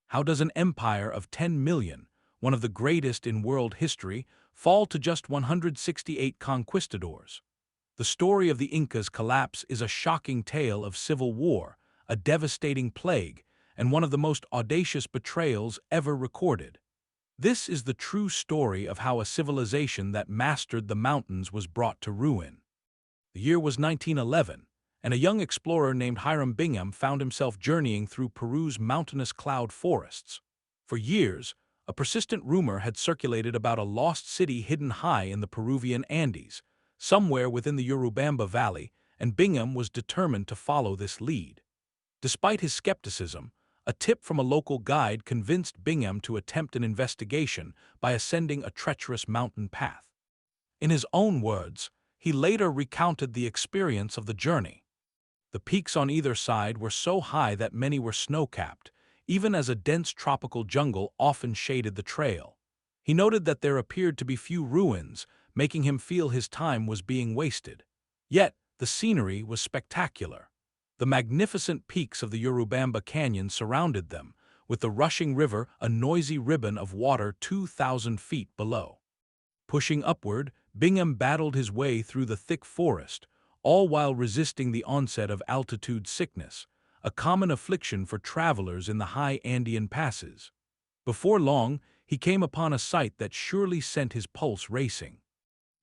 How does an empire of 10 million, one of the greatest in world history, fall to just 168 conquistadors? The story of the Incas' collapse is a shocking tale of civil war, a devastating plague, and one of the most audacious betrayals ever recorded. This is the true story of how a civilization that mastered the mountains was brought to ruin. The year was 1911, and a young explorer named Hiram Bingham found himself journeying through Peru's mountainous cloud forests. For years, a persistent rumor had circulated about a lost city hidden high in the Peruvian Andes, somewhere within the Vilcabamba Valley, and Bingham was determined to follow this lead. Despite his skepticism, a tip from a local guide convinced Bingham to attempt an investigation by ascending a treacherous mountain path. In his own words, he later recounted the experience of the journey. The peaks on either side were so high that many were snow-capped, even as a dense tropical jungle often shaded the trail. He noted that there appeared to be few ruins, making him feel his time was being wasted. Yet, the scenery was spectacular. The magnificent peaks of the Vilcabamba Canyon surrounded them, with the rushing river a noisy ribbon of water 2,000 feet below. Pushing upward, Bingham battled his way through the thick forest, all while resisting the onset of altitude sickness, a common affliction for travelers in the high Andean passes. Before long, he came upon a sight that surely sent his pulse racing.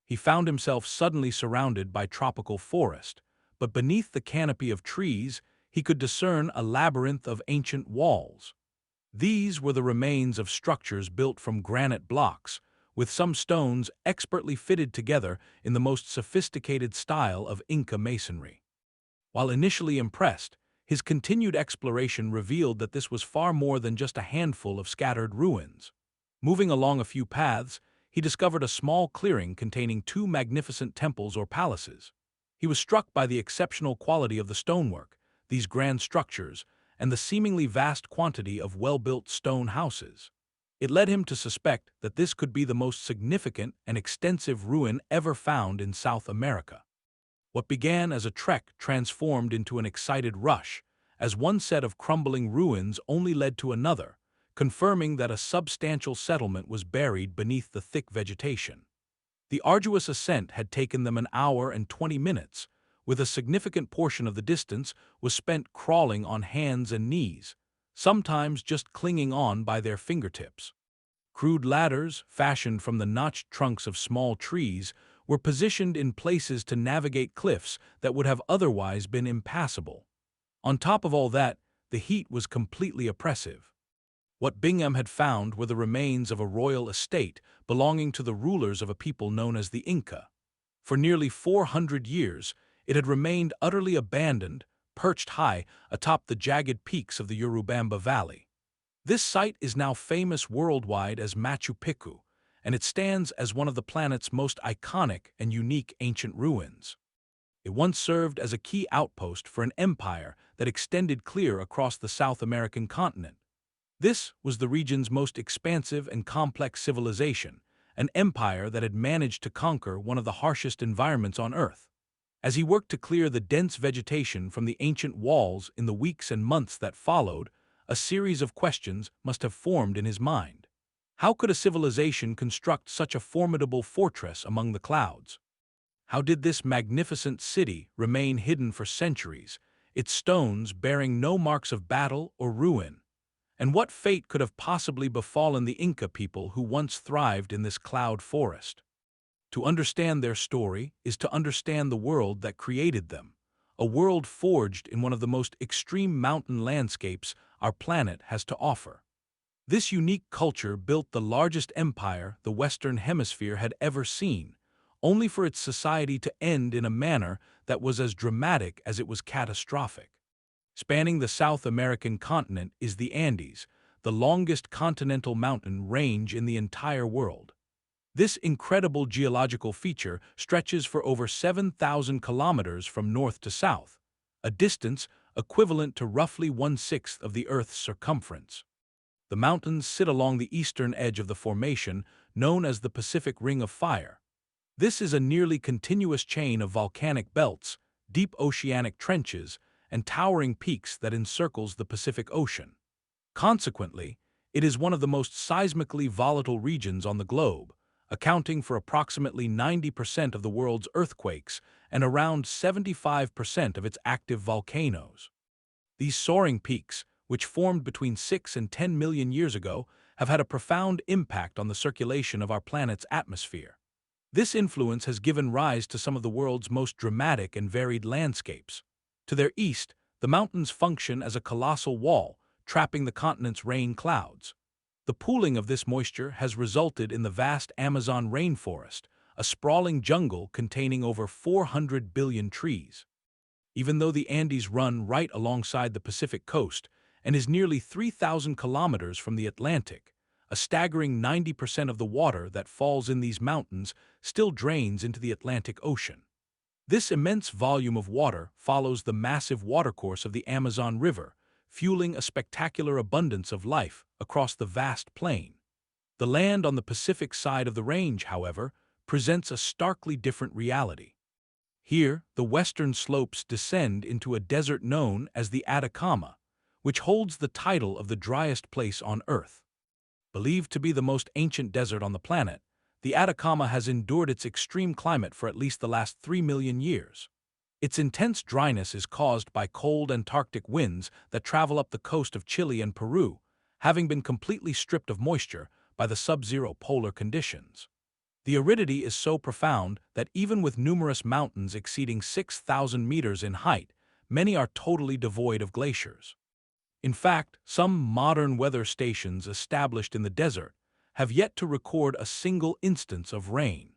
He found himself suddenly surrounded by tropical forest, but beneath the canopy of trees, he could discern a labyrinth of ancient walls. These were the remains of structures built from granite blocks, with some stones expertly fitted together in the most sophisticated style of Inca masonry. While initially impressed, his continued exploration revealed that this was far more than just a handful of scattered ruins. Moving along a few paths, he discovered a small clearing containing two magnificent temples or palaces. He was struck by the exceptional quality of the stonework, these grand structures, and the seemingly vast quantity of well-built stone houses. It led him to suspect that this could be the most significant and extensive ruin ever found in South America. What began as a trek transformed into an excited rush, as one set of crumbling ruins only led to another, confirming that a substantial settlement was buried beneath the thick vegetation. The arduous ascent had taken them an hour and 20 minutes, with a significant portion of the distance was spent crawling on hands and knees, sometimes just clinging on by their fingertips. Crude ladders, fashioned from the notched trunks of small trees, were positioned in places to navigate cliffs that would have otherwise been impassable. On top of all that, the heat was completely oppressive. What Bingham had found were the remains of a royal estate belonging to the rulers of a people known as the Inca. For nearly 400 years, it had remained utterly abandoned, perched high atop the jagged peaks of the Vilcabamba Valley. This site is now famous worldwide as Machu Picchu, and it stands as one of the planet's most iconic and unique ancient ruins. It once served as a key outpost for an empire that extended clear across the South American continent. This was the region's most expansive and complex civilization, an empire that had managed to conquer one of the harshest environments on Earth. As he worked to clear the dense vegetation from the ancient walls in the weeks and months that followed, a series of questions must have formed in his mind. How could a civilization construct such a formidable fortress among the clouds? How did this magnificent city remain hidden for centuries, its stones bearing no marks of battle or ruin? And what fate could have possibly befallen the Inca people who once thrived in this cloud forest? To understand their story is to understand the world that created them, a world forged in one of the most extreme mountain landscapes our planet has to offer. This unique culture built the largest empire the Western Hemisphere had ever seen, only for its society to end in a manner that was as dramatic as it was catastrophic. Spanning the South American continent is the Andes, the longest continental mountain range in the entire world. This incredible geological feature stretches for over 7,000 kilometers from north to south, a distance equivalent to roughly 1/6 of the Earth's circumference. The mountains sit along the eastern edge of the formation known as the Pacific Ring of Fire. This is a nearly continuous chain of volcanic belts, deep oceanic trenches, and towering peaks that encircles the Pacific Ocean. Consequently, it is one of the most seismically volatile regions on the globe, accounting for approximately 90% of the world's earthquakes and around 75% of its active volcanoes. These soaring peaks, which formed between 6 and 10 million years ago, have had a profound impact on the circulation of our planet's atmosphere. This influence has given rise to some of the world's most dramatic and varied landscapes. To their east, the mountains function as a colossal wall, trapping the continent's rain clouds. The pooling of this moisture has resulted in the vast Amazon rainforest, a sprawling jungle containing over 400 billion trees. Even though the Andes run right alongside the Pacific coast and is nearly 3,000 kilometers from the Atlantic, a staggering 90% of the water that falls in these mountains still drains into the Atlantic Ocean. This immense volume of water follows the massive watercourse of the Amazon River, fueling a spectacular abundance of life across the vast plain. The land on the Pacific side of the range, however, presents a starkly different reality. Here, the western slopes descend into a desert known as the Atacama, which holds the title of the driest place on Earth. Believed to be the most ancient desert on the planet, the Atacama has endured its extreme climate for at least the last 3 million years. Its intense dryness is caused by cold Antarctic winds that travel up the coast of Chile and Peru, having been completely stripped of moisture by the sub-zero polar conditions. The aridity is so profound that even with numerous mountains exceeding 6,000 meters in height, many are totally devoid of glaciers. In fact, some modern weather stations established in the desert have yet to record a single instance of rain.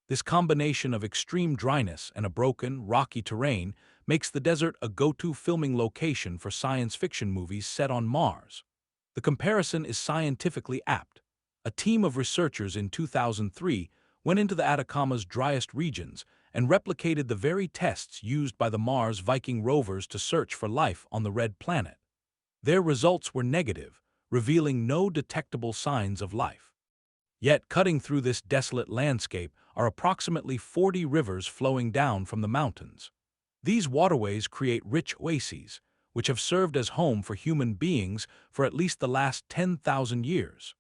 This combination of extreme dryness and a broken, rocky terrain makes the desert a go-to filming location for science fiction movies set on Mars. The comparison is scientifically apt. A team of researchers in 2003 went into the Atacama's driest regions and replicated the very tests used by the Mars Viking rovers to search for life on the Red Planet. Their results were negative, revealing no detectable signs of life. Yet, cutting through this desolate landscape are approximately 40 rivers flowing down from the mountains. These waterways create rich oases, which have served as home for human beings for at least the last 10,000 years.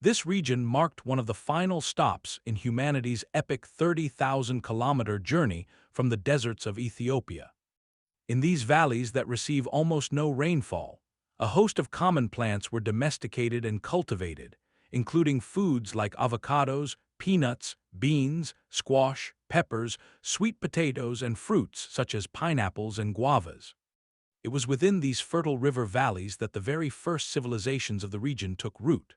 This region marked one of the final stops in humanity's epic 30,000-kilometer journey from the deserts of Ethiopia. In these valleys that receive almost no rainfall, a host of common plants were domesticated and cultivated, including foods like avocados, peanuts, beans, squash, peppers, sweet potatoes, and fruits such as pineapples and guavas. It was within these fertile river valleys that the very first civilizations of the region took root.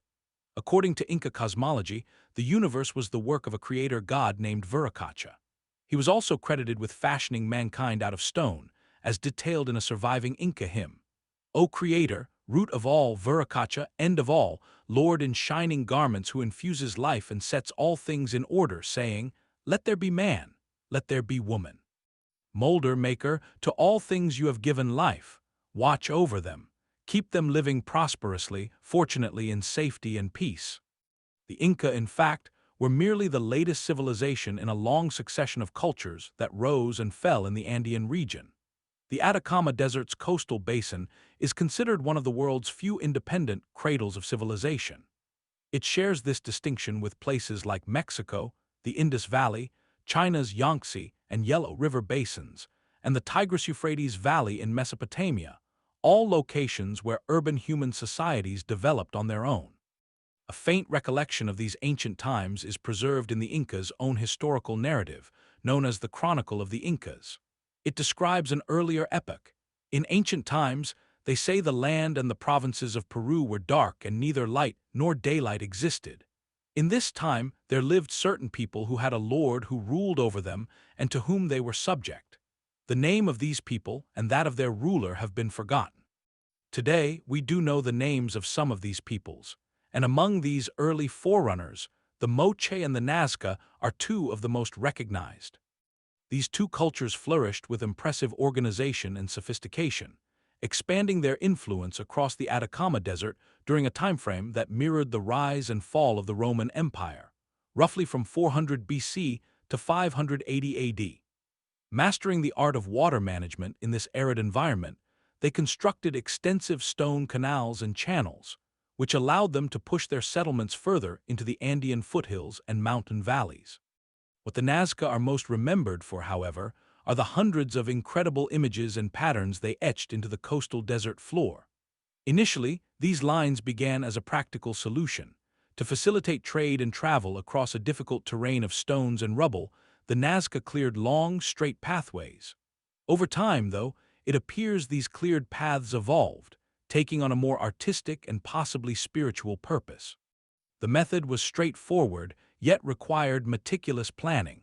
According to Inca cosmology, the universe was the work of a creator god named Viracocha. He was also credited with fashioning mankind out of stone, as detailed in a surviving Inca hymn. O Creator, root of all, Viracocha, end of all, Lord in shining garments who infuses life and sets all things in order, saying, let there be man, let there be woman. Molder, maker, to all things you have given life, watch over them, keep them living prosperously, fortunately in safety and peace. The Inca, in fact, were merely the latest civilization in a long succession of cultures that rose and fell in the Andean region. The Atacama Desert's coastal basin is considered one of the world's few independent cradles of civilization. It shares this distinction with places like Mexico, the Indus Valley, China's Yangtze and Yellow River basins, and the Tigris-Euphrates Valley in Mesopotamia, all locations where urban human societies developed on their own. A faint recollection of these ancient times is preserved in the Incas' own historical narrative, known as the Chronicle of the Incas. It describes an earlier epoch. In ancient times, they say the land and the provinces of Peru were dark and neither light nor daylight existed. In this time, there lived certain people who had a lord who ruled over them and to whom they were subject. The name of these people and that of their ruler have been forgotten. Today, we do know the names of some of these peoples, and among these early forerunners, the Moche and the Nazca are two of the most recognized. These two cultures flourished with impressive organization and sophistication, expanding their influence across the Atacama Desert during a timeframe that mirrored the rise and fall of the Roman Empire, roughly from 400 BC to 580 AD. Mastering the art of water management in this arid environment, they constructed extensive stone canals and channels, which allowed them to push their settlements further into the Andean foothills and mountain valleys. What the Nazca are most remembered for, however, are the hundreds of incredible images and patterns they etched into the coastal desert floor. Initially, these lines began as a practical solution. To facilitate trade and travel across a difficult terrain of stones and rubble, the Nazca cleared long, straight pathways. Over time, though, it appears these cleared paths evolved, taking on a more artistic and possibly spiritual purpose. The method was straightforward, yet required meticulous planning.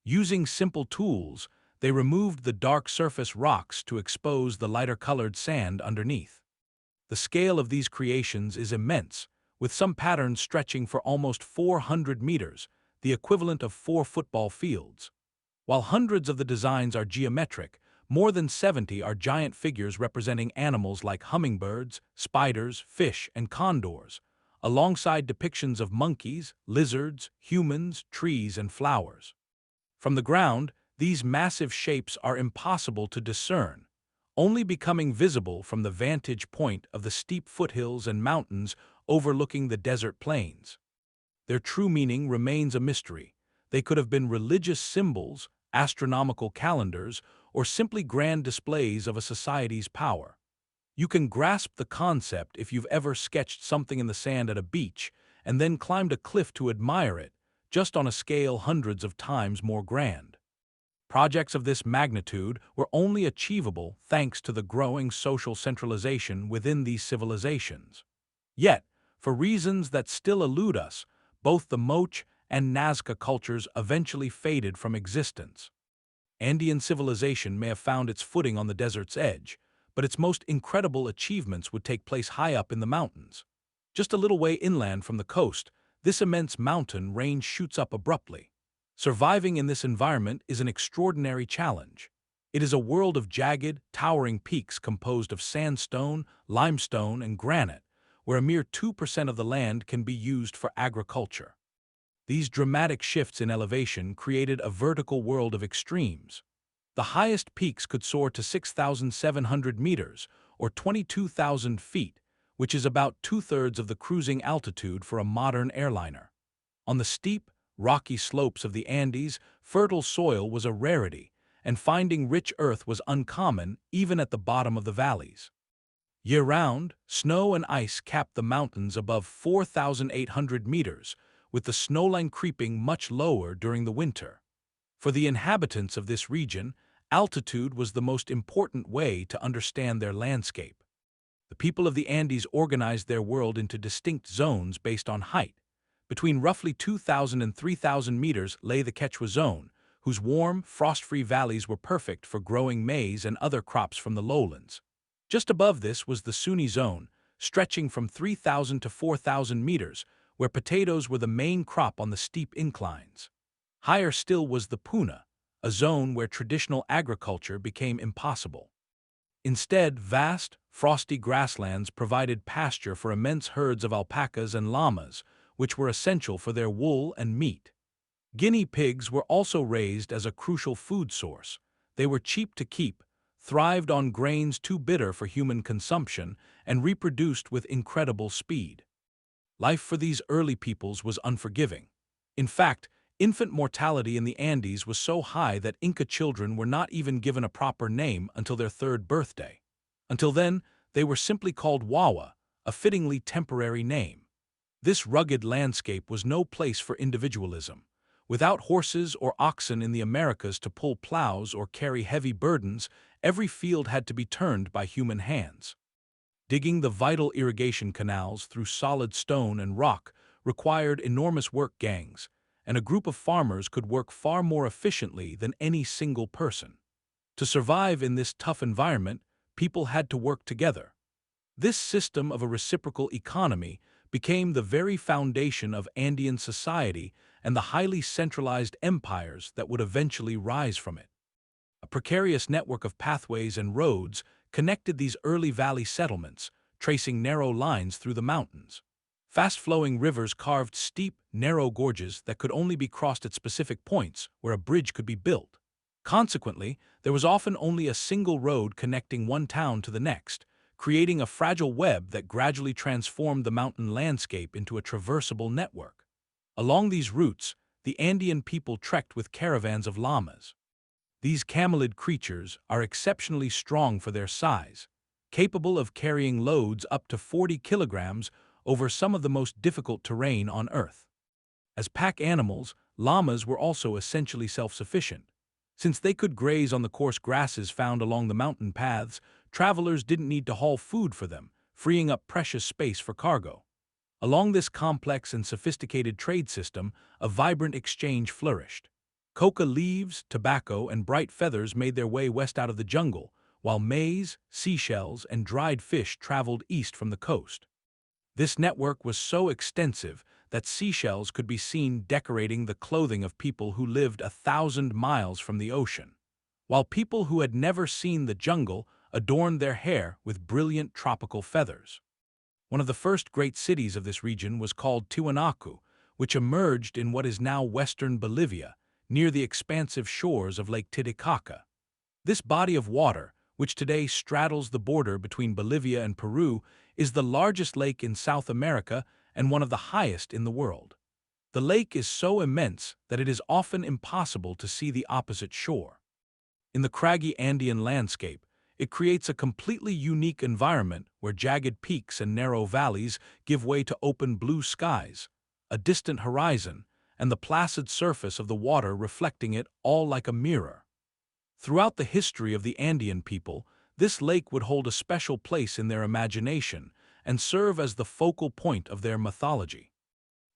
Using simple tools, they removed the dark surface rocks to expose the lighter-colored sand underneath. The scale of these creations is immense, with some patterns stretching for almost 400 meters, the equivalent of 4 football fields. While hundreds of the designs are geometric, more than 70 are giant figures representing animals like hummingbirds, spiders, fish, and condors, alongside depictions of monkeys, lizards, humans, trees, and flowers. From the ground, these massive shapes are impossible to discern, only becoming visible from the vantage point of the steep foothills and mountains overlooking the desert plains. Their true meaning remains a mystery. They could have been religious symbols, astronomical calendars, or simply grand displays of a society's power. You can grasp the concept if you've ever sketched something in the sand at a beach and then climbed a cliff to admire it, just on a scale hundreds of times more grand. Projects of this magnitude were only achievable thanks to the growing social centralization within these civilizations. Yet, for reasons that still elude us, both the Moche and Nazca cultures eventually faded from existence. Andean civilization may have found its footing on the desert's edge, but its most incredible achievements would take place high up in the mountains. Just a little way inland from the coast, this immense mountain range shoots up abruptly. Surviving in this environment is an extraordinary challenge. It is a world of jagged, towering peaks composed of sandstone, limestone, and granite, where a mere 2% of the land can be used for agriculture. These dramatic shifts in elevation created a vertical world of extremes. The highest peaks could soar to 6,700 meters, or 22,000 feet, which is about two-thirds of the cruising altitude for a modern airliner. On the steep, rocky slopes of the Andes, fertile soil was a rarity, and finding rich earth was uncommon even at the bottom of the valleys. Year-round, snow and ice capped the mountains above 4,800 meters, with the snowline creeping much lower during the winter. For the inhabitants of this region, altitude was the most important way to understand their landscape. The people of the Andes organized their world into distinct zones based on height. Between roughly 2,000 and 3,000 meters lay the Quechua zone, whose warm, frost-free valleys were perfect for growing maize and other crops from the lowlands. Just above this was the Sunni zone, stretching from 3,000 to 4,000 meters, where potatoes were the main crop on the steep inclines. Higher still was the Puna, a zone where traditional agriculture became impossible. Instead, vast, frosty grasslands provided pasture for immense herds of alpacas and llamas, which were essential for their wool and meat. Guinea pigs were also raised as a crucial food source. They were cheap to keep, thrived on grains too bitter for human consumption, and reproduced with incredible speed. Life for these early peoples was unforgiving. In fact, infant mortality in the Andes was so high that Inca children were not even given a proper name until their 3rd birthday. Until then, they were simply called Wawa, a fittingly temporary name. This rugged landscape was no place for individualism. Without horses or oxen in the Americas to pull plows or carry heavy burdens, every field had to be turned by human hands. Digging the vital irrigation canals through solid stone and rock required enormous work gangs, and a group of farmers could work far more efficiently than any single person. To survive in this tough environment, people had to work together. This system of a reciprocal economy became the very foundation of Andean society and the highly centralized empires that would eventually rise from it. A precarious network of pathways and roads connected these early valley settlements, tracing narrow lines through the mountains. Fast-flowing rivers carved steep, narrow gorges that could only be crossed at specific points where a bridge could be built. Consequently, there was often only a single road connecting one town to the next, creating a fragile web that gradually transformed the mountain landscape into a traversable network. Along these routes, the Andean people trekked with caravans of llamas. These camelid creatures are exceptionally strong for their size, capable of carrying loads up to 40 kilograms over some of the most difficult terrain on Earth. As pack animals, llamas were also essentially self-sufficient. Since they could graze on the coarse grasses found along the mountain paths, travelers didn't need to haul food for them, freeing up precious space for cargo. Along this complex and sophisticated trade system, a vibrant exchange flourished. Coca leaves, tobacco, and bright feathers made their way west out of the jungle, while maize, seashells, and dried fish traveled east from the coast. This network was so extensive that seashells could be seen decorating the clothing of people who lived 1,000 miles from the ocean, while people who had never seen the jungle adorned their hair with brilliant tropical feathers. One of the first great cities of this region was called Tiwanaku, which emerged in what is now western Bolivia, near the expansive shores of Lake Titicaca. This body of water, which today straddles the border between Bolivia and Peru, is the largest lake in South America and one of the highest in the world. The lake is so immense that it is often impossible to see the opposite shore. In the craggy Andean landscape, it creates a completely unique environment where jagged peaks and narrow valleys give way to open blue skies, a distant horizon, and the placid surface of the water reflecting it all like a mirror. Throughout the history of the Andean people, this lake would hold a special place in their imagination and serve as the focal point of their mythology.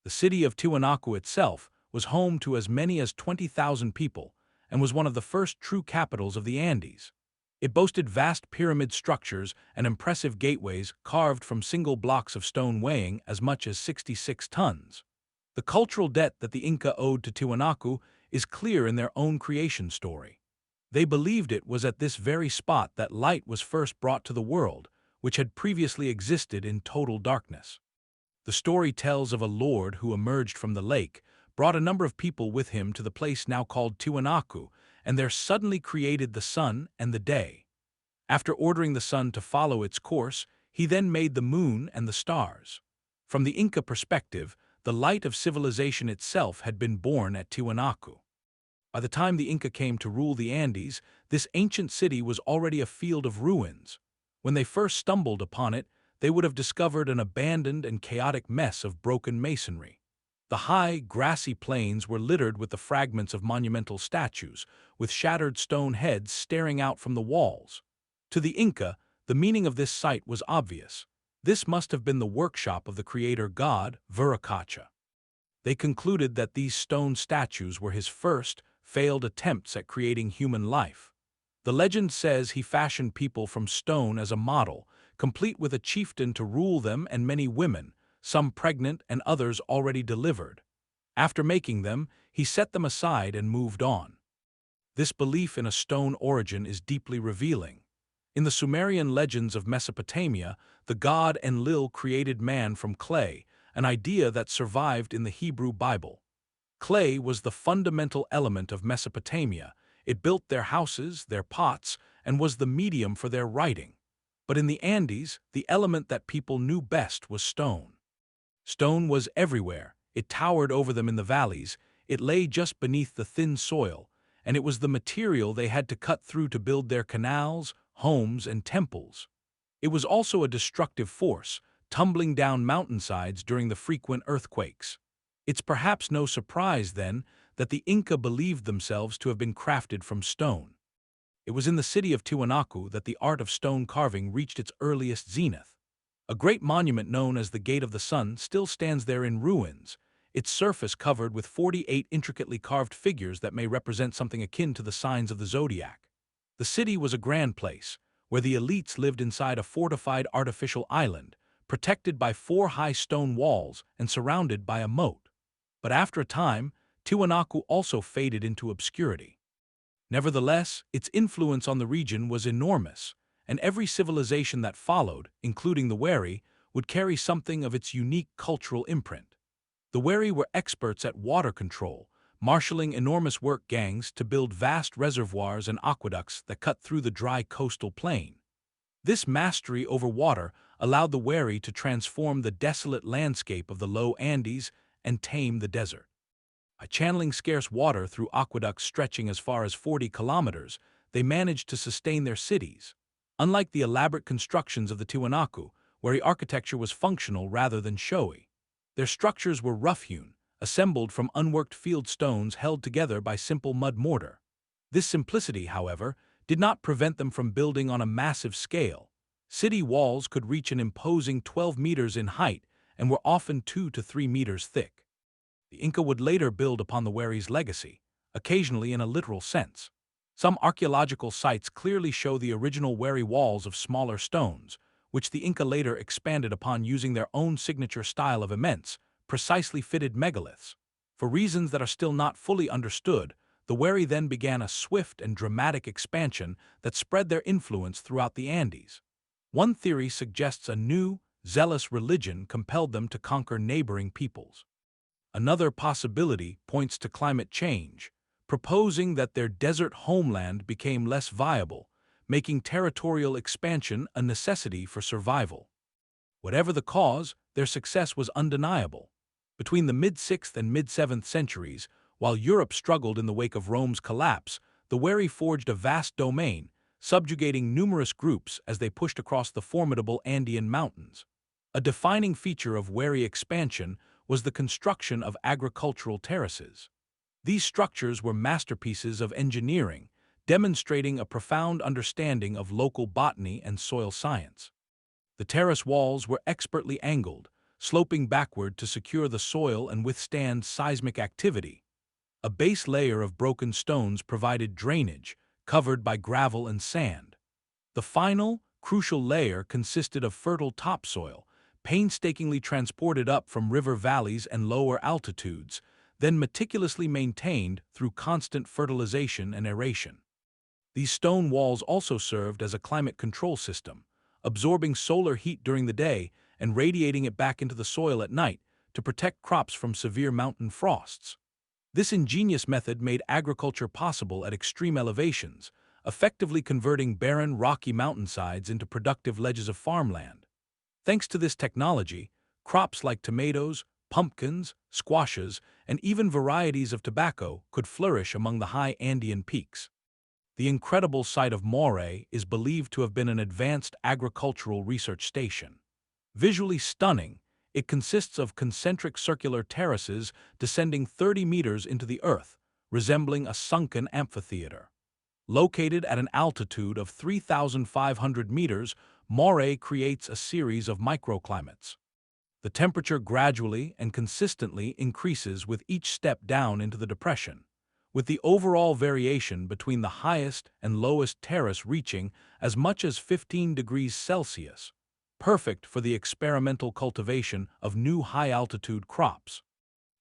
The city of Tiwanaku itself was home to as many as 20,000 people and was one of the first true capitals of the Andes. It boasted vast pyramid structures and impressive gateways carved from single blocks of stone weighing as much as 66 tons. The cultural debt that the Inca owed to Tiwanaku is clear in their own creation story. They believed it was at this very spot that light was first brought to the world, which had previously existed in total darkness. The story tells of a lord who emerged from the lake, brought a number of people with him to the place now called Tiwanaku, and there suddenly created the sun and the day. After ordering the sun to follow its course, he then made the moon and the stars. From the Inca perspective, the light of civilization itself had been born at Tiwanaku. By the time the Inca came to rule the Andes, this ancient city was already a field of ruins. When they first stumbled upon it, they would have discovered an abandoned and chaotic mess of broken masonry. The high, grassy plains were littered with the fragments of monumental statues, with shattered stone heads staring out from the walls. To the Inca, the meaning of this site was obvious. This must have been the workshop of the creator god, Viracocha. They concluded that these stone statues were his first, failed attempts at creating human life. The legend says he fashioned people from stone as a model, complete with a chieftain to rule them and many women, some pregnant and others already delivered. After making them, he set them aside and moved on. This belief in a stone origin is deeply revealing. In the Sumerian legends of Mesopotamia, the god Enlil created man from clay, an idea that survived in the Hebrew Bible. Clay was the fundamental element of Mesopotamia. It built their houses, their pots, and was the medium for their writing. But in the Andes, the element that people knew best was stone. Stone was everywhere. It towered over them in the valleys, it lay just beneath the thin soil, and it was the material they had to cut through to build their canals, homes, and temples. It was also a destructive force, tumbling down mountainsides during the frequent earthquakes. It's perhaps no surprise, then, that the Inca believed themselves to have been crafted from stone. It was in the city of Tiwanaku that the art of stone carving reached its earliest zenith. A great monument known as the Gate of the Sun still stands there in ruins, its surface covered with 48 intricately carved figures that may represent something akin to the signs of the zodiac. The city was a grand place, where the elites lived inside a fortified artificial island, protected by 4 high stone walls and surrounded by a moat. But after a time, Tiwanaku also faded into obscurity. Nevertheless, its influence on the region was enormous, and every civilization that followed, including the Wari, would carry something of its unique cultural imprint. The Wari were experts at water control, marshalling enormous work gangs to build vast reservoirs and aqueducts that cut through the dry coastal plain. This mastery over water allowed the Wari to transform the desolate landscape of the low Andes and tame the desert. By channeling scarce water through aqueducts stretching as far as 40 kilometers, they managed to sustain their cities. Unlike the elaborate constructions of the Tiwanaku, Wari architecture was functional rather than showy. Their structures were rough-hewn, assembled from unworked field stones held together by simple mud mortar. This simplicity, however, did not prevent them from building on a massive scale. City walls could reach an imposing 12 meters in height and were often 2 to 3 meters thick. The Inca would later build upon the Wari's legacy, occasionally in a literal sense. Some archaeological sites clearly show the original Wari walls of smaller stones, which the Inca later expanded upon using their own signature style of immense, precisely fitted megaliths. For reasons that are still not fully understood, the Wari then began a swift and dramatic expansion that spread their influence throughout the Andes. One theory suggests a new, zealous religion compelled them to conquer neighboring peoples. Another possibility points to climate change, proposing that their desert homeland became less viable, making territorial expansion a necessity for survival. Whatever the cause, their success was undeniable. Between the mid-6th and mid-7th centuries, while Europe struggled in the wake of Rome's collapse, the Wari forged a vast domain, subjugating numerous groups as they pushed across the formidable Andean mountains. A defining feature of Wari expansion was the construction of agricultural terraces. These structures were masterpieces of engineering, demonstrating a profound understanding of local botany and soil science. The terrace walls were expertly angled, sloping backward to secure the soil and withstand seismic activity. A base layer of broken stones provided drainage, covered by gravel and sand. The final, crucial layer consisted of fertile topsoil, painstakingly transported up from river valleys and lower altitudes, then meticulously maintained through constant fertilization and aeration. These stone walls also served as a climate control system, absorbing solar heat during the day and radiating it back into the soil at night to protect crops from severe mountain frosts. This ingenious method made agriculture possible at extreme elevations, effectively converting barren, rocky mountainsides into productive ledges of farmland. Thanks to this technology, crops like tomatoes, pumpkins, squashes, and even varieties of tobacco could flourish among the high Andean peaks. The incredible site of Moche is believed to have been an advanced agricultural research station. Visually stunning, it consists of concentric circular terraces descending 30 meters into the earth, resembling a sunken amphitheater. Located at an altitude of 3,500 meters, Moche creates a series of microclimates. The temperature gradually and consistently increases with each step down into the depression, with the overall variation between the highest and lowest terrace reaching as much as 15 degrees Celsius, perfect for the experimental cultivation of new high-altitude crops.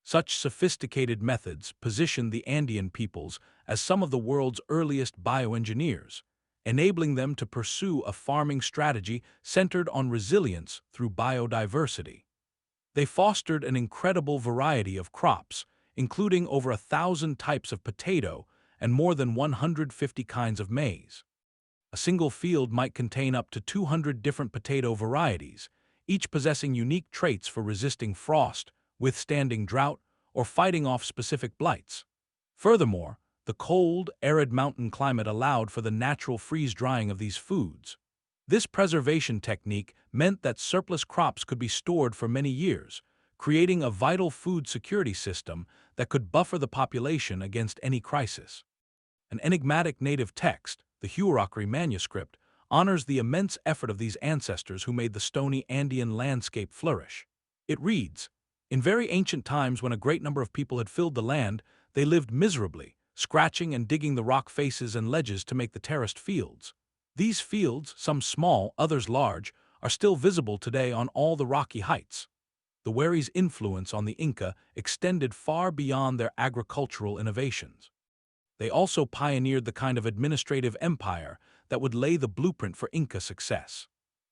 Such sophisticated methods position the Andean peoples as some of the world's earliest bioengineers, enabling them to pursue a farming strategy centered on resilience through biodiversity. They fostered an incredible variety of crops, including over 1,000 types of potato and more than 150 kinds of maize. A single field might contain up to 200 different potato varieties, each possessing unique traits for resisting frost, withstanding drought, or fighting off specific blights. Furthermore, the cold, arid mountain climate allowed for the natural freeze-drying of these foods. This preservation technique meant that surplus crops could be stored for many years, creating a vital food security system that could buffer the population against any crisis. An enigmatic native text, the Huascar manuscript, honors the immense effort of these ancestors who made the stony Andean landscape flourish. It reads, "In very ancient times when a great number of people had filled the land, they lived miserably, scratching and digging the rock faces and ledges to make the terraced fields. These fields, some small, others large, are still visible today on all the rocky heights." The Wari's influence on the Inca extended far beyond their agricultural innovations. They also pioneered the kind of administrative empire that would lay the blueprint for Inca success.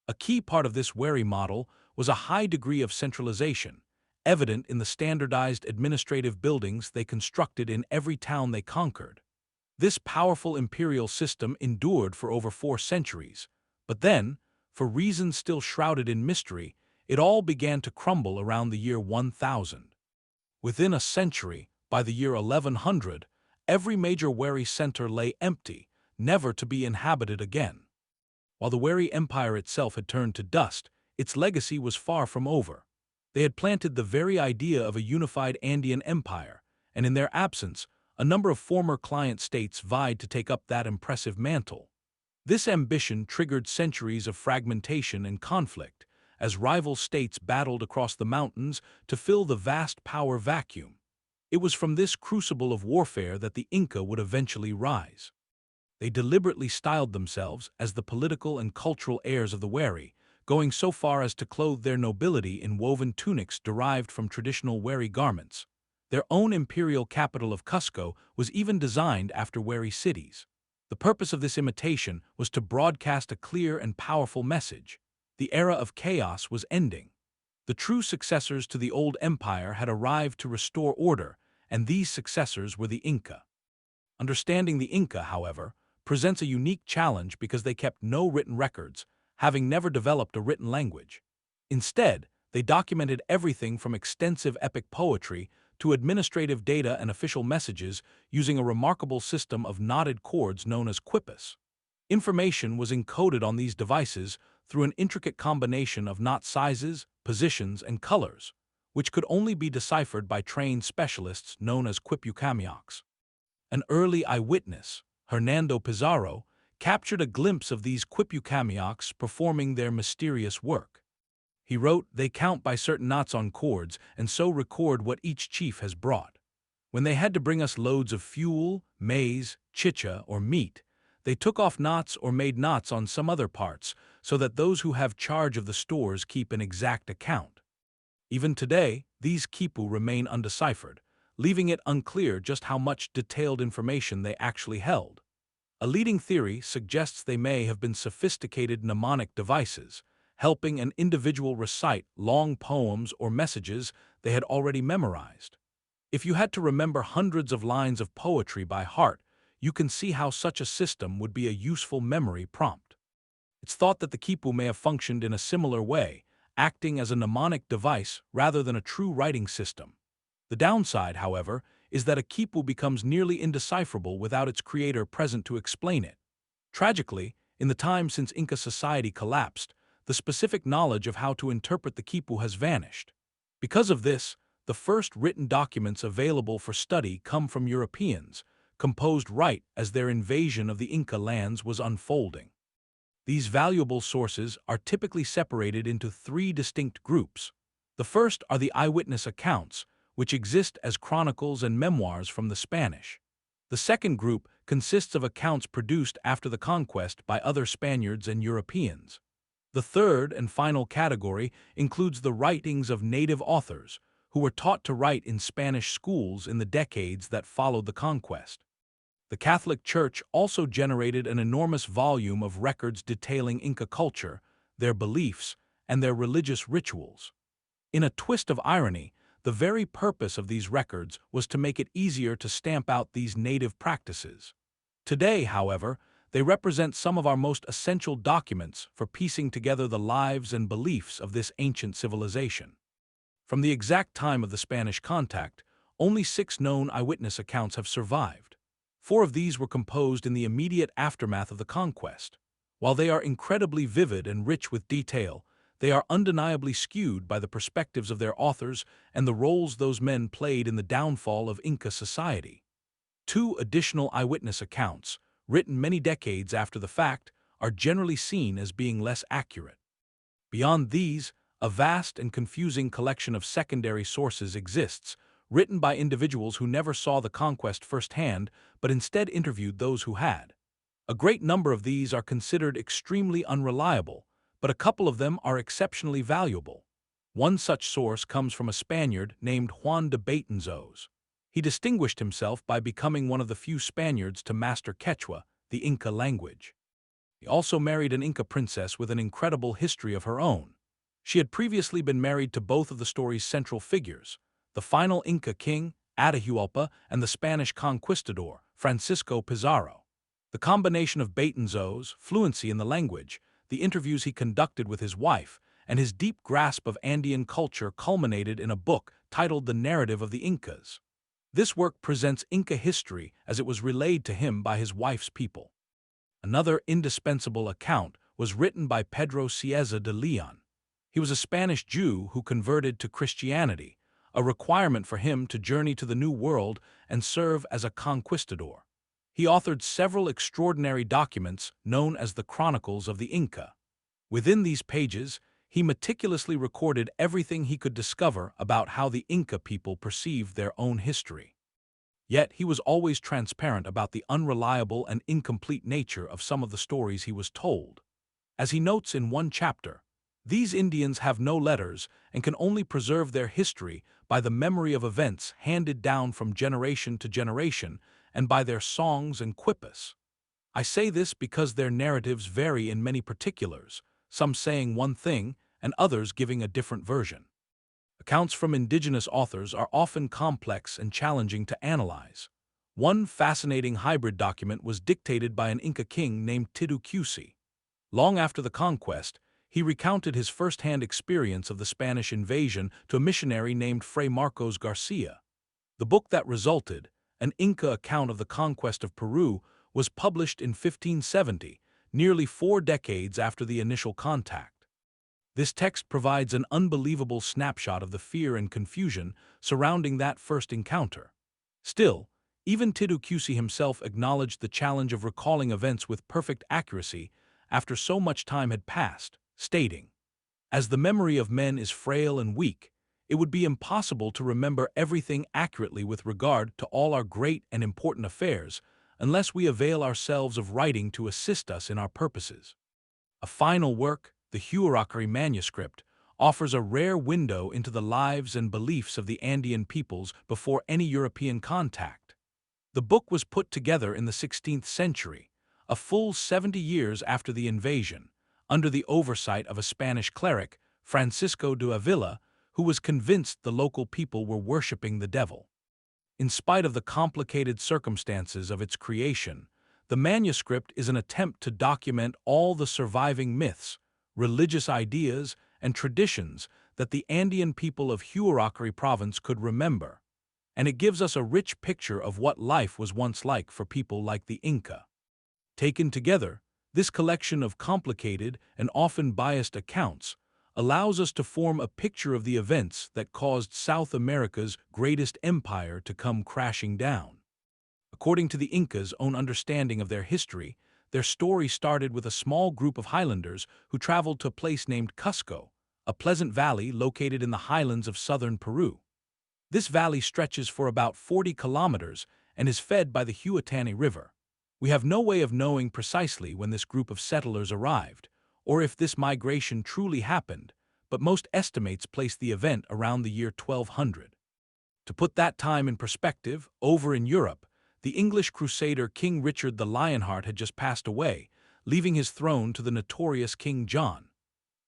A key part of this Wari model was a high degree of centralization, evident in the standardized administrative buildings they constructed in every town they conquered. This powerful imperial system endured for over 4 centuries, but then, for reasons still shrouded in mystery, it all began to crumble around the year 1000. Within a century, by the year 1100, every major Wari center lay empty, never to be inhabited again. While the Wari Empire itself had turned to dust, its legacy was far from over. They had planted the very idea of a unified Andean empire, and in their absence, a number of former client states vied to take up that impressive mantle. This ambition triggered centuries of fragmentation and conflict, as rival states battled across the mountains to fill the vast power vacuum. It was from this crucible of warfare that the Inca would eventually rise. They deliberately styled themselves as the political and cultural heirs of the Wari, going so far as to clothe their nobility in woven tunics derived from traditional Wari garments. Their own imperial capital of Cusco was even designed after Wari cities. The purpose of this imitation was to broadcast a clear and powerful message. The era of chaos was ending. The true successors to the old empire had arrived to restore order, and these successors were the Inca. Understanding the Inca, however, presents a unique challenge because they kept no written records, having never developed a written language. Instead, they documented everything from extensive epic poetry to administrative data and official messages using a remarkable system of knotted cords known as quipus. Information was encoded on these devices through an intricate combination of knot sizes, positions, and colors, which could only be deciphered by trained specialists known as quipucamiocs. An early eyewitness, Hernando Pizarro, captured a glimpse of these quipucamiocs performing their mysterious work. He wrote, "They count by certain knots on cords and so record what each chief has brought. When they had to bring us loads of fuel, maize, chicha, or meat, they took off knots or made knots on some other parts so that those who have charge of the stores keep an exact account." Even today, these quipu remain undeciphered, leaving it unclear just how much detailed information they actually held. A leading theory suggests they may have been sophisticated mnemonic devices, helping an individual recite long poems or messages they had already memorized. If you had to remember hundreds of lines of poetry by heart, you can see how such a system would be a useful memory prompt. It's thought that the quipu may have functioned in a similar way, acting as a mnemonic device rather than a true writing system. The downside, however, is that a quipu becomes nearly indecipherable without its creator present to explain it. Tragically, in the time since Inca society collapsed, the specific knowledge of how to interpret the quipu has vanished. Because of this, the first written documents available for study come from Europeans, composed right as their invasion of the Inca lands was unfolding. These valuable sources are typically separated into 3 distinct groups. The first are the eyewitness accounts, which exist as chronicles and memoirs from the Spanish. The second group consists of accounts produced after the conquest by other Spaniards and Europeans. The third and final category includes the writings of native authors, who were taught to write in Spanish schools in the decades that followed the conquest. The Catholic Church also generated an enormous volume of records detailing Inca culture, their beliefs, and their religious rituals. In a twist of irony, the very purpose of these records was to make it easier to stamp out these native practices. Today, however, they represent some of our most essential documents for piecing together the lives and beliefs of this ancient civilization. From the exact time of the Spanish contact, only 6 known eyewitness accounts have survived. 4 of these were composed in the immediate aftermath of the conquest. While they are incredibly vivid and rich with detail, they are undeniably skewed by the perspectives of their authors and the roles those men played in the downfall of Inca society. 2 additional eyewitness accounts, written many decades after the fact, are generally seen as being less accurate. Beyond these, a vast and confusing collection of secondary sources exists, written by individuals who never saw the conquest firsthand but instead interviewed those who had. A great number of these are considered extremely unreliable, but a couple of them are exceptionally valuable. One such source comes from a Spaniard named Juan de Betanzos. He distinguished himself by becoming one of the few Spaniards to master Quechua, the Inca language. He also married an Inca princess with an incredible history of her own. She had previously been married to both of the story's central figures, the final Inca king, Atahualpa, and the Spanish conquistador, Francisco Pizarro. The combination of Betanzos, fluency in the language, the interviews he conducted with his wife, and his deep grasp of Andean culture culminated in a book titled The Narrative of the Incas. This work presents Inca history as it was relayed to him by his wife's people. Another indispensable account was written by Pedro Cieza de Leon. He was a Spanish Jew who converted to Christianity, a requirement for him to journey to the New World and serve as a conquistador. He authored several extraordinary documents known as the Chronicles of the Inca. Within these pages, he meticulously recorded everything he could discover about how the Inca people perceived their own history. Yet he was always transparent about the unreliable and incomplete nature of some of the stories he was told. As he notes in one chapter, these Indians have no letters and can only preserve their history by the memory of events handed down from generation to generation and by their songs and quipus. I say this because their narratives vary in many particulars, some saying one thing and others giving a different version. Accounts from indigenous authors are often complex and challenging to analyze. One fascinating hybrid document was dictated by an Inca king named Titu. Long after the conquest, he recounted his first-hand experience of the Spanish invasion to a missionary named Fray Marcos Garcia. The book that resulted, an Inca account of the conquest of Peru, was published in 1570, nearly 4 decades after the initial contact. This text provides an unbelievable snapshot of the fear and confusion surrounding that first encounter. Still, even Titu himself acknowledged the challenge of recalling events with perfect accuracy after so much time had passed, stating, "As the memory of men is frail and weak, it would be impossible to remember everything accurately with regard to all our great and important affairs unless we avail ourselves of writing to assist us in our purposes." A final work, the Huascar manuscript, offers a rare window into the lives and beliefs of the Andean peoples before any European contact. The book was put together in the 16th century, a full 70 years after the invasion, under the oversight of a Spanish cleric, Francisco de Avila, who was convinced the local people were worshipping the devil. In spite of the complicated circumstances of its creation, the manuscript is an attempt to document all the surviving myths, religious ideas, and traditions that the Andean people of Huascar province could remember, and it gives us a rich picture of what life was once like for people like the Inca. Taken together, this collection of complicated and often biased accounts allows us to form a picture of the events that caused South America's greatest empire to come crashing down. According to the Incas' own understanding of their history, their story started with a small group of highlanders who traveled to a place named Cusco, a pleasant valley located in the highlands of southern Peru. This valley stretches for about 40 kilometers and is fed by the Huetani River. We have no way of knowing precisely when this group of settlers arrived, or if this migration truly happened, but most estimates place the event around the year 1200. To put that time in perspective, over in Europe, the English crusader King Richard the Lionheart had just passed away, leaving his throne to the notorious King John.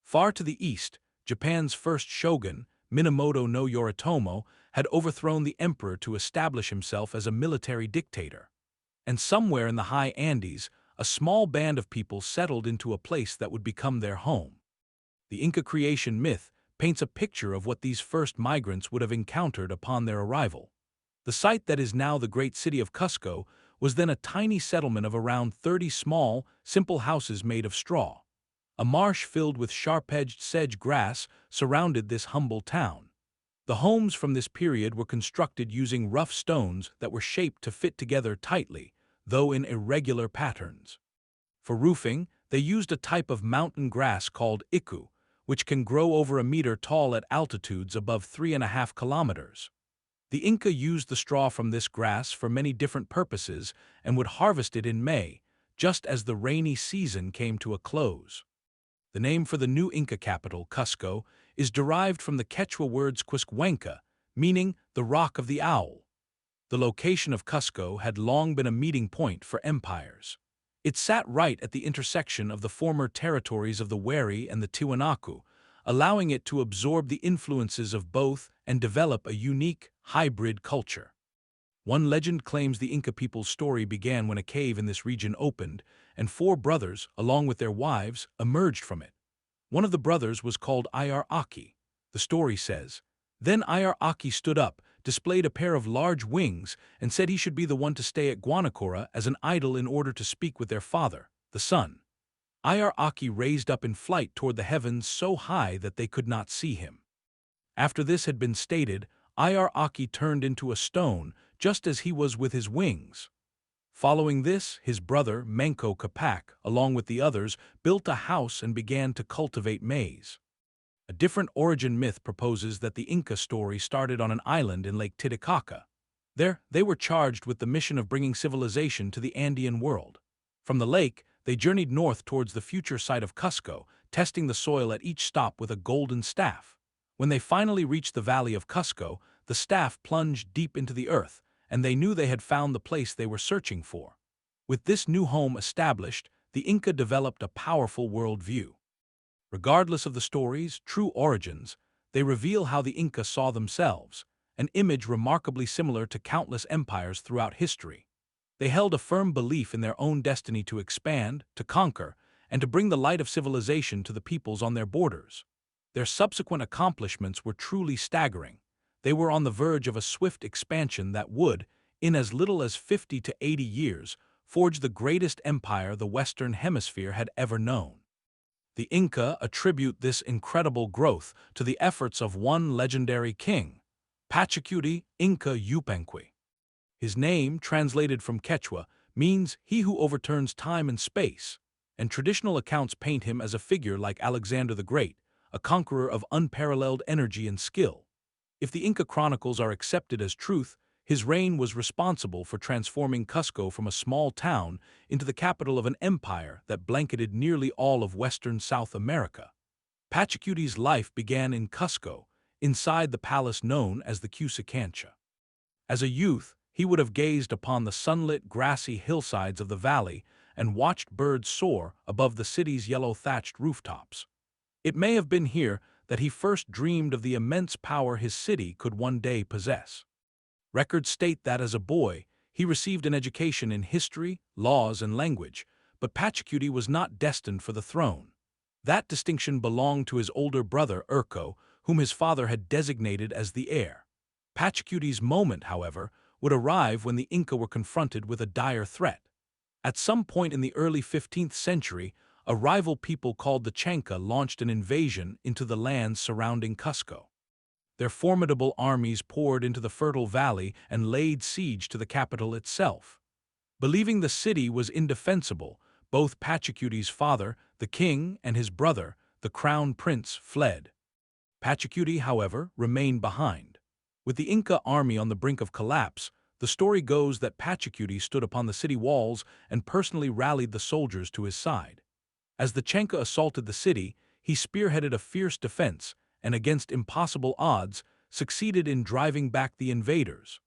Far to the east, Japan's first shogun, Minamoto no Yoritomo, had overthrown the emperor to establish himself as a military dictator. And somewhere in the high Andes, a small band of people settled into a place that would become their home. The Inca creation myth paints a picture of what these first migrants would have encountered upon their arrival. The site that is now the great city of Cusco was then a tiny settlement of around 30 small, simple houses made of straw. A marsh filled with sharp-edged sedge grass surrounded this humble town. The homes from this period were constructed using rough stones that were shaped to fit together tightly, though in irregular patterns. For roofing, they used a type of mountain grass called iku, which can grow over a meter tall at altitudes above 3.5 kilometers. The Inca used the straw from this grass for many different purposes and would harvest it in May, just as the rainy season came to a close. The name for the new Inca capital, Cusco, is derived from the Quechua words Cuscuenca, meaning the Rock of the Owl. The location of Cusco had long been a meeting point for empires. It sat right at the intersection of the former territories of the Wari and the Tiwanaku, allowing it to absorb the influences of both and develop a unique, hybrid culture. One legend claims the Inca people's story began when a cave in this region opened, and four brothers, along with their wives, emerged from it. One of the brothers was called Ayar-Aki. The story says, "Then Ayar-Aki stood up, displayed a pair of large wings, and said he should be the one to stay at Guanacora as an idol in order to speak with their father, the sun. Ayar-Aki raised up in flight toward the heavens so high that they could not see him. After this had been stated, Ayar-Aki turned into a stone, just as he was with his wings. Following this, his brother, Manco Capac, along with the others, built a house and began to cultivate maize." A different origin myth proposes that the Inca story started on an island in Lake Titicaca. There, they were charged with the mission of bringing civilization to the Andean world. From the lake, they journeyed north towards the future site of Cusco, testing the soil at each stop with a golden staff. When they finally reached the valley of Cusco, the staff plunged deep into the earth, and they knew they had found the place they were searching for. With this new home established, the Inca developed a powerful worldview. Regardless of the story's true origins, they reveal how the Inca saw themselves, an image remarkably similar to countless empires throughout history. They held a firm belief in their own destiny to expand, to conquer, and to bring the light of civilization to the peoples on their borders. Their subsequent accomplishments were truly staggering. They were on the verge of a swift expansion that would, in as little as 50 to 80 years, forge the greatest empire the Western Hemisphere had ever known. The Inca attribute this incredible growth to the efforts of one legendary king, Pachacuti Inca Yupanqui. His name, translated from Quechua, means "he who overturns time and space," and traditional accounts paint him as a figure like Alexander the Great, a conqueror of unparalleled energy and skill. If the Inca chronicles are accepted as truth, his reign was responsible for transforming Cusco from a small town into the capital of an empire that blanketed nearly all of western South America. Pachacuti's life began in Cusco, inside the palace known as the Cuscacancha. As a youth, he would have gazed upon the sunlit, grassy hillsides of the valley and watched birds soar above the city's yellow-thatched rooftops. It may have been here that he first dreamed of the immense power his city could one day possess. Records state that as a boy, he received an education in history, laws, and language, but Pachacuti was not destined for the throne. That distinction belonged to his older brother, Urco, whom his father had designated as the heir. Pachacuti's moment, however, would arrive when the Inca were confronted with a dire threat. At some point in the early 15th century, a rival people called the Chanca launched an invasion into the lands surrounding Cusco. Their formidable armies poured into the fertile valley and laid siege to the capital itself. Believing the city was indefensible, both Pachacuti's father, the king, and his brother, the crown prince, fled. Pachacuti, however, remained behind. With the Inca army on the brink of collapse, the story goes that Pachacuti stood upon the city walls and personally rallied the soldiers to his side. As the Chanca assaulted the city, he spearheaded a fierce defense and, against impossible odds, succeeded in driving back the invaders.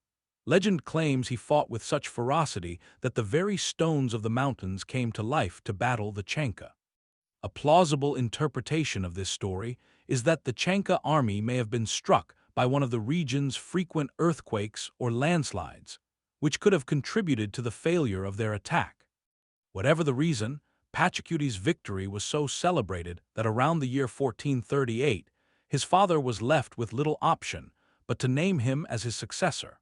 Legend claims he fought with such ferocity that the very stones of the mountains came to life to battle the Chanca. A plausible interpretation of this story is that the Chanca army may have been struck by one of the region's frequent earthquakes or landslides, which could have contributed to the failure of their attack. Whatever the reason, Pachacuti's victory was so celebrated that around the year 1438, his father was left with little option but to name him as his successor.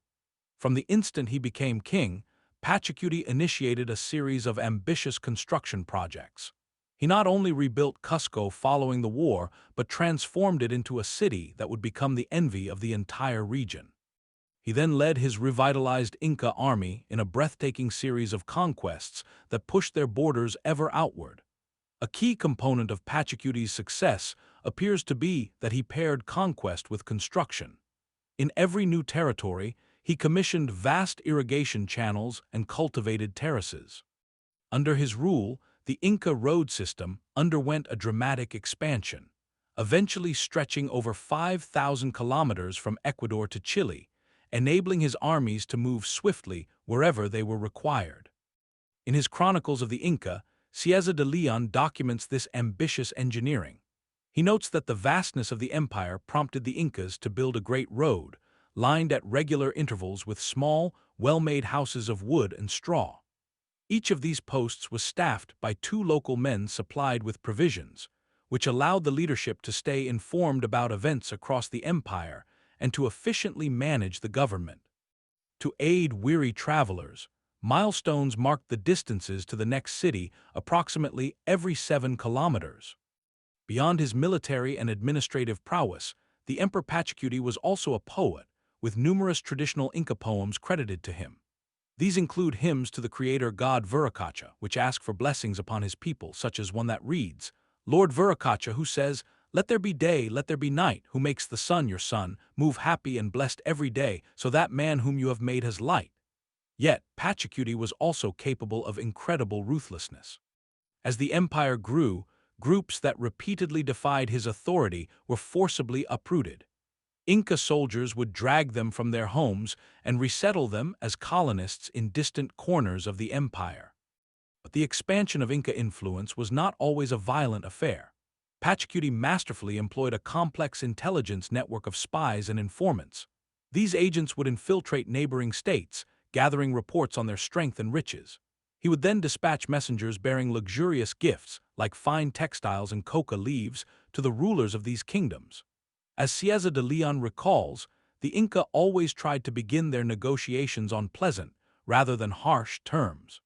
From the instant he became king, Pachacuti initiated a series of ambitious construction projects. He not only rebuilt Cusco following the war, but transformed it into a city that would become the envy of the entire region. He then led his revitalized Inca army in a breathtaking series of conquests that pushed their borders ever outward. A key component of Pachacuti's success appears to be that he paired conquest with construction. In every new territory, he commissioned vast irrigation channels and cultivated terraces. Under his rule, the Inca road system underwent a dramatic expansion, eventually stretching over 5,000 kilometers from Ecuador to Chile, enabling his armies to move swiftly wherever they were required. In his Chronicles of the Inca, Cieza de Leon documents this ambitious engineering. He notes that the vastness of the empire prompted the Incas to build a great road, lined at regular intervals with small, well-made houses of wood and straw. Each of these posts was staffed by 2 local men supplied with provisions, which allowed the leadership to stay informed about events across the empire and to efficiently manage the government. To aid weary travelers, milestones marked the distances to the next city approximately every 7 kilometers. Beyond his military and administrative prowess, the Emperor Pachacuti was also a poet, with numerous traditional Inca poems credited to him. These include hymns to the creator god Viracocha, which ask for blessings upon his people, such as one that reads, Lord Viracocha, who says, Let there be day, let there be night, who makes the sun your son, move happy and blessed every day, so that man whom you have made has light. Yet, Pachacuti was also capable of incredible ruthlessness. As the empire grew, groups that repeatedly defied his authority were forcibly uprooted. Inca soldiers would drag them from their homes and resettle them as colonists in distant corners of the empire. But the expansion of Inca influence was not always a violent affair. Pachacuti masterfully employed a complex intelligence network of spies and informants. These agents would infiltrate neighboring states, gathering reports on their strength and riches. He would then dispatch messengers bearing luxurious gifts, like fine textiles and coca leaves, to the rulers of these kingdoms. As Cieza de Leon recalls, the Inca always tried to begin their negotiations on pleasant, rather than harsh, terms.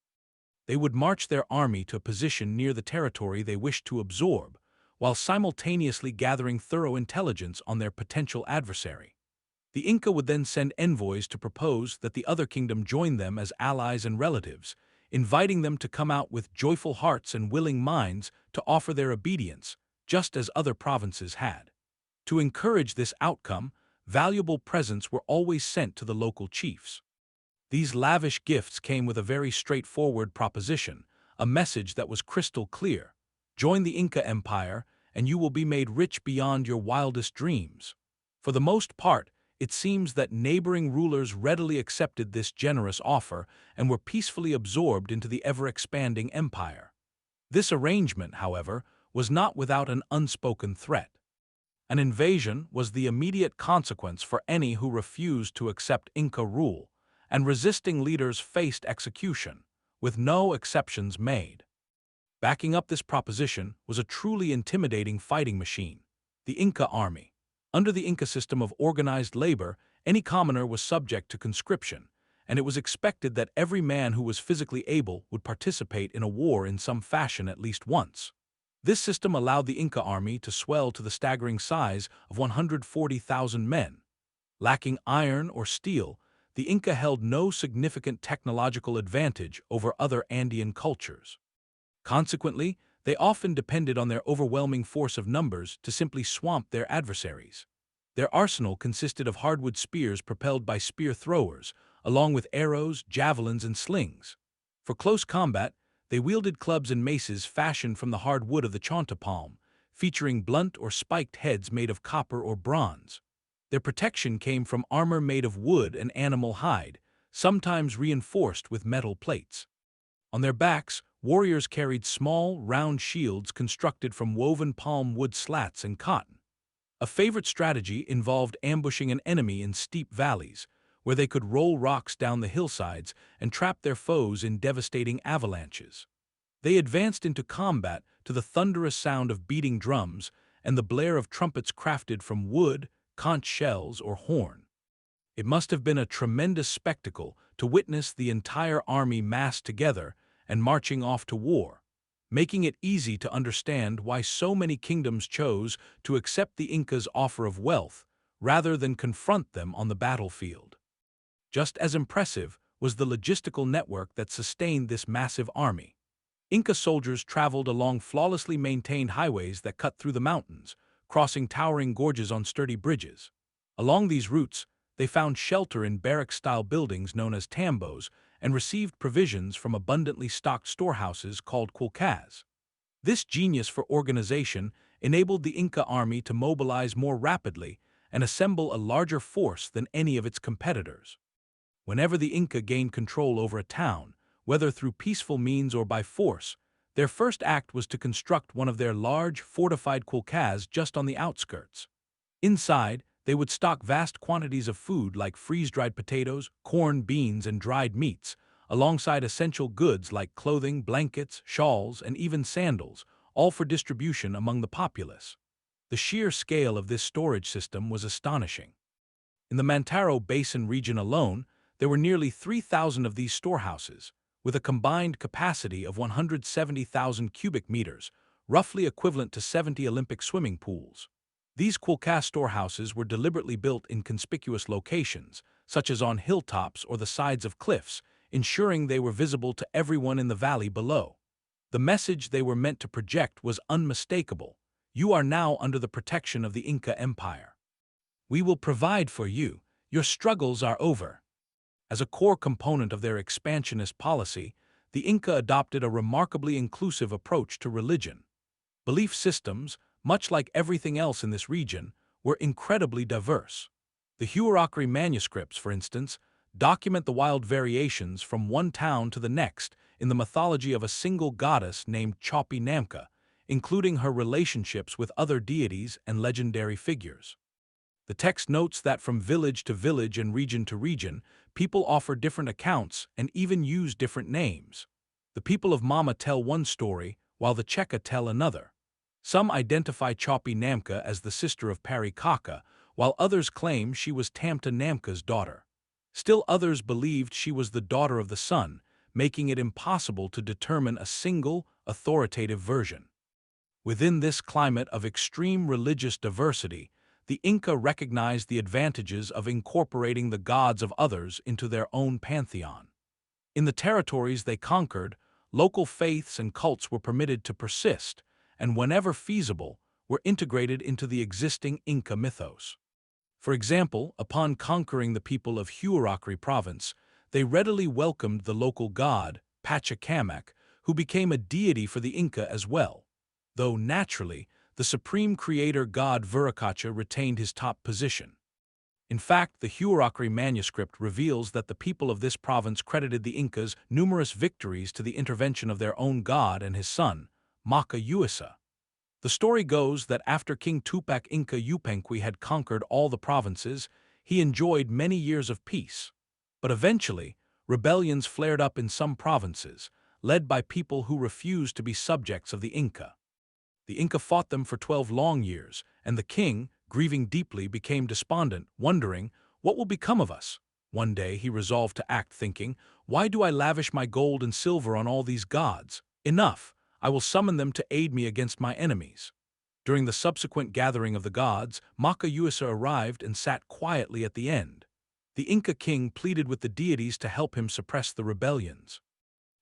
They would march their army to a position near the territory they wished to absorb, while simultaneously gathering thorough intelligence on their potential adversary. The Inca would then send envoys to propose that the other kingdom join them as allies and relatives, inviting them to come out with joyful hearts and willing minds to offer their obedience, just as other provinces had. To encourage this outcome, valuable presents were always sent to the local chiefs. These lavish gifts came with a very straightforward proposition, a message that was crystal clear. Join the Inca Empire, and you will be made rich beyond your wildest dreams. For the most part, it seems that neighboring rulers readily accepted this generous offer and were peacefully absorbed into the ever-expanding empire. This arrangement, however, was not without an unspoken threat. An invasion was the immediate consequence for any who refused to accept Inca rule, and resisting leaders faced execution, with no exceptions made. Backing up this proposition was a truly intimidating fighting machine, the Inca army. Under the Inca system of organized labor, any commoner was subject to conscription, and it was expected that every man who was physically able would participate in a war in some fashion at least once. This system allowed the Inca army to swell to the staggering size of 140,000 men. Lacking iron or steel, the Inca held no significant technological advantage over other Andean cultures. Consequently, they often depended on their overwhelming force of numbers to simply swamp their adversaries. Their arsenal consisted of hardwood spears propelled by spear throwers, along with arrows, javelins, and slings. For close combat, they wielded clubs and maces fashioned from the hard wood of the chonta palm, featuring blunt or spiked heads made of copper or bronze. Their protection came from armor made of wood and animal hide, sometimes reinforced with metal plates. On their backs, warriors carried small, round shields constructed from woven palm wood slats and cotton. A favorite strategy involved ambushing an enemy in steep valleys, where they could roll rocks down the hillsides and trap their foes in devastating avalanches. They advanced into combat to the thunderous sound of beating drums and the blare of trumpets crafted from wood, conch shells, or horn. It must have been a tremendous spectacle to witness the entire army massed together and marching off to war, making it easy to understand why so many kingdoms chose to accept the Incas' offer of wealth rather than confront them on the battlefield. Just as impressive was the logistical network that sustained this massive army. Inca soldiers traveled along flawlessly maintained highways that cut through the mountains, crossing towering gorges on sturdy bridges. Along these routes, they found shelter in barrack-style buildings known as tambos and received provisions from abundantly stocked storehouses called quilcas. This genius for organization enabled the Inca army to mobilize more rapidly and assemble a larger force than any of its competitors. Whenever the Inca gained control over a town, whether through peaceful means or by force, Their first act was to construct one of their large, fortified quilcas just on the outskirts. Inside, they would stock vast quantities of food like freeze-dried potatoes, corn, beans, and dried meats, alongside essential goods like clothing, blankets, shawls, and even sandals, all for distribution among the populace. The sheer scale of this storage system was astonishing. In the Mantaro Basin region alone, there were nearly 3,000 of these storehouses, with a combined capacity of 170,000 cubic meters, roughly equivalent to 70 Olympic swimming pools. These quilca storehouses were deliberately built in conspicuous locations, such as on hilltops or the sides of cliffs, ensuring they were visible to everyone in the valley below. The message they were meant to project was unmistakable: you are now under the protection of the Inca Empire. We will provide for you. Your struggles are over. As a core component of their expansionist policy, the Inca adopted a remarkably inclusive approach to religion. Belief systems, much like everything else in this region, were incredibly diverse. The Huascar manuscripts, for instance, document the wild variations from one town to the next in the mythology of a single goddess named Chopi Namka, including her relationships with other deities and legendary figures. The text notes that from village to village and region to region, people offer different accounts and even use different names. The people of Mama tell one story, while the Cheka tell another. Some identify Chopi Namka as the sister of Parikaka, while others claim she was Tamta Namka's daughter. Still others believed she was the daughter of the sun, making it impossible to determine a single, authoritative version. Within this climate of extreme religious diversity, the Inca recognized the advantages of incorporating the gods of others into their own pantheon. In the territories they conquered, local faiths and cults were permitted to persist, and whenever feasible, were integrated into the existing Inca mythos. For example, upon conquering the people of Huascar province, they readily welcomed the local god, Pachacuti, who became a deity for the Inca as well, though naturally, the supreme creator god Viracocha retained his top position. In fact, the Huascar manuscript reveals that the people of this province credited the Incas' numerous victories to the intervention of their own god and his son, Machu. The story goes that after King Tupac Inca Yupanqui had conquered all the provinces, he enjoyed many years of peace. But eventually, rebellions flared up in some provinces, led by people who refused to be subjects of the Inca. The Inca fought them for 12 long years, and the king, grieving deeply, became despondent, wondering, "What will become of us?" One day he resolved to act, thinking, "Why do I lavish my gold and silver on all these gods? Enough! I will summon them to aid me against my enemies." During the subsequent gathering of the gods, Machu arrived and sat quietly at the end. The Inca king pleaded with the deities to help him suppress the rebellions.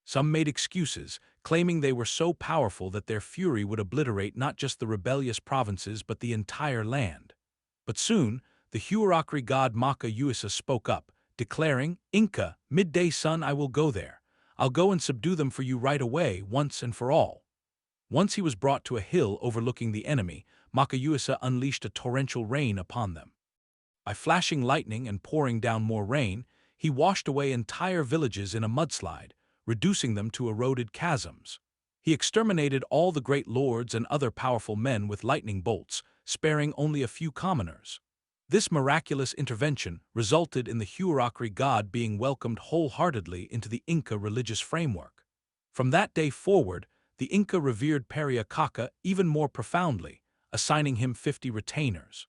Some made excuses, claiming they were so powerful that their fury would obliterate not just the rebellious provinces but the entire land. But soon, the Huascar god Machu spoke up, declaring, "Inca, midday sun, I will go there. I'll go and subdue them for you right away, once and for all." Once he was brought to a hill overlooking the enemy, Machu unleashed a torrential rain upon them. By flashing lightning and pouring down more rain, he washed away entire villages in a mudslide, reducing them to eroded chasms. He exterminated all the great lords and other powerful men with lightning bolts, sparing only a few commoners. This miraculous intervention resulted in the Huascar god being welcomed wholeheartedly into the Inca religious framework. From that day forward, the Inca revered Parikaka even more profoundly, assigning him 50 retainers.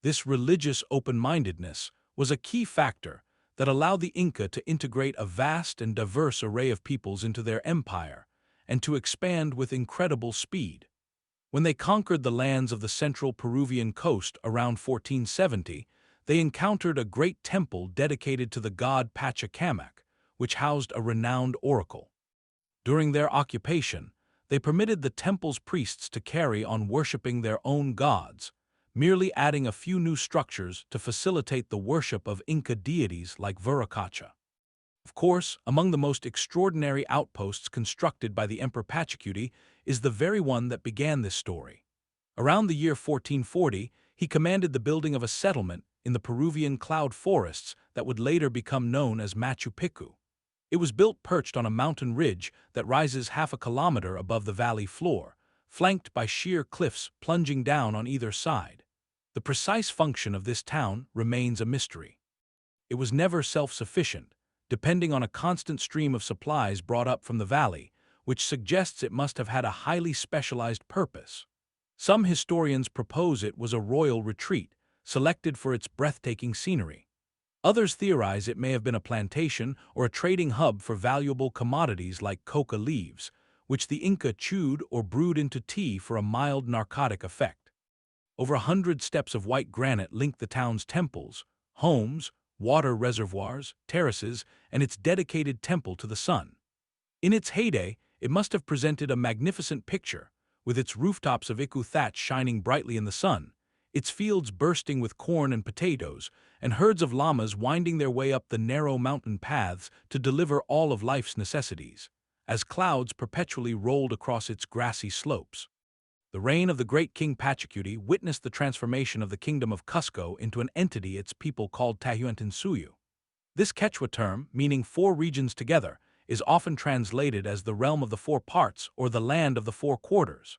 This religious open-mindedness was a key factor that allowed the Inca to integrate a vast and diverse array of peoples into their empire and to expand with incredible speed. When they conquered the lands of the central Peruvian coast around 1470, they encountered a great temple dedicated to the god Pachacuti, which housed a renowned oracle. During their occupation, they permitted the temple's priests to carry on worshipping their own gods, merely adding a few new structures to facilitate the worship of Inca deities like Viracocha. Of course, among the most extraordinary outposts constructed by the Emperor Pachacuti is the very one that began this story. Around the year 1440, he commanded the building of a settlement in the Peruvian cloud forests that would later become known as Machu Picchu. It was built perched on a mountain ridge that rises half a kilometer above the valley floor, flanked by sheer cliffs plunging down on either side. The precise function of this town remains a mystery. It was never self-sufficient, depending on a constant stream of supplies brought up from the valley, which suggests it must have had a highly specialized purpose. Some historians propose it was a royal retreat, selected for its breathtaking scenery. Others theorize it may have been a plantation or a trading hub for valuable commodities like coca leaves, which the Inca chewed or brewed into tea for a mild narcotic effect. Over 100 steps of white granite link the town's temples, homes, water reservoirs, terraces, and its dedicated temple to the sun. In its heyday, it must have presented a magnificent picture, with its rooftops of iku thatch shining brightly in the sun, its fields bursting with corn and potatoes, and herds of llamas winding their way up the narrow mountain paths to deliver all of life's necessities, as clouds perpetually rolled across its grassy slopes. The reign of the great King Pachacuti witnessed the transformation of the kingdom of Cusco into an entity its people called Tahuantinsuyu. This Quechua term, meaning four regions together, is often translated as the realm of the four parts or the land of the four quarters.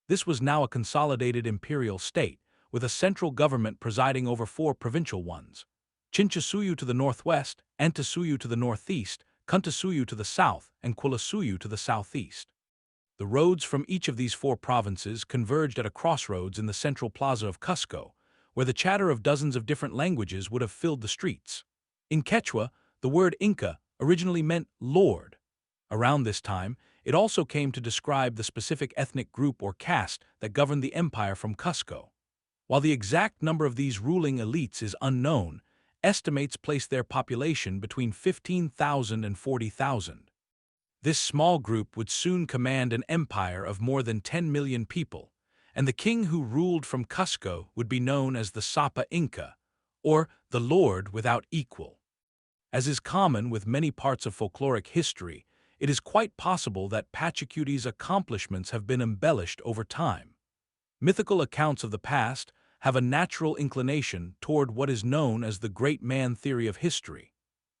This was now a consolidated imperial state, with a central government presiding over four provincial ones: Chinchasuyu to the northwest, Antisuyu to the northeast, Kuntasuyu to the south, and Quilasuyu to the southeast. The roads from each of these four provinces converged at a crossroads in the central plaza of Cusco, where the chatter of dozens of different languages would have filled the streets. In Quechua, the word Inca originally meant lord. Around this time, it also came to describe the specific ethnic group or caste that governed the empire from Cusco. While the exact number of these ruling elites is unknown, estimates place their population between 15,000 and 40,000. This small group would soon command an empire of more than 10 million people, and the king who ruled from Cusco would be known as the Sapa Inca, or the Lord without equal. As is common with many parts of folkloric history, it is quite possible that Pachacuti's accomplishments have been embellished over time. Mythical accounts of the past have a natural inclination toward what is known as the great man theory of history.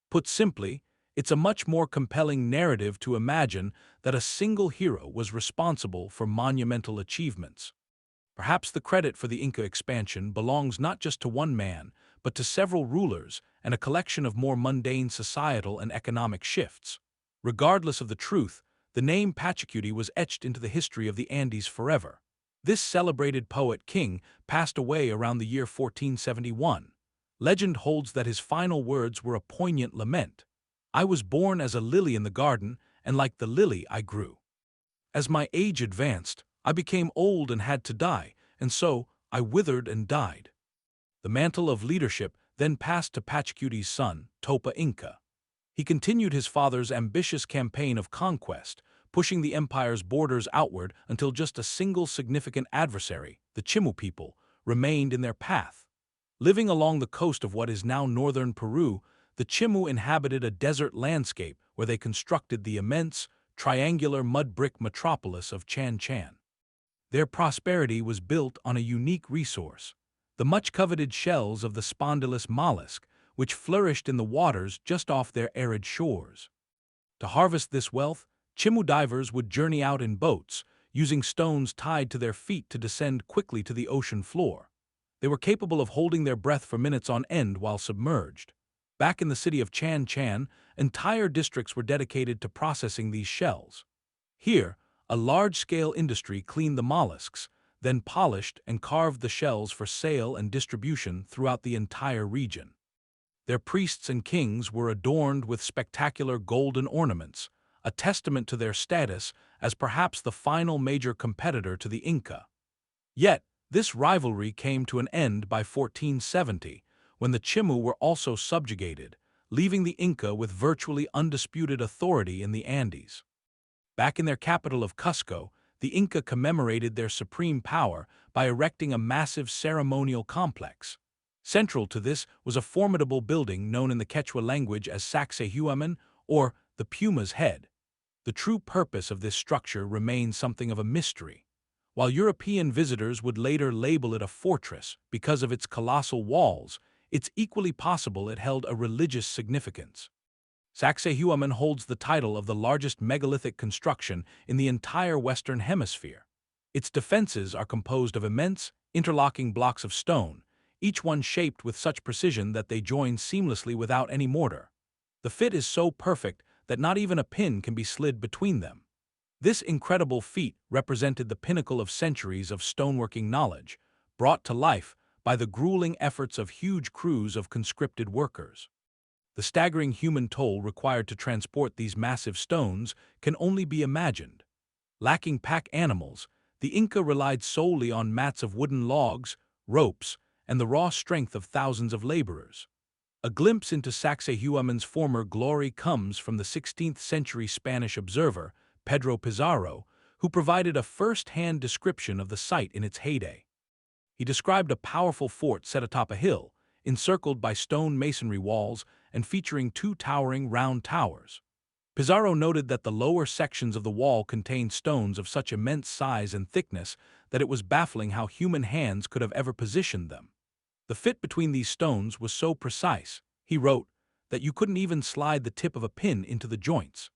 Put simply, it's a much more compelling narrative to imagine that a single hero was responsible for monumental achievements. Perhaps the credit for the Inca expansion belongs not just to one man, but to several rulers and a collection of more mundane societal and economic shifts. Regardless of the truth, the name Pachacuti was etched into the history of the Andes forever. This celebrated poet-king passed away around the year 1471. Legend holds that his final words were a poignant lament: "I was born as a lily in the garden, and like the lily I grew. As my age advanced, I became old and had to die, and so I withered and died." The mantle of leadership then passed to Pachacuti's son, Topa Inca. He continued his father's ambitious campaign of conquest, pushing the empire's borders outward until just a single significant adversary, the Chimu people, remained in their path. Living along the coast of what is now northern Peru, the Chimu inhabited a desert landscape where they constructed the immense, triangular mud-brick metropolis of Chan Chan. Their prosperity was built on a unique resource: the much-coveted shells of the spondylus mollusk, which flourished in the waters just off their arid shores. To harvest this wealth, Chimu divers would journey out in boats, using stones tied to their feet to descend quickly to the ocean floor. They were capable of holding their breath for minutes on end while submerged. Back in the city of Chan Chan, entire districts were dedicated to processing these shells. Here, a large-scale industry cleaned the mollusks, then polished and carved the shells for sale and distribution throughout the entire region. Their priests and kings were adorned with spectacular golden ornaments, a testament to their status as perhaps the final major competitor to the Inca. Yet, this rivalry came to an end by 1470, when the Chimu were also subjugated, leaving the Inca with virtually undisputed authority in the Andes. Back in their capital of Cusco, the Inca commemorated their supreme power by erecting a massive ceremonial complex. Central to this was a formidable building known in the Quechua language as Sacsayhuaman, or the Puma's Head. The true purpose of this structure remains something of a mystery. While European visitors would later label it a fortress because of its colossal walls, it's equally possible it held a religious significance. Sacsayhuaman holds the title of the largest megalithic construction in the entire Western Hemisphere. Its defenses are composed of immense, interlocking blocks of stone, each one shaped with such precision that they join seamlessly without any mortar. The fit is so perfect that not even a pin can be slid between them. This incredible feat represented the pinnacle of centuries of stoneworking knowledge, brought to life by the grueling efforts of huge crews of conscripted workers. The staggering human toll required to transport these massive stones can only be imagined. Lacking pack animals, the Inca relied solely on mats of wooden logs, ropes, and the raw strength of thousands of laborers. A glimpse into Sacsayhuaman's former glory comes from the 16th-century Spanish observer, Pedro Pizarro, who provided a first-hand description of the site in its heyday. He described a powerful fort set atop a hill, encircled by stone masonry walls and featuring two towering round towers. Pizarro noted that the lower sections of the wall contained stones of such immense size and thickness that it was baffling how human hands could have ever positioned them. The fit between these stones was so precise, he wrote, that you couldn't even slide the tip of a pin into the joints.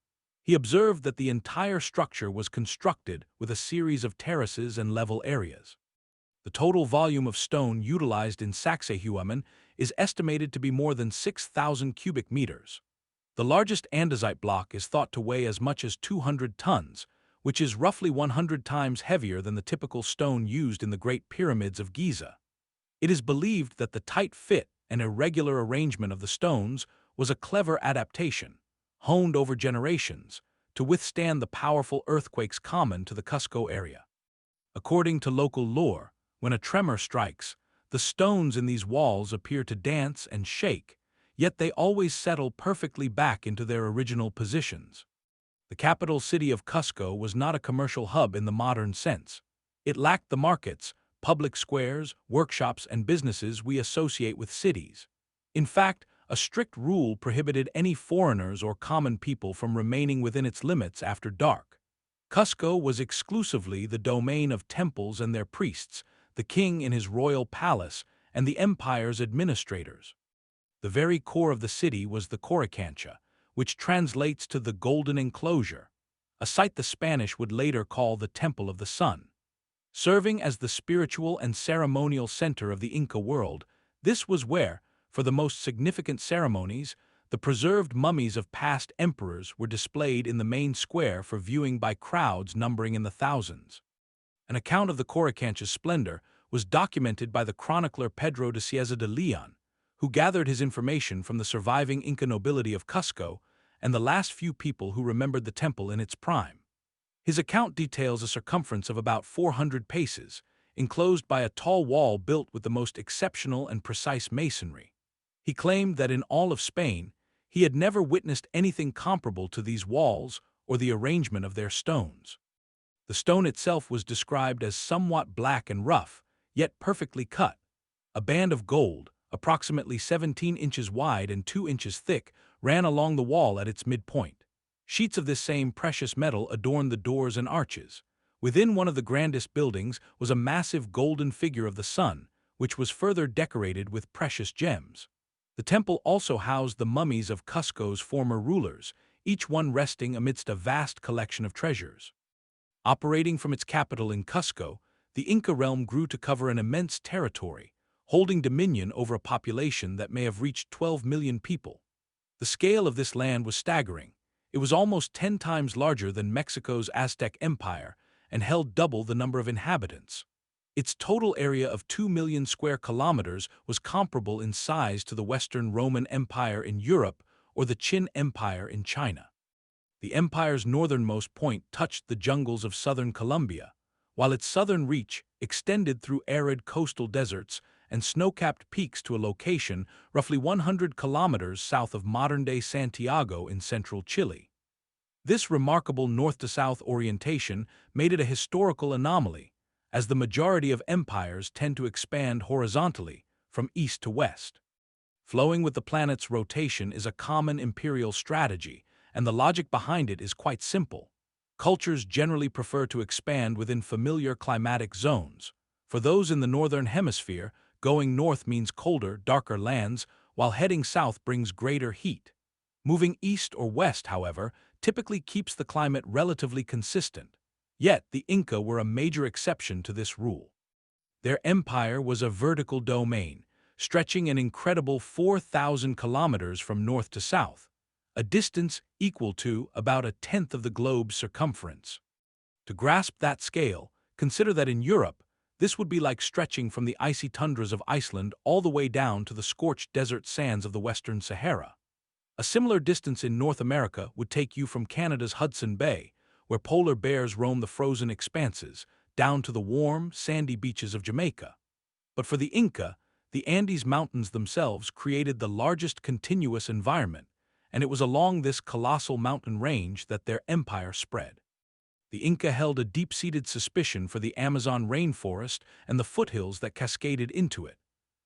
He observed that the entire structure was constructed with a series of terraces and level areas. The total volume of stone utilized in Sacsayhuaman is estimated to be more than 6,000 cubic meters. The largest andesite block is thought to weigh as much as 200 tons, which is roughly 100 times heavier than the typical stone used in the Great Pyramids of Giza. It is believed that the tight fit and irregular arrangement of the stones was a clever adaptation, honed over generations, to withstand the powerful earthquakes common to the Cusco area. According to local lore, when a tremor strikes, the stones in these walls appear to dance and shake, yet they always settle perfectly back into their original positions. The capital city of Cusco was not a commercial hub in the modern sense. It lacked the markets, public squares, workshops, and businesses we associate with cities. In fact, a strict rule prohibited any foreigners or common people from remaining within its limits after dark. Cusco was exclusively the domain of temples and their priests, the king in his royal palace, and the empire's administrators. The very core of the city was the Coricancha, which translates to the Golden Enclosure, a site the Spanish would later call the Temple of the Sun. Serving as the spiritual and ceremonial center of the Inca world, this was where, for the most significant ceremonies, the preserved mummies of past emperors were displayed in the main square for viewing by crowds numbering in the thousands. An account of the Coricancha's splendor was documented by the chronicler Pedro de Cieza de Leon, who gathered his information from the surviving Inca nobility of Cusco and the last few people who remembered the temple in its prime. His account details a circumference of about 400 paces, enclosed by a tall wall built with the most exceptional and precise masonry. He claimed that in all of Spain, he had never witnessed anything comparable to these walls or the arrangement of their stones. The stone itself was described as somewhat black and rough, yet perfectly cut. A band of gold, approximately 17 inches wide and 2 inches thick, ran along the wall at its midpoint. Sheets of this same precious metal adorned the doors and arches. Within one of the grandest buildings was a massive golden figure of the sun, which was further decorated with precious gems. The temple also housed the mummies of Cusco's former rulers, each one resting amidst a vast collection of treasures. Operating from its capital in Cusco, the Inca realm grew to cover an immense territory, holding dominion over a population that may have reached 12 million people. The scale of this land was staggering. It was almost 10 times larger than Mexico's Aztec Empire and held double the number of inhabitants. Its total area of 2 million square kilometers was comparable in size to the Western Roman Empire in Europe or the Qin Empire in China. The empire's northernmost point touched the jungles of southern Colombia, while its southern reach extended through arid coastal deserts and snow-capped peaks to a location roughly 100 kilometers south of modern-day Santiago in central Chile. This remarkable north-to-south orientation made it a historical anomaly, as the majority of empires tend to expand horizontally, from east to west. Flowing with the planet's rotation is a common imperial strategy, and the logic behind it is quite simple. Cultures generally prefer to expand within familiar climatic zones. For those in the northern hemisphere, going north means colder, darker lands, while heading south brings greater heat. Moving east or west, however, typically keeps the climate relatively consistent. Yet, the Inca were a major exception to this rule. Their empire was a vertical domain, stretching an incredible 4,000 kilometers from north to south, a distance equal to about a tenth of the globe's circumference. To grasp that scale, consider that in Europe, this would be like stretching from the icy tundras of Iceland all the way down to the scorched desert sands of the Western Sahara. A similar distance in North America would take you from Canada's Hudson Bay, where polar bears roam the frozen expanses, down to the warm, sandy beaches of Jamaica. But for the Inca, the Andes Mountains themselves created the largest continuous environment, and it was along this colossal mountain range that their empire spread. The Inca held a deep-seated suspicion for the Amazon rainforest and the foothills that cascaded into it.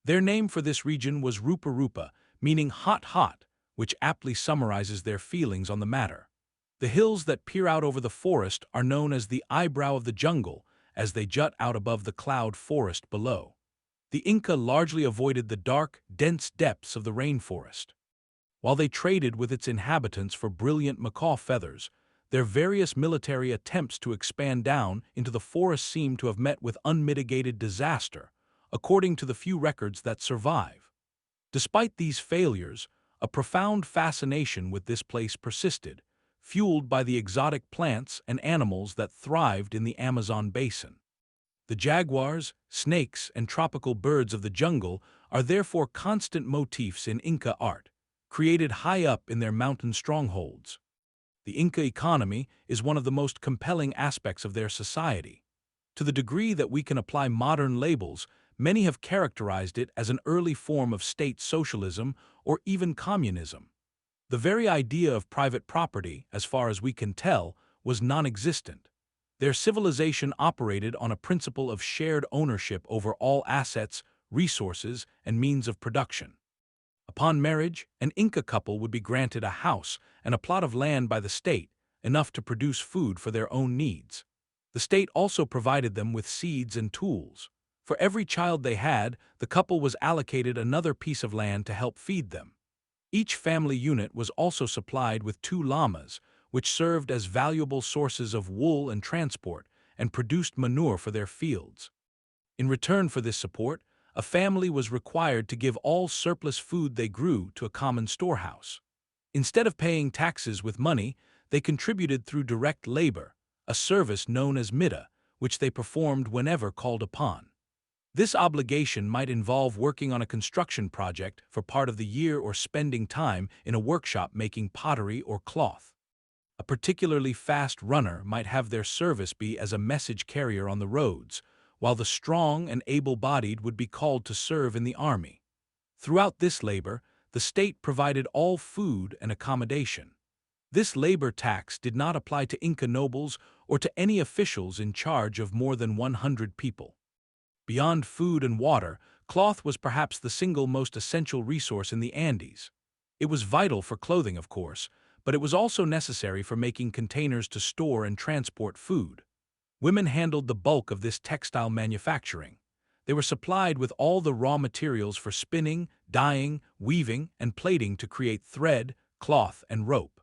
Their name for this region was Rupa Rupa, meaning hot hot, which aptly summarizes their feelings on the matter. The hills that peer out over the forest are known as the eyebrow of the jungle, as they jut out above the cloud forest below. The Inca largely avoided the dark, dense depths of the rainforest. While they traded with its inhabitants for brilliant macaw feathers, their various military attempts to expand down into the forest seem to have met with unmitigated disaster, according to the few records that survive. Despite these failures, a profound fascination with this place persisted, fueled by the exotic plants and animals that thrived in the Amazon basin. The jaguars, snakes, and tropical birds of the jungle are therefore constant motifs in Inca art, created high up in their mountain strongholds. The Inca economy is one of the most compelling aspects of their society. To the degree that we can apply modern labels, many have characterized it as an early form of state socialism or even communism. The very idea of private property, as far as we can tell, was non-existent. Their civilization operated on a principle of shared ownership over all assets, resources, and means of production. Upon marriage, an Inca couple would be granted a house and a plot of land by the state, enough to produce food for their own needs. The state also provided them with seeds and tools. For every child they had, the couple was allocated another piece of land to help feed them. Each family unit was also supplied with 2 llamas, which served as valuable sources of wool and transport, and produced manure for their fields. In return for this support, a family was required to give all surplus food they grew to a common storehouse. Instead of paying taxes with money, they contributed through direct labor, a service known as mita, which they performed whenever called upon. This obligation might involve working on a construction project for part of the year or spending time in a workshop making pottery or cloth. A particularly fast runner might have their service be as a message carrier on the roads, while the strong and able-bodied would be called to serve in the army. Throughout this labor, the state provided all food and accommodation. This labor tax did not apply to Inca nobles or to any officials in charge of more than 100 people. Beyond food and water, cloth was perhaps the single most essential resource in the Andes. It was vital for clothing, of course, but it was also necessary for making containers to store and transport food. Women handled the bulk of this textile manufacturing. They were supplied with all the raw materials for spinning, dyeing, weaving, and plaiting to create thread, cloth, and rope.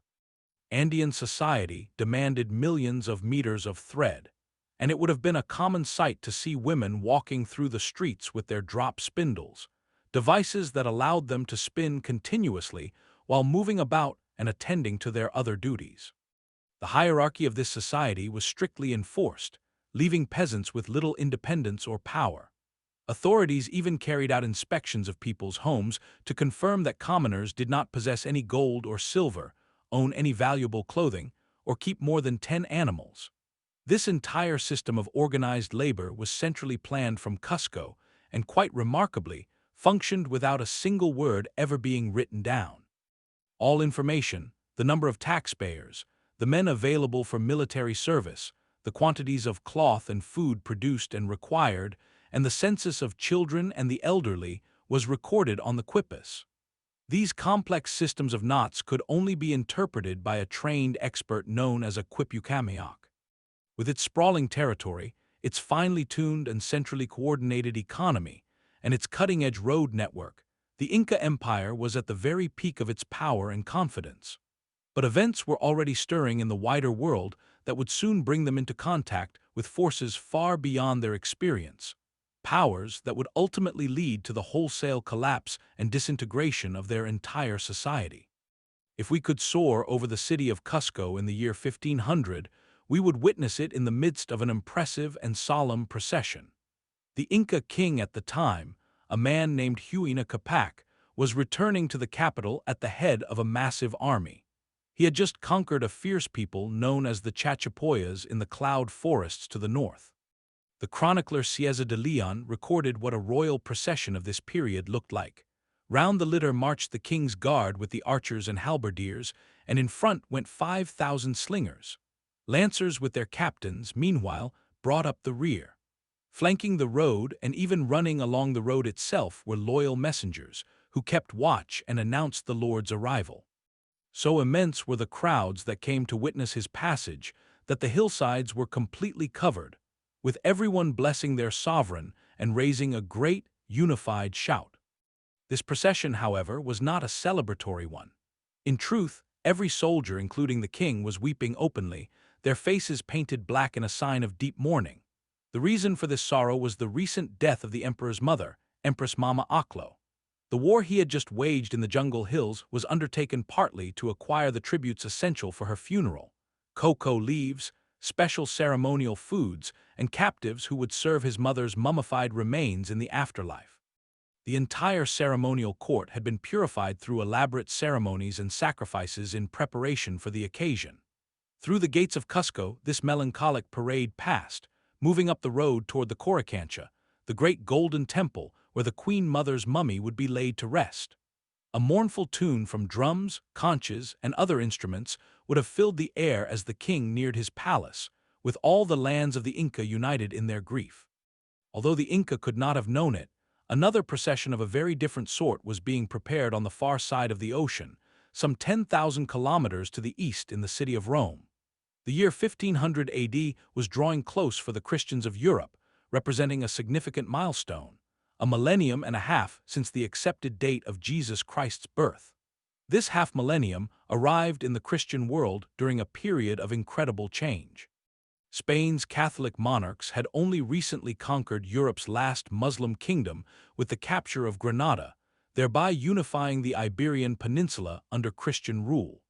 Andean society demanded millions of meters of thread, and it would have been a common sight to see women walking through the streets with their drop spindles, devices that allowed them to spin continuously while moving about and attending to their other duties. The hierarchy of this society was strictly enforced, leaving peasants with little independence or power. Authorities even carried out inspections of people's homes to confirm that commoners did not possess any gold or silver, own any valuable clothing, or keep more than 10 animals. This entire system of organized labor was centrally planned from Cusco and, quite remarkably, functioned without a single word ever being written down. All information, the number of taxpayers, the men available for military service, the quantities of cloth and food produced and required, and the census of children and the elderly was recorded on the quipus. These complex systems of knots could only be interpreted by a trained expert known as a quipus. With its sprawling territory, its finely tuned and centrally coordinated economy, and its cutting-edge road network, The Inca Empire was at the very peak of its power and confidence. But events were already stirring in the wider world that would soon bring them into contact with forces far beyond their experience, powers that would ultimately lead to the wholesale collapse and disintegration of their entire society. If we could soar over the city of Cusco in the year 1500, we would witness it in the midst of an impressive and solemn procession. The Inca king at the time, a man named Huayna Capac, was returning to the capital at the head of a massive army. He had just conquered a fierce people known as the Chachapoyas in the cloud forests to the north. The chronicler Cieza de Leon recorded what a royal procession of this period looked like. Round the litter marched the king's guard with the archers and halberdiers, and in front went 5,000 slingers. Lancers with their captains, meanwhile, brought up the rear. Flanking the road and even running along the road itself were loyal messengers, who kept watch and announced the Lord's arrival. So immense were the crowds that came to witness his passage that the hillsides were completely covered, with everyone blessing their sovereign and raising a great, unified shout. This procession, however, was not a celebratory one. In truth, every soldier, including the king, was weeping openly, their faces painted black in a sign of deep mourning. The reason for this sorrow was the recent death of the emperor's mother, Empress Mama Oclo. The war he had just waged in the jungle hills was undertaken partly to acquire the tributes essential for her funeral: cocoa leaves, special ceremonial foods, and captives who would serve his mother's mummified remains in the afterlife. The entire ceremonial court had been purified through elaborate ceremonies and sacrifices in preparation for the occasion. Through the gates of Cusco, this melancholic parade passed, moving up the road toward the Coricancha, the great golden temple where the Queen Mother's mummy would be laid to rest. A mournful tune from drums, conches, and other instruments would have filled the air as the king neared his palace, with all the lands of the Inca united in their grief. Although the Inca could not have known it, another procession of a very different sort was being prepared on the far side of the ocean, some 10,000 kilometers to the east in the city of Rome. The year 1500 AD was drawing close for the Christians of Europe, representing a significant milestone, a millennium and a half since the accepted date of Jesus Christ's birth. This half-millennium arrived in the Christian world during a period of incredible change. Spain's Catholic monarchs had only recently conquered Europe's last Muslim kingdom with the capture of Granada, thereby unifying the Iberian Peninsula under Christian rule.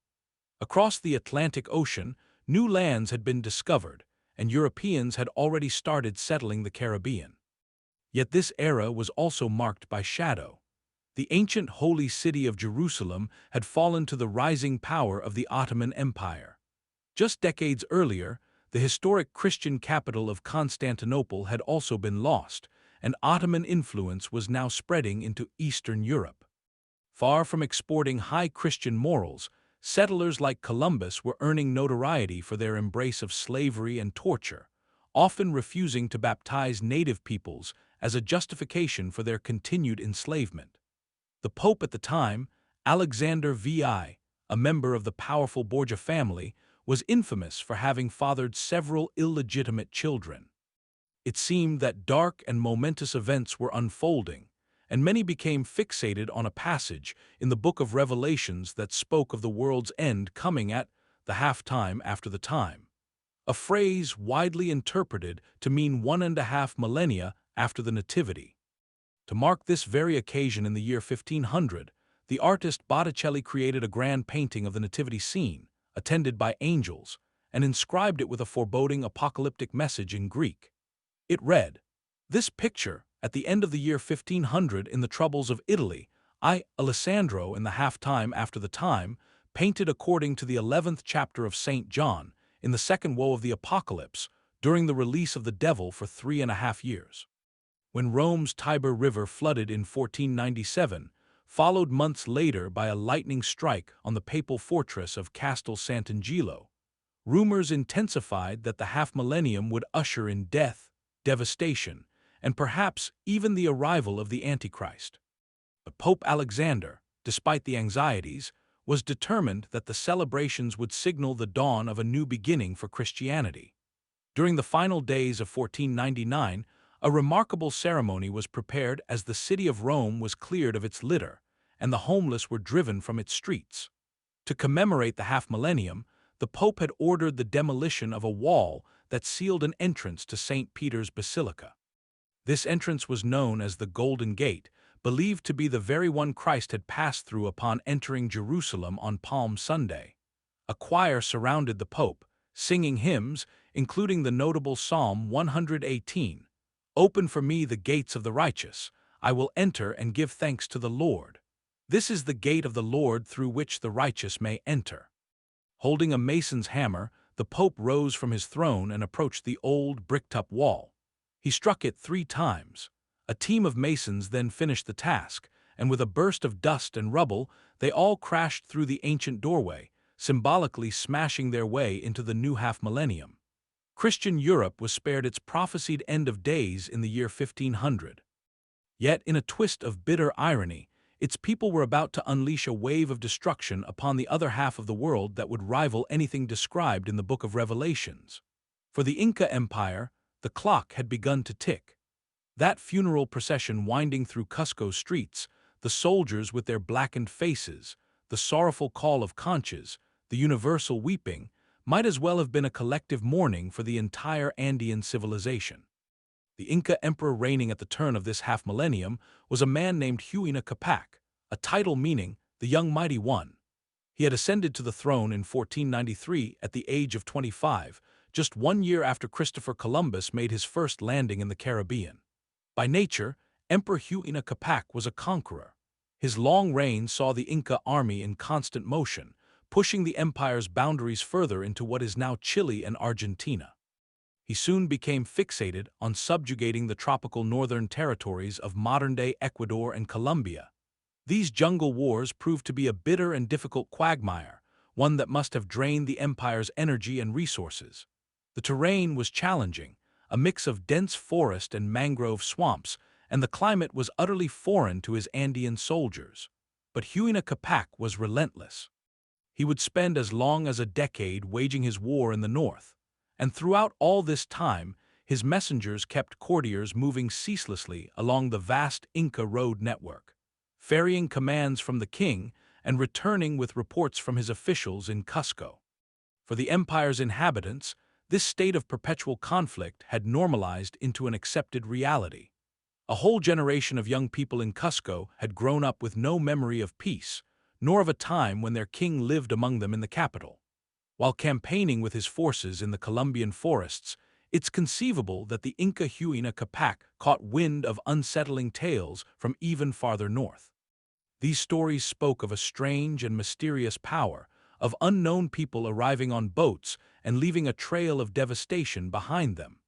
Across the Atlantic Ocean, new lands had been discovered, and Europeans had already started settling the Caribbean. Yet this era was also marked by shadow. The ancient holy city of Jerusalem had fallen to the rising power of the Ottoman Empire. Just decades earlier, the historic Christian capital of Constantinople had also been lost, and Ottoman influence was now spreading into Eastern Europe. Far from exporting high Christian morals, settlers like Columbus were earning notoriety for their embrace of slavery and torture, often refusing to baptize native peoples as a justification for their continued enslavement. The Pope at the time, Alexander VI, a member of the powerful Borgia family, was infamous for having fathered several illegitimate children. It seemed that dark and momentous events were unfolding, and many became fixated on a passage in the Book of Revelations that spoke of the world's end coming at the half-time after the time, a phrase widely interpreted to mean 1.5 millennia after the Nativity. To mark this very occasion in the year 1500, the artist Botticelli created a grand painting of the Nativity scene, attended by angels, and inscribed it with a foreboding apocalyptic message in Greek. It read, "This picture, at the end of the year 1500 in the troubles of Italy, I, Alessandro, in the half-time after the time, painted according to the 11th chapter of St. John, in the second woe of the apocalypse, during the release of the devil for 3.5 years. When Rome's Tiber River flooded in 1497, followed months later by a lightning strike on the papal fortress of Castel Sant'Angelo, rumors intensified that the half-millennium would usher in death, devastation, and perhaps even the arrival of the Antichrist. But Pope Alexander, despite the anxieties, was determined that the celebrations would signal the dawn of a new beginning for Christianity. During the final days of 1499, A remarkable ceremony was prepared as the city of Rome was cleared of its litter, and the homeless were driven from its streets. To commemorate the half-millennium, the Pope had ordered the demolition of a wall that sealed an entrance to St. Peter's Basilica. This entrance was known as the Golden Gate, believed to be the very one Christ had passed through upon entering Jerusalem on Palm Sunday. A choir surrounded the Pope, singing hymns, including the notable Psalm 118, "Open for me the gates of the righteous, I will enter and give thanks to the Lord. This is the gate of the Lord through which the righteous may enter." Holding a mason's hammer, the Pope rose from his throne and approached the old, bricked-up wall. He struck it 3 times. A team of masons then finished the task, and with a burst of dust and rubble, they all crashed through the ancient doorway, symbolically smashing their way into the new half-millennium. Christian Europe was spared its prophesied end of days in the year 1500. Yet, in a twist of bitter irony, its people were about to unleash a wave of destruction upon the other half of the world that would rival anything described in the Book of Revelations. For the Inca Empire, the clock had begun to tick. That funeral procession winding through Cusco streets, the soldiers with their blackened faces, the sorrowful call of conches, the universal weeping, might as well have been a collective mourning for the entire Andean civilization. The Inca emperor reigning at the turn of this half-millennium was a man named Huayna Capac, a title meaning the young mighty one. He had ascended to the throne in 1493 at the age of 25, just 1 year after Christopher Columbus made his first landing in the Caribbean. By nature, Emperor Huayna Capac was a conqueror. His long reign saw the Inca army in constant motion, pushing the empire's boundaries further into what is now Chile and Argentina. He soon became fixated on subjugating the tropical northern territories of modern-day Ecuador and Colombia. These jungle wars proved to be a bitter and difficult quagmire, one that must have drained the empire's energy and resources. The terrain was challenging, a mix of dense forest and mangrove swamps, and the climate was utterly foreign to his Andean soldiers. But Huayna Capac was relentless. He would spend as long as a decade waging his war in the north, and throughout all this time, his messengers kept courtiers moving ceaselessly along the vast Inca road network, ferrying commands from the king and returning with reports from his officials in Cusco. For the empire's inhabitants, this state of perpetual conflict had normalized into an accepted reality. A whole generation of young people in Cusco had grown up with no memory of peace, nor of a time when their king lived among them in the capital. While campaigning with his forces in the Colombian forests, it's conceivable that the Inca Huayna Capac caught wind of unsettling tales from even farther north. These stories spoke of a strange and mysterious power, of unknown people arriving on boats and leaving a trail of devastation behind them.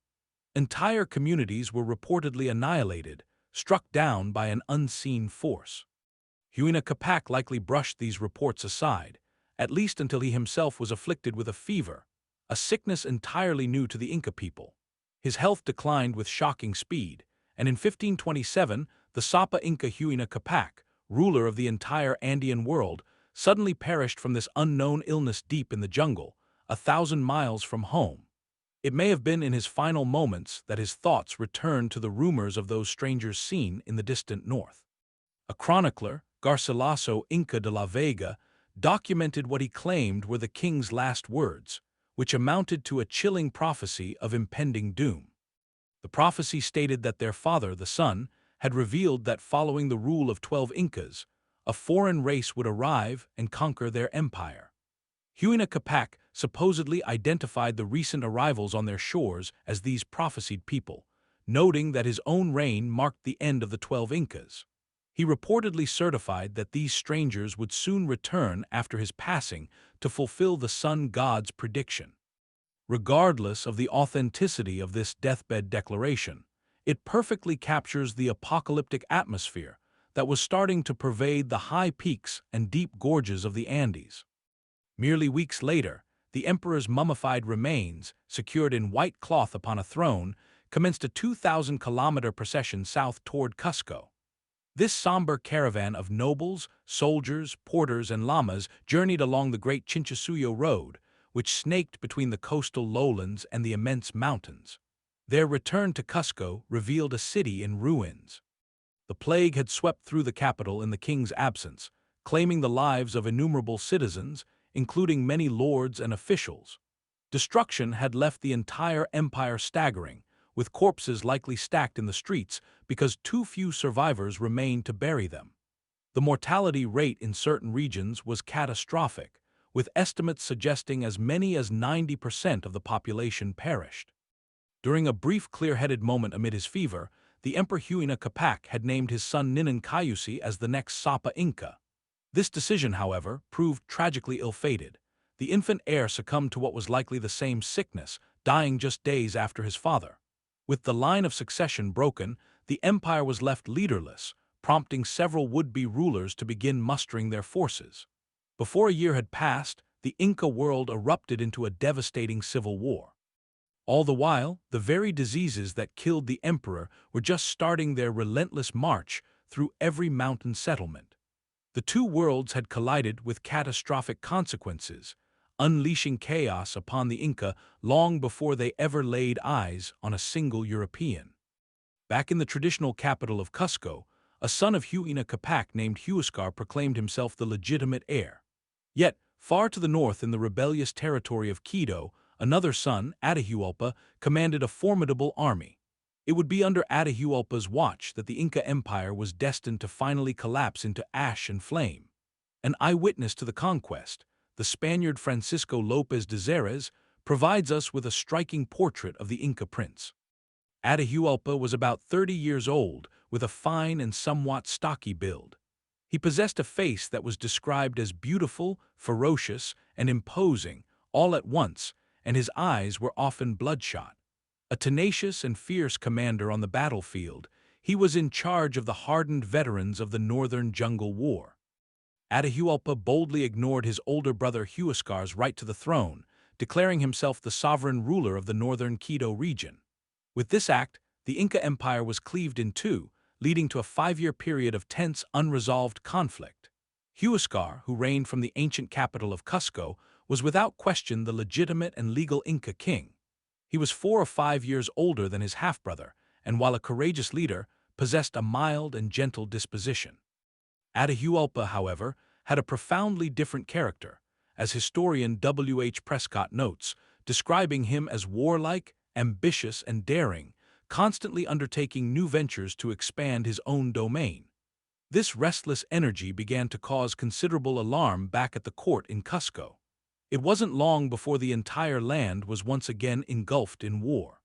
Entire communities were reportedly annihilated, struck down by an unseen force. Huayna Capac likely brushed these reports aside, at least until he himself was afflicted with a fever, a sickness entirely new to the Inca people. His health declined with shocking speed, and in 1527, the Sapa Inca Huayna Capac, ruler of the entire Andean world, suddenly perished from this unknown illness deep in the jungle, 1,000 miles from home. It may have been in his final moments that his thoughts returned to the rumors of those strangers seen in the distant north. A chronicler, Garcilaso Inca de la Vega, documented what he claimed were the king's last words, which amounted to a chilling prophecy of impending doom. The prophecy stated that their father, the sun, had revealed that following the rule of 12 Incas, a foreign race would arrive and conquer their empire. Huayna Capac supposedly identified the recent arrivals on their shores as these prophesied people, noting that his own reign marked the end of the 12 Incas. He reportedly certified that these strangers would soon return after his passing to fulfill the sun god's prediction. Regardless of the authenticity of this deathbed declaration, it perfectly captures the apocalyptic atmosphere that was starting to pervade the high peaks and deep gorges of the Andes. Merely weeks later, the emperor's mummified remains, secured in white cloth upon a throne, commenced a 2,000-kilometer procession south toward Cusco. This somber caravan of nobles, soldiers, porters, and llamas journeyed along the great Chinchasuyo Road, which snaked between the coastal lowlands and the immense mountains. Their return to Cusco revealed a city in ruins. The plague had swept through the capital in the king's absence, claiming the lives of innumerable citizens, including many lords and officials. Destruction had left the entire empire staggering, with corpses likely stacked in the streets because too few survivors remained to bury them. The mortality rate in certain regions was catastrophic, with estimates suggesting as many as 90% of the population perished. During a brief clear-headed moment amid his fever, the Emperor Huayna Capac had named his son Ninan Cayusi as the next Sapa Inca. This decision, however, proved tragically ill-fated. The infant heir succumbed to what was likely the same sickness, dying just days after his father. With the line of succession broken, the empire was left leaderless, prompting several would-be rulers to begin mustering their forces. Before a year had passed, the Inca world erupted into a devastating civil war. All the while, the very diseases that killed the emperor were just starting their relentless march through every mountain settlement. The two worlds had collided with catastrophic consequences, unleashing chaos upon the Inca long before they ever laid eyes on a single European. Back in the traditional capital of Cusco, a son of Huayna Capac named Huascar proclaimed himself the legitimate heir. Yet, far to the north in the rebellious territory of Quito, another son, Atahualpa, commanded a formidable army. It would be under Atahualpa's watch that the Inca Empire was destined to finally collapse into ash and flame. An eyewitness to the conquest, the Spaniard Francisco López de Xerez, provides us with a striking portrait of the Inca prince. Atahualpa was about 30 years old, with a fine and somewhat stocky build. He possessed a face that was described as beautiful, ferocious, and imposing, all at once, and his eyes were often bloodshot. A tenacious and fierce commander on the battlefield, he was in charge of the hardened veterans of the Northern Jungle War. Atahualpa boldly ignored his older brother Huascar's right to the throne, declaring himself the sovereign ruler of the northern Quito region. With this act, the Inca Empire was cleaved in two, leading to a 5-year period of tense, unresolved conflict. Huascar, who reigned from the ancient capital of Cusco, was without question the legitimate and legal Inca king. He was 4 or 5 years older than his half-brother, and while a courageous leader, possessed a mild and gentle disposition. Atahualpa, however, had a profoundly different character, as historian W. H. Prescott notes, describing him as warlike, ambitious, and daring, constantly undertaking new ventures to expand his own domain. This restless energy began to cause considerable alarm back at the court in Cusco. It wasn't long before the entire land was once again engulfed in war.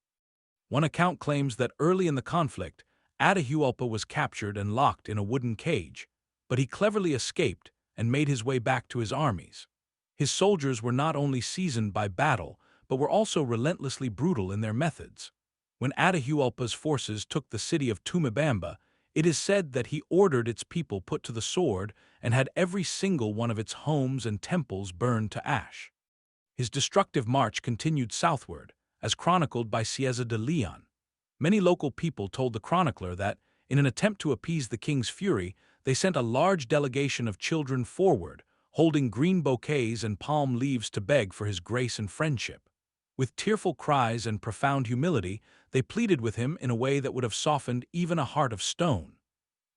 One account claims that early in the conflict, Atahualpa was captured and locked in a wooden cage, but he cleverly escaped and made his way back to his armies. His soldiers were not only seasoned by battle, but were also relentlessly brutal in their methods. When Atahualpa's forces took the city of Vilcabamba, it is said that he ordered its people put to the sword and had every single one of its homes and temples burned to ash. His destructive march continued southward, as chronicled by Cieza de Leon. Many local people told the chronicler that, in an attempt to appease the king's fury, they sent a large delegation of children forward, holding green bouquets and palm leaves to beg for his grace and friendship. With tearful cries and profound humility, they pleaded with him in a way that would have softened even a heart of stone.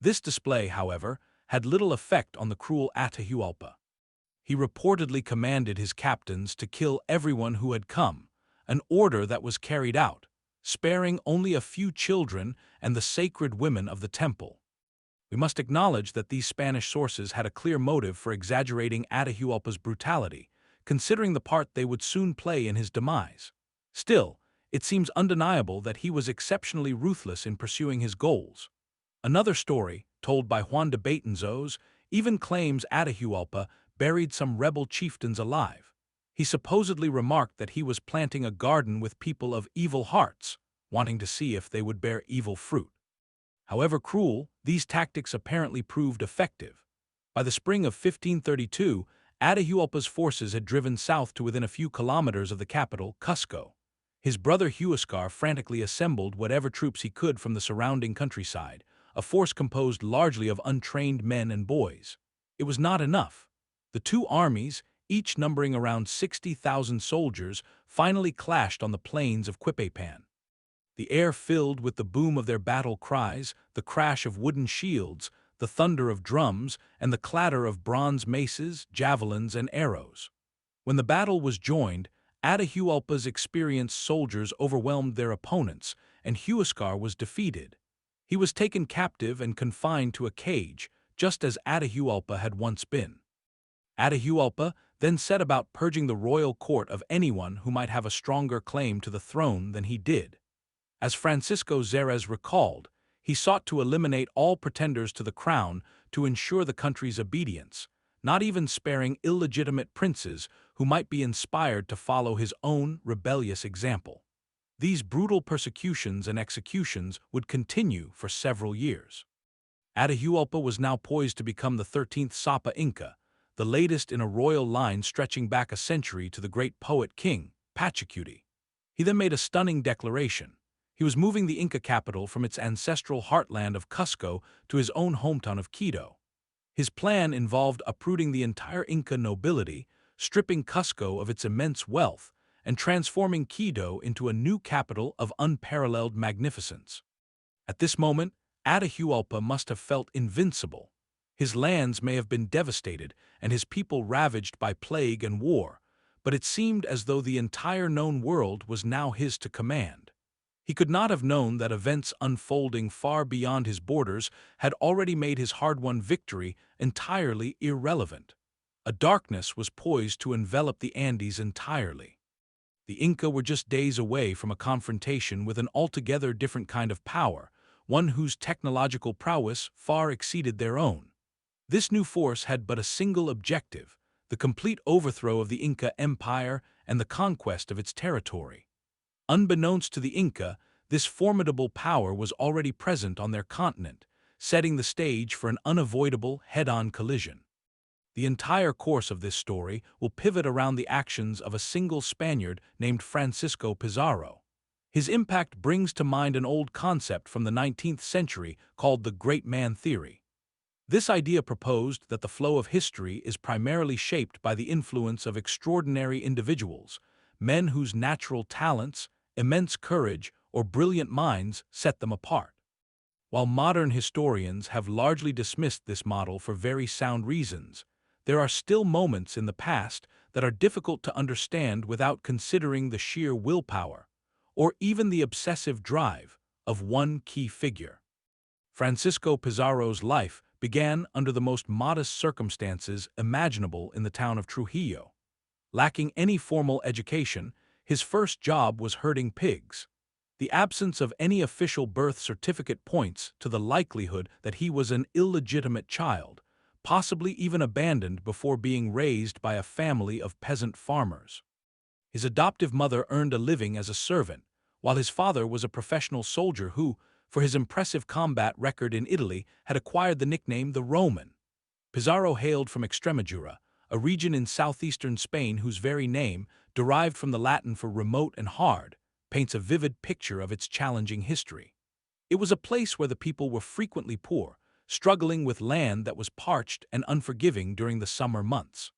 This display, however, had little effect on the cruel Atahualpa. He reportedly commanded his captains to kill everyone who had come, an order that was carried out, sparing only a few children and the sacred women of the temple. We must acknowledge that these Spanish sources had a clear motive for exaggerating Atahualpa's brutality, considering the part they would soon play in his demise. Still, it seems undeniable that he was exceptionally ruthless in pursuing his goals. Another story, told by Juan de Betanzos, even claims Atahualpa buried some rebel chieftains alive. He supposedly remarked that he was planting a garden with people of evil hearts, wanting to see if they would bear evil fruit. However cruel, these tactics apparently proved effective. By the spring of 1532, Atahualpa's forces had driven south to within a few kilometers of the capital, Cusco. His brother Huascar frantically assembled whatever troops he could from the surrounding countryside, a force composed largely of untrained men and boys. It was not enough. The two armies, each numbering around 60,000 soldiers, finally clashed on the plains of Quipepan. the air filled with the boom of their battle cries, the crash of wooden shields, the thunder of drums, and the clatter of bronze maces, javelins, and arrows. When the battle was joined, Atahualpa's experienced soldiers overwhelmed their opponents, and Huascar was defeated. He was taken captive and confined to a cage, just as Atahualpa had once been. Atahualpa then set about purging the royal court of anyone who might have a stronger claim to the throne than he did. As Francisco Pizarro recalled, he sought to eliminate all pretenders to the crown to ensure the country's obedience, not even sparing illegitimate princes who might be inspired to follow his own rebellious example. These brutal persecutions and executions would continue for several years. Atahualpa was now poised to become the 13th Sapa Inca, the latest in a royal line stretching back a century to the great poet king, Pachacuti. He then made a stunning declaration. He was moving the Inca capital from its ancestral heartland of Cusco to his own hometown of Quito. His plan involved uprooting the entire Inca nobility, stripping Cusco of its immense wealth, and transforming Quito into a new capital of unparalleled magnificence. At this moment, Atahualpa must have felt invincible. His lands may have been devastated and his people ravaged by plague and war, but it seemed as though the entire known world was now his to command. He could not have known that events unfolding far beyond his borders had already made his hard-won victory entirely irrelevant. A darkness was poised to envelop the Andes entirely. The Inca were just days away from a confrontation with an altogether different kind of power, one whose technological prowess far exceeded their own. This new force had but a single objective: the complete overthrow of the Inca Empire and the conquest of its territory. Unbeknownst to the Inca, this formidable power was already present on their continent, setting the stage for an unavoidable head-on collision. The entire course of this story will pivot around the actions of a single Spaniard named Francisco Pizarro. His impact brings to mind an old concept from the 19th century called the Great Man Theory. This idea proposed that the flow of history is primarily shaped by the influence of extraordinary individuals, men whose natural talents, immense courage, or brilliant minds set them apart. While modern historians have largely dismissed this model for very sound reasons, there are still moments in the past that are difficult to understand without considering the sheer willpower, or even the obsessive drive, of one key figure. Francisco Pizarro's life began under the most modest circumstances imaginable in the town of Trujillo. Lacking any formal education, his first job was herding pigs. The absence of any official birth certificate points to the likelihood that he was an illegitimate child, possibly even abandoned before being raised by a family of peasant farmers. His adoptive mother earned a living as a servant, while his father was a professional soldier who, for his impressive combat record in Italy, had acquired the nickname the Roman. Pizarro hailed from Extremadura, a region in southeastern Spain whose very name, derived from the Latin for remote and hard, paints a vivid picture of its challenging history. It was a place where the people were frequently poor, struggling with land that was parched and unforgiving during the summer months.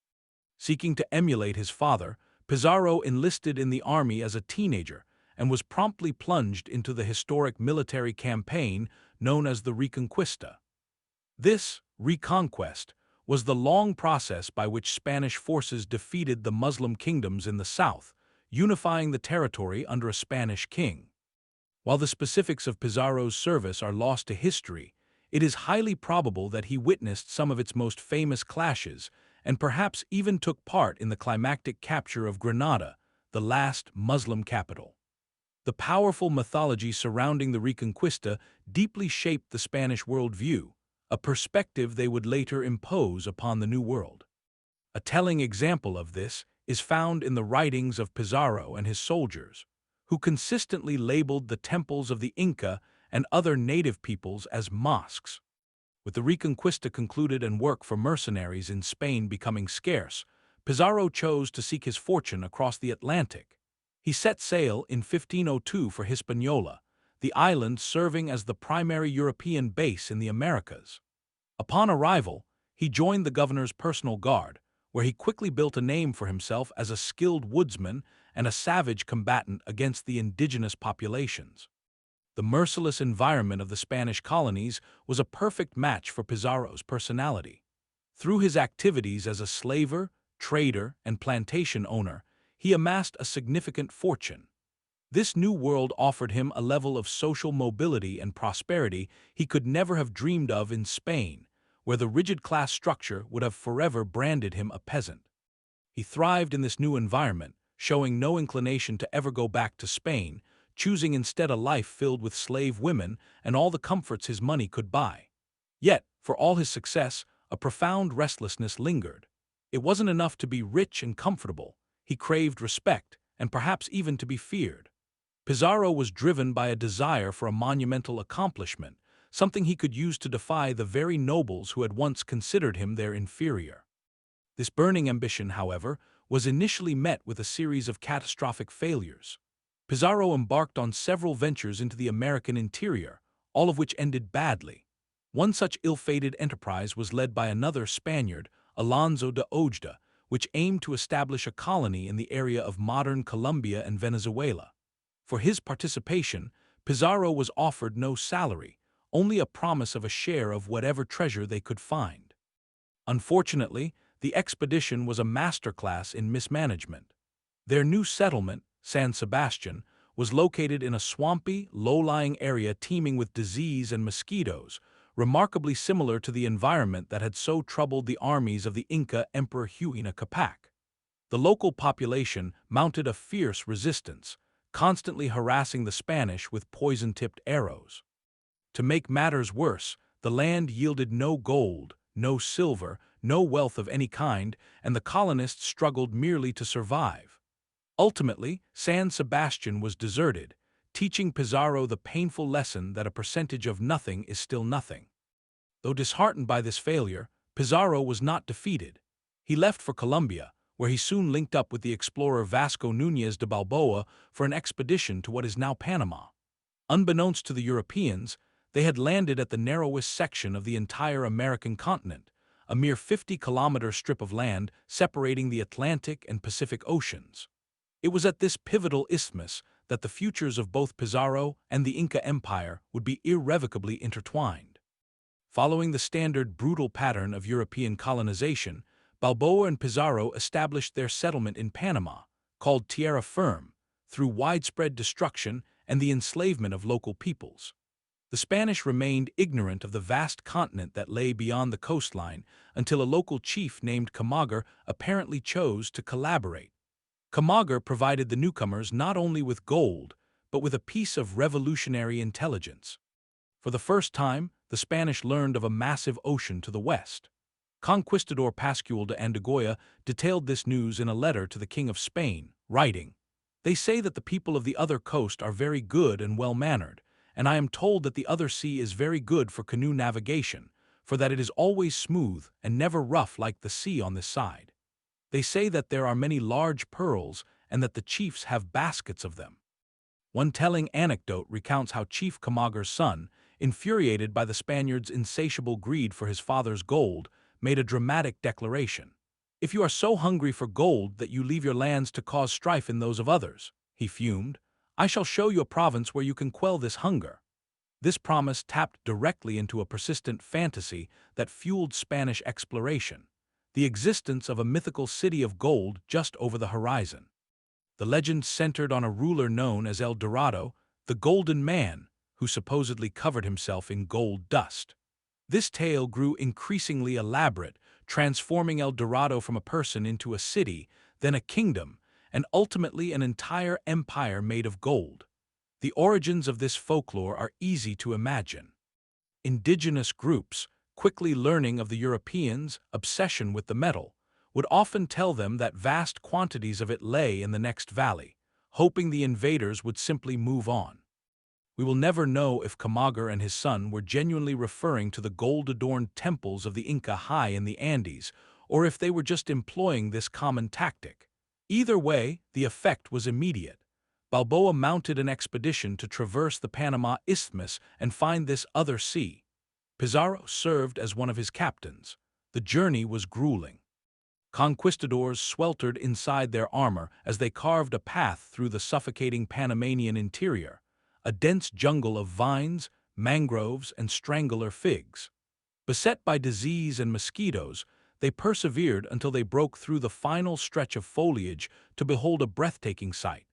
Seeking to emulate his father, Pizarro enlisted in the army as a teenager and was promptly plunged into the historic military campaign known as the Reconquista. This reconquest was the long process by which Spanish forces defeated the Muslim kingdoms in the south, unifying the territory under a Spanish king. While the specifics of Pizarro's service are lost to history, it is highly probable that he witnessed some of its most famous clashes and perhaps even took part in the climactic capture of Granada, the last Muslim capital. The powerful mythology surrounding the Reconquista deeply shaped the Spanish worldview, a perspective they would later impose upon the New World. A telling example of this is found in the writings of Pizarro and his soldiers, who consistently labeled the temples of the Inca and other native peoples as mosques. With the Reconquista concluded and work for mercenaries in Spain becoming scarce, Pizarro chose to seek his fortune across the Atlantic. He set sail in 1502 for Hispaniola, the island serving as the primary European base in the Americas. Upon arrival, he joined the governor's personal guard, where he quickly built a name for himself as a skilled woodsman and a savage combatant against the indigenous populations. The merciless environment of the Spanish colonies was a perfect match for Pizarro's personality. Through his activities as a slaver, trader, and plantation owner, he amassed a significant fortune. This new world offered him a level of social mobility and prosperity he could never have dreamed of in Spain, where the rigid class structure would have forever branded him a peasant. He thrived in this new environment, showing no inclination to ever go back to Spain, choosing instead a life filled with slave women and all the comforts his money could buy. Yet, for all his success, a profound restlessness lingered. It wasn't enough to be rich and comfortable. He craved respect, and perhaps even to be feared. Pizarro was driven by a desire for a monumental accomplishment, something he could use to defy the very nobles who had once considered him their inferior. This burning ambition, however, was initially met with a series of catastrophic failures. Pizarro embarked on several ventures into the American interior, all of which ended badly. One such ill-fated enterprise was led by another Spaniard, Alonso de Ojeda, which aimed to establish a colony in the area of modern Colombia and Venezuela. For his participation, Pizarro was offered no salary, only a promise of a share of whatever treasure they could find. Unfortunately, the expedition was a masterclass in mismanagement. Their new settlement, San Sebastian, was located in a swampy, low-lying area teeming with disease and mosquitoes, remarkably similar to the environment that had so troubled the armies of the Inca Emperor Huayna Capac. The local population mounted a fierce resistance, constantly harassing the Spanish with poison-tipped arrows. To make matters worse, the land yielded no gold, no silver, no wealth of any kind, and the colonists struggled merely to survive. Ultimately, San Sebastian was deserted, teaching Pizarro the painful lesson that a percentage of nothing is still nothing. Though disheartened by this failure, Pizarro was not defeated. He left for Colombia, where he soon linked up with the explorer Vasco Núñez de Balboa for an expedition to what is now Panama. Unbeknownst to the Europeans, they had landed at the narrowest section of the entire American continent, a mere 50-kilometer strip of land separating the Atlantic and Pacific Oceans. It was at this pivotal isthmus that the futures of both Pizarro and the Inca Empire would be irrevocably intertwined. Following the standard brutal pattern of European colonization, Balboa and Pizarro established their settlement in Panama, called Tierra Firme, through widespread destruction and the enslavement of local peoples. The Spanish remained ignorant of the vast continent that lay beyond the coastline until a local chief named Cajamarca apparently chose to collaborate. Cajamarca provided the newcomers not only with gold, but with a piece of revolutionary intelligence. For the first time, the Spanish learned of a massive ocean to the west. Conquistador Pascual de Andagoya detailed this news in a letter to the King of Spain, writing, "They say that the people of the other coast are very good and well-mannered, and I am told that the other sea is very good for canoe navigation, for that it is always smooth and never rough like the sea on this side. They say that there are many large pearls and that the chiefs have baskets of them." One telling anecdote recounts how Chief Cajamarca's son, infuriated by the Spaniards' insatiable greed for his father's gold, made a dramatic declaration. "If you are so hungry for gold that you leave your lands to cause strife in those of others," he fumed, "I shall show you a province where you can quell this hunger." This promise tapped directly into a persistent fantasy that fueled Spanish exploration, the existence of a mythical city of gold just over the horizon. The legend centered on a ruler known as El Dorado, the Golden Man, who supposedly covered himself in gold dust. This tale grew increasingly elaborate, transforming El Dorado from a person into a city, then a kingdom, and ultimately an entire empire made of gold. The origins of this folklore are easy to imagine. Indigenous groups, quickly learning of the Europeans' obsession with the metal, would often tell them that vast quantities of it lay in the next valley, hoping the invaders would simply move on. We will never know if Cajamarca and his son were genuinely referring to the gold-adorned temples of the Inca high in the Andes, or if they were just employing this common tactic. Either way, the effect was immediate. Balboa mounted an expedition to traverse the Panama Isthmus and find this other sea. Pizarro served as one of his captains. The journey was grueling. Conquistadors sweltered inside their armor as they carved a path through the suffocating Panamanian interior, a dense jungle of vines, mangroves, and strangler figs. Beset by disease and mosquitoes, they persevered until they broke through the final stretch of foliage to behold a breathtaking sight,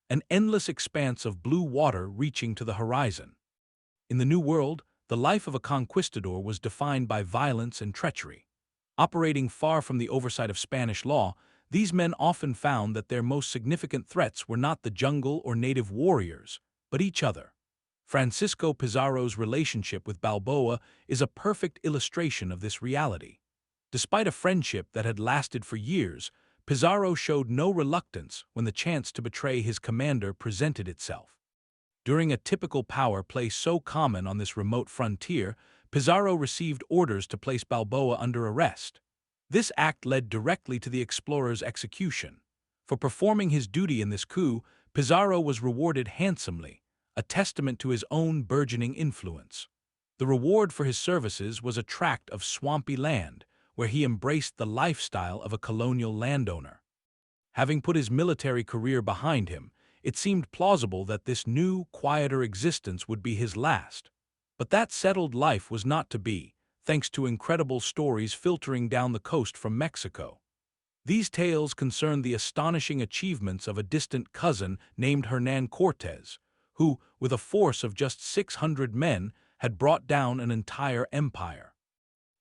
an endless expanse of blue water reaching to the horizon. In the New World, the life of a conquistador was defined by violence and treachery. Operating far from the oversight of Spanish law, these men often found that their most significant threats were not the jungle or native warriors, but each other. Francisco Pizarro's relationship with Balboa is a perfect illustration of this reality. Despite a friendship that had lasted for years, Pizarro showed no reluctance when the chance to betray his commander presented itself. During a typical power play so common on this remote frontier, Pizarro received orders to place Balboa under arrest. This act led directly to the explorer's execution. For performing his duty in this coup, Pizarro was rewarded handsomely, a testament to his own burgeoning influence. The reward for his services was a tract of swampy land, where he embraced the lifestyle of a colonial landowner. Having put his military career behind him, it seemed plausible that this new, quieter existence would be his last. But that settled life was not to be, thanks to incredible stories filtering down the coast from Mexico. These tales concern the astonishing achievements of a distant cousin named Hernán Cortés, who, with a force of just 600 men, had brought down an entire empire.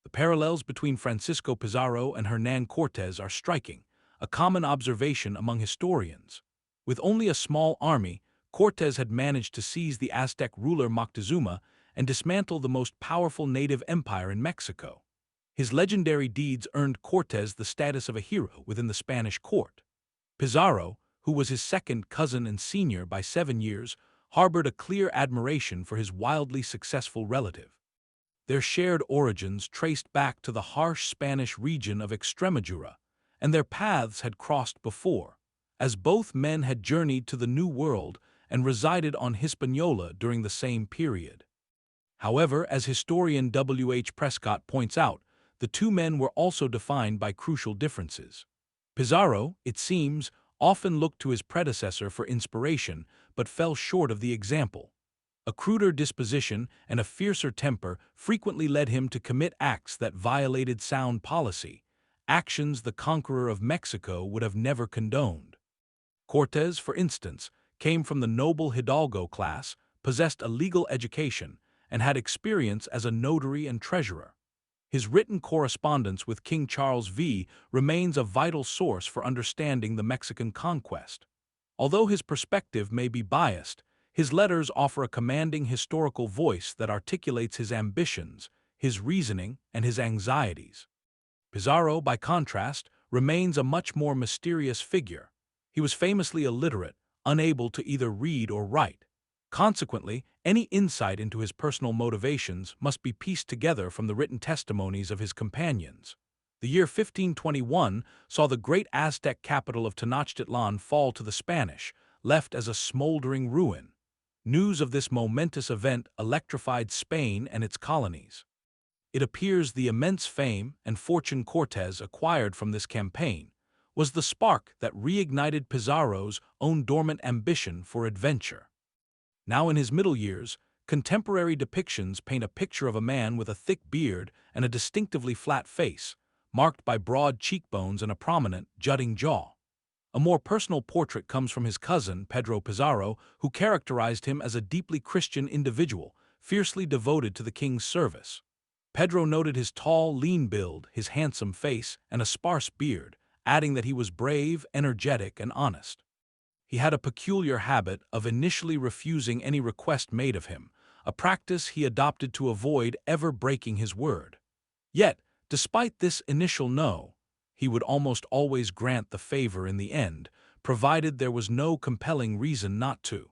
The parallels between Francisco Pizarro and Hernán Cortés are striking, a common observation among historians. With only a small army, Cortés had managed to seize the Aztec ruler Moctezuma and dismantle the most powerful native empire in Mexico. His legendary deeds earned Cortés the status of a hero within the Spanish court. Pizarro, who was his second cousin and senior by 7 years, harbored a clear admiration for his wildly successful relative. Their shared origins traced back to the harsh Spanish region of Extremadura, and their paths had crossed before, as both men had journeyed to the New World and resided on Hispaniola during the same period. However, as historian W. H. Prescott points out, the two men were also defined by crucial differences. Pizarro, it seems, often looked to his predecessor for inspiration, but fell short of the example. A cruder disposition and a fiercer temper frequently led him to commit acts that violated sound policy, actions the conqueror of Mexico would have never condoned. Cortés, for instance, came from the noble Hidalgo class, possessed a legal education, and had experience as a notary and treasurer. His written correspondence with King Charles V remains a vital source for understanding the Mexican conquest. Although his perspective may be biased, his letters offer a commanding historical voice that articulates his ambitions, his reasoning, and his anxieties. Pizarro, by contrast, remains a much more mysterious figure. He was famously illiterate, unable to either read or write. Consequently, any insight into his personal motivations must be pieced together from the written testimonies of his companions. The year 1521 saw the great Aztec capital of Tenochtitlan fall to the Spanish, left as a smoldering ruin. News of this momentous event electrified Spain and its colonies. It appears the immense fame and fortune Cortés acquired from this campaign was the spark that reignited Pizarro's own dormant ambition for adventure. Now in his middle years, contemporary depictions paint a picture of a man with a thick beard and a distinctively flat face, marked by broad cheekbones and a prominent, jutting jaw. A more personal portrait comes from his cousin, Pedro Pizarro, who characterized him as a deeply Christian individual, fiercely devoted to the king's service. Pedro noted his tall, lean build, his handsome face, and a sparse beard, adding that he was brave, energetic, and honest. He had a peculiar habit of initially refusing any request made of him, a practice he adopted to avoid ever breaking his word. Yet, despite this initial no, he would almost always grant the favor in the end, provided there was no compelling reason not to.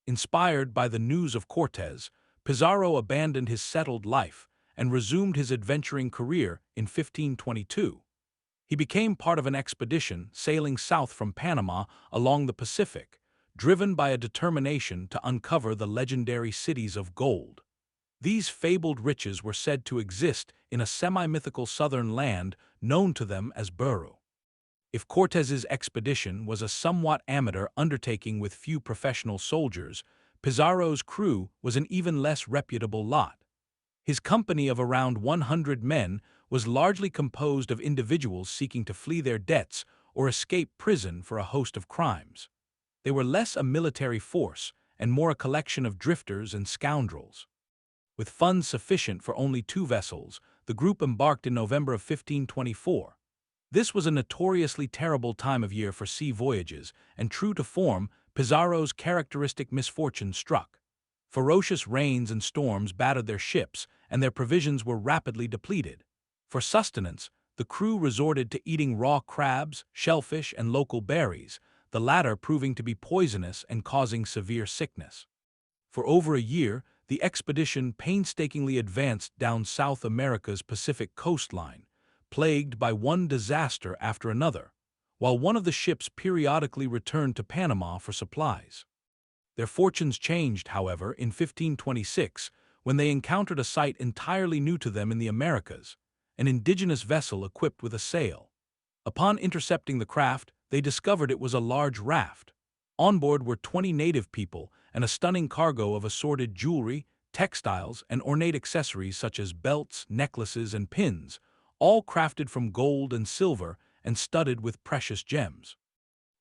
Inspired by the news of Cortés, Pizarro abandoned his settled life and resumed his adventuring career in 1522. He became part of an expedition sailing south from Panama along the Pacific, driven by a determination to uncover the legendary cities of gold. These fabled riches were said to exist in a semi-mythical southern land known to them as Peru. If Cortés's expedition was a somewhat amateur undertaking with few professional soldiers, Pizarro's crew was an even less reputable lot. His company of around 100 men was largely composed of individuals seeking to flee their debts or escape prison for a host of crimes. They were less a military force and more a collection of drifters and scoundrels. With funds sufficient for only 2 vessels, the group embarked in November of 1524. This was a notoriously terrible time of year for sea voyages, and true to form, Pizarro's characteristic misfortune struck. Ferocious rains and storms battered their ships, and their provisions were rapidly depleted. For sustenance, the crew resorted to eating raw crabs, shellfish, and local berries, the latter proving to be poisonous and causing severe sickness. For over a year, the expedition painstakingly advanced down South America's Pacific coastline, plagued by one disaster after another, while one of the ships periodically returned to Panama for supplies. Their fortunes changed, however, in 1526, when they encountered a sight entirely new to them in the Americas, an indigenous vessel equipped with a sail. Upon intercepting the craft, they discovered it was a large raft. On board were 20 native people and a stunning cargo of assorted jewelry, textiles, and ornate accessories such as belts, necklaces, and pins, all crafted from gold and silver and studded with precious gems.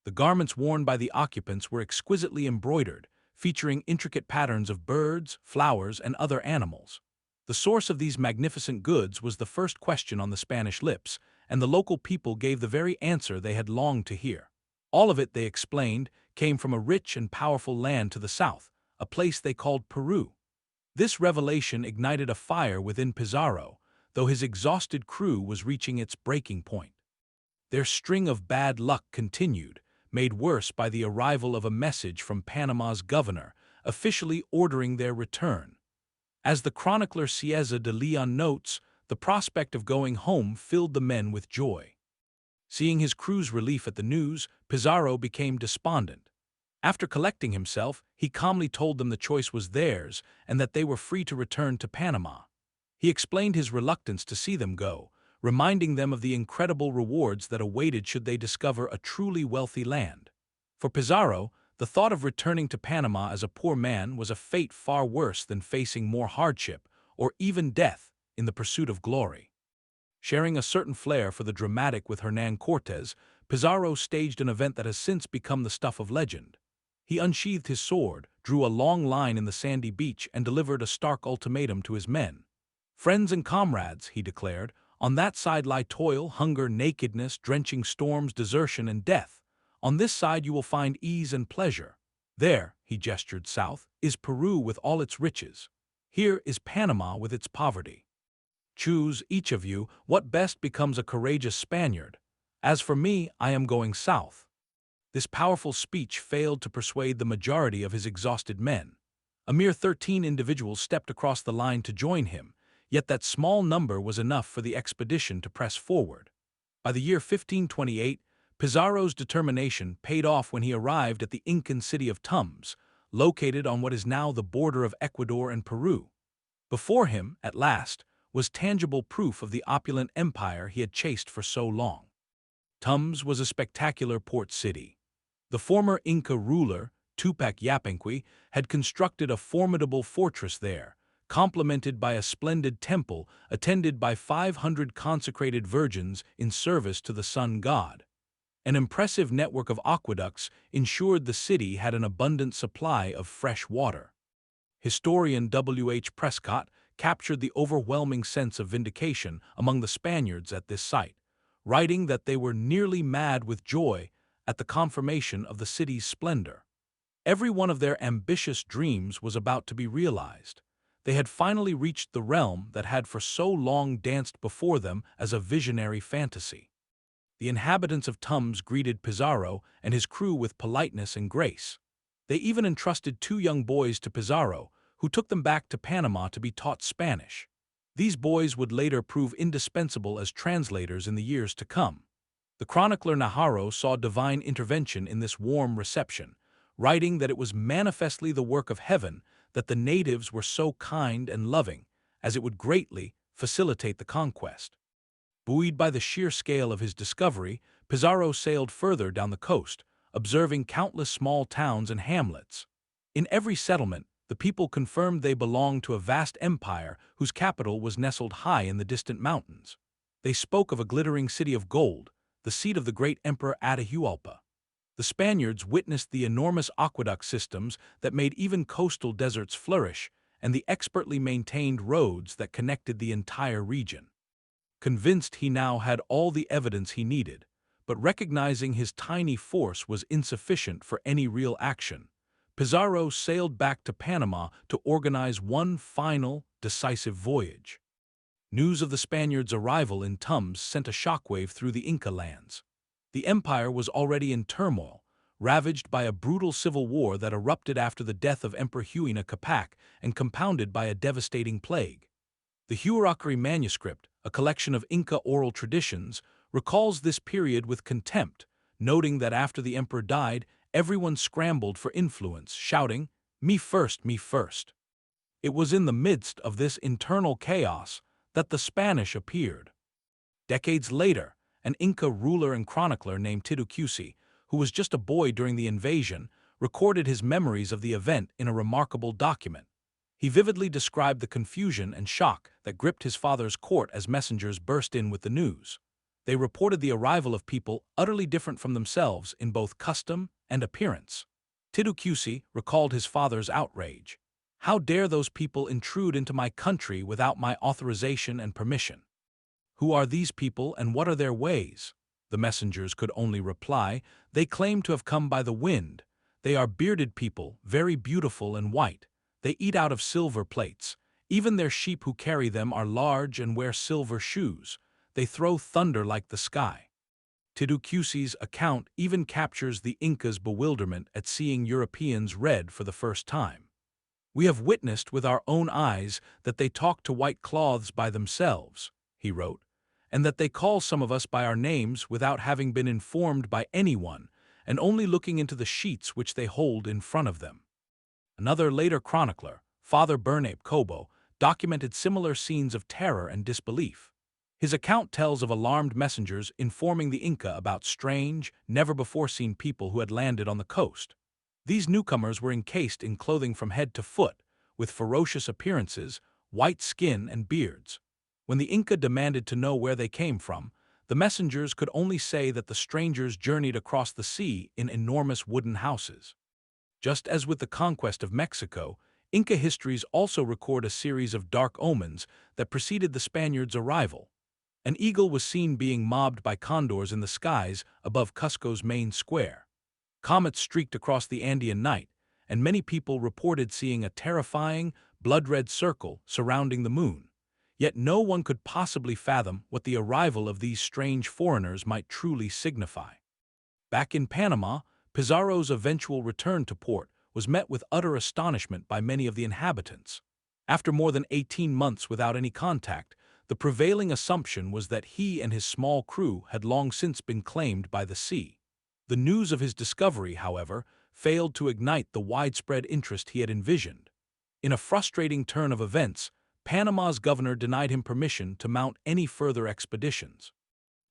The garments worn by the occupants were exquisitely embroidered, featuring intricate patterns of birds, flowers, and other animals. The source of these magnificent goods was the first question on the Spanish lips, and the local people gave the very answer they had longed to hear. All of it, they explained, came from a rich and powerful land to the south, a place they called Peru. This revelation ignited a fire within Pizarro, though his exhausted crew was reaching its breaking point. Their string of bad luck continued, made worse by the arrival of a message from Panama's governor, officially ordering their return. As the chronicler Cieza de Leon notes, the prospect of going home filled the men with joy. Seeing his crew's relief at the news, Pizarro became despondent. After collecting himself, he calmly told them the choice was theirs and that they were free to return to Panama. He explained his reluctance to see them go, reminding them of the incredible rewards that awaited should they discover a truly wealthy land. For Pizarro, the thought of returning to Panama as a poor man was a fate far worse than facing more hardship or even death in the pursuit of glory. Sharing a certain flair for the dramatic with Hernán Cortés, Pizarro staged an event that has since become the stuff of legend. He unsheathed his sword, drew a long line in the sandy beach, and delivered a stark ultimatum to his men. "Friends and comrades," he declared, "on that side lie toil, hunger, nakedness, drenching storms, desertion, and death. On this side you will find ease and pleasure. There," he gestured south, "is Peru with all its riches. Here is Panama with its poverty. Choose, each of you, what best becomes a courageous Spaniard. As for me, I am going south." This powerful speech failed to persuade the majority of his exhausted men. A mere 13 individuals stepped across the line to join him, yet that small number was enough for the expedition to press forward. By the year 1528, Pizarro's determination paid off when he arrived at the Incan city of Tamers, located on what is now the border of Ecuador and Peru. Before him, at last, was tangible proof of the opulent empire he had chased for so long. Tamers was a spectacular port city. The former Inca ruler, Tupac Yupanqui, had constructed a formidable fortress there, complemented by a splendid temple attended by 500 consecrated virgins in service to the sun god. An impressive network of aqueducts ensured the city had an abundant supply of fresh water. Historian W. H. Prescott captured the overwhelming sense of vindication among the Spaniards at this site, writing that they were nearly mad with joy at the confirmation of the city's splendor. Every one of their ambitious dreams was about to be realized. They had finally reached the realm that had for so long danced before them as a visionary fantasy. The inhabitants of Tamers greeted Pizarro and his crew with politeness and grace. They even entrusted 2 young boys to Pizarro, who took them back to Panama to be taught Spanish. These boys would later prove indispensable as translators in the years to come. The chronicler Najarro saw divine intervention in this warm reception, writing that it was manifestly the work of heaven that the natives were so kind and loving, as it would greatly facilitate the conquest. Buoyed by the sheer scale of his discovery, Pizarro sailed further down the coast, observing countless small towns and hamlets. In every settlement, the people confirmed they belonged to a vast empire whose capital was nestled high in the distant mountains. They spoke of a glittering city of gold, the seat of the great Emperor Atahualpa. The Spaniards witnessed the enormous aqueduct systems that made even coastal deserts flourish, and the expertly maintained roads that connected the entire region. Convinced he now had all the evidence he needed, but recognizing his tiny force was insufficient for any real action, Pizarro sailed back to Panama to organize one final, decisive voyage. News of the Spaniards' arrival in Tamers sent a shockwave through the Inca lands. The empire was already in turmoil, ravaged by a brutal civil war that erupted after the death of Emperor Huayna Capac and compounded by a devastating plague. The Huascar manuscript, a collection of Inca oral traditions, recalls this period with contempt, noting that after the emperor died, everyone scrambled for influence, shouting, "Me first, me first." It was in the midst of this internal chaos that the Spanish appeared. Decades later, an Inca ruler and chronicler named Titu who was just a boy during the invasion, recorded his memories of the event in a remarkable document. He vividly described the confusion and shock that gripped his father's court as messengers burst in with the news. They reported the arrival of people utterly different from themselves in both custom and appearance. Titu recalled his father's outrage. "How dare those people intrude into my country without my authorization and permission? Who are these people and what are their ways?" The messengers could only reply, "They claim to have come by the wind. They are bearded people, very beautiful and white. They eat out of silver plates. Even their sheep who carry them are large and wear silver shoes. They throw thunder like the sky." Titu account even captures the Incas' bewilderment at seeing Europeans red for the first time. "We have witnessed with our own eyes that they talk to white cloths by themselves," he wrote, "and that they call some of us by our names without having been informed by anyone, and only looking into the sheets which they hold in front of them." Another later chronicler, Father Bernabe Cobo, documented similar scenes of terror and disbelief. His account tells of alarmed messengers informing the Inca about strange, never-before-seen people who had landed on the coast. These newcomers were encased in clothing from head to foot, with ferocious appearances, white skin, and beards. When the Inca demanded to know where they came from, the messengers could only say that the strangers journeyed across the sea in enormous wooden houses. Just as with the conquest of Mexico, Inca histories also record a series of dark omens that preceded the Spaniards' arrival. An eagle was seen being mobbed by condors in the skies above Cusco's main square. Comets streaked across the Andean night, and many people reported seeing a terrifying, blood-red circle surrounding the moon. Yet no one could possibly fathom what the arrival of these strange foreigners might truly signify. Back in Panama, Pizarro's eventual return to port was met with utter astonishment by many of the inhabitants. After more than 18 months without any contact, the prevailing assumption was that he and his small crew had long since been claimed by the sea. The news of his discovery, however, failed to ignite the widespread interest he had envisioned. In a frustrating turn of events, Panama's governor denied him permission to mount any further expeditions.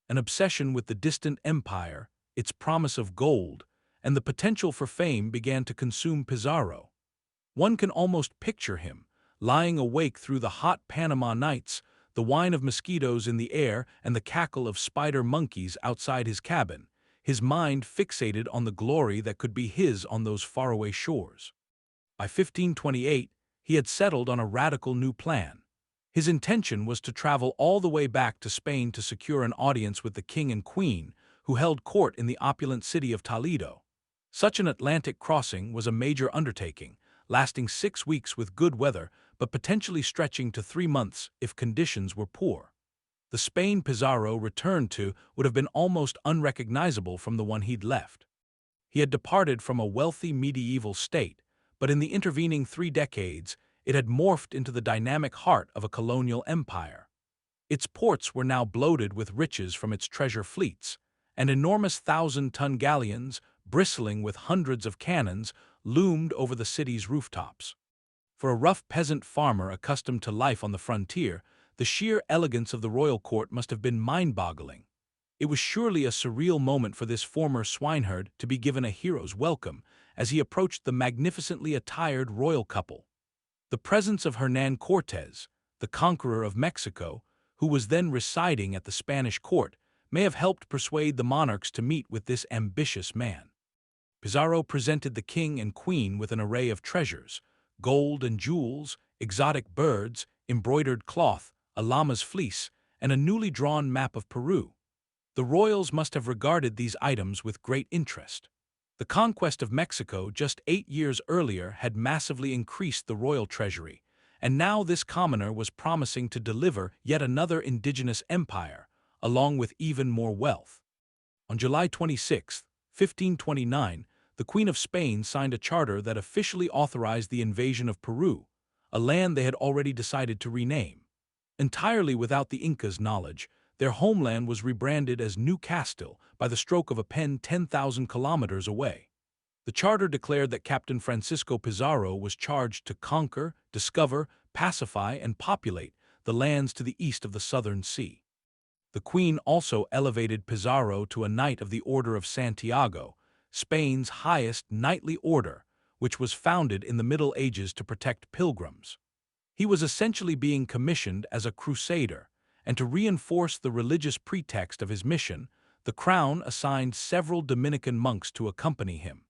An obsession with the distant empire, its promise of gold, and the potential for fame began to consume Pizarro. One can almost picture him, lying awake through the hot Panama nights, the whine of mosquitoes in the air and the cackle of spider monkeys outside his cabin, his mind fixated on the glory that could be his on those faraway shores. By 1528, he had settled on a radical new plan. His intention was to travel all the way back to Spain to secure an audience with the king and queen, who held court in the opulent city of Toledo. Such an Atlantic crossing was a major undertaking, lasting 6 weeks with good weather, but potentially stretching to 3 months if conditions were poor. The Spain Pizarro returned to would have been almost unrecognizable from the one he'd left. He had departed from a wealthy medieval state, but in the intervening 3 decades, it had morphed into the dynamic heart of a colonial empire. Its ports were now bloated with riches from its treasure fleets, and enormous 1,000-ton galleons, bristling with hundreds of cannons, loomed over the city's rooftops. For a rough peasant farmer accustomed to life on the frontier, the sheer elegance of the royal court must have been mind-boggling. It was surely a surreal moment for this former swineherd to be given a hero's welcome as he approached the magnificently attired royal couple. The presence of Hernán Cortés, the conqueror of Mexico, who was then residing at the Spanish court, may have helped persuade the monarchs to meet with this ambitious man. Pizarro presented the king and queen with an array of treasures: gold and jewels, exotic birds, embroidered cloth, a llama's fleece, and a newly drawn map of Peru. The royals must have regarded these items with great interest. The conquest of Mexico just 8 years earlier had massively increased the royal treasury, and now this commoner was promising to deliver yet another indigenous empire, along with even more wealth. On July 26, 1529, the Queen of Spain signed a charter that officially authorized the invasion of Peru, a land they had already decided to rename. Entirely without the Incas' knowledge, their homeland was rebranded as New Castile by the stroke of a pen 10,000 kilometers away. The charter declared that Captain Francisco Pizarro was charged to conquer, discover, pacify, and populate the lands to the east of the Southern Sea. The Queen also elevated Pizarro to a Knight of the Order of Santiago, Spain's highest knightly order, which was founded in the Middle Ages to protect pilgrims. He was essentially being commissioned as a crusader, and to reinforce the religious pretext of his mission, the crown assigned several Dominican monks to accompany him.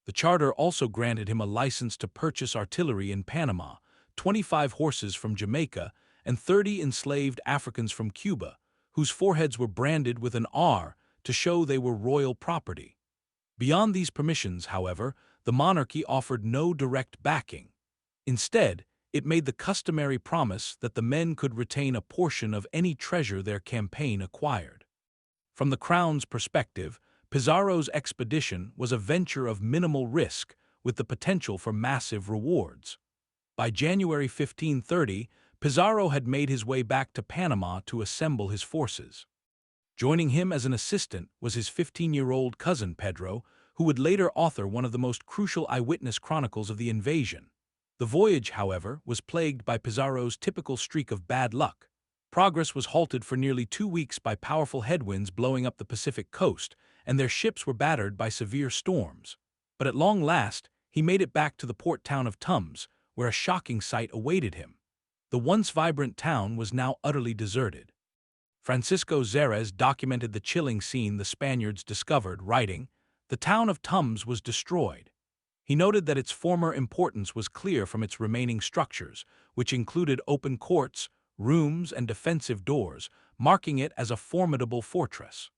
The charter also granted him a license to purchase artillery in Panama, 25 horses from Jamaica, and 30 enslaved Africans from Cuba, whose foreheads were branded with an R to show they were royal property. Beyond these permissions, however, the monarchy offered no direct backing. Instead, it made the customary promise that the men could retain a portion of any treasure their campaign acquired. From the crown's perspective, Pizarro's expedition was a venture of minimal risk with the potential for massive rewards. By January 1530, Pizarro had made his way back to Panama to assemble his forces. Joining him as an assistant was his 15-year-old cousin Pedro, who would later author one of the most crucial eyewitness chronicles of the invasion. The voyage, however, was plagued by Pizarro's typical streak of bad luck. Progress was halted for nearly 2 weeks by powerful headwinds blowing up the Pacific coast, and their ships were battered by severe storms. But at long last, he made it back to the port town of Tamers, where a shocking sight awaited him. The once vibrant town was now utterly deserted. Francisco Pizarro documented the chilling scene the Spaniards discovered, writing, "The town of Tamers was destroyed." He noted that its former importance was clear from its remaining structures, which included open courts, rooms, and defensive doors, marking it as a formidable fortress.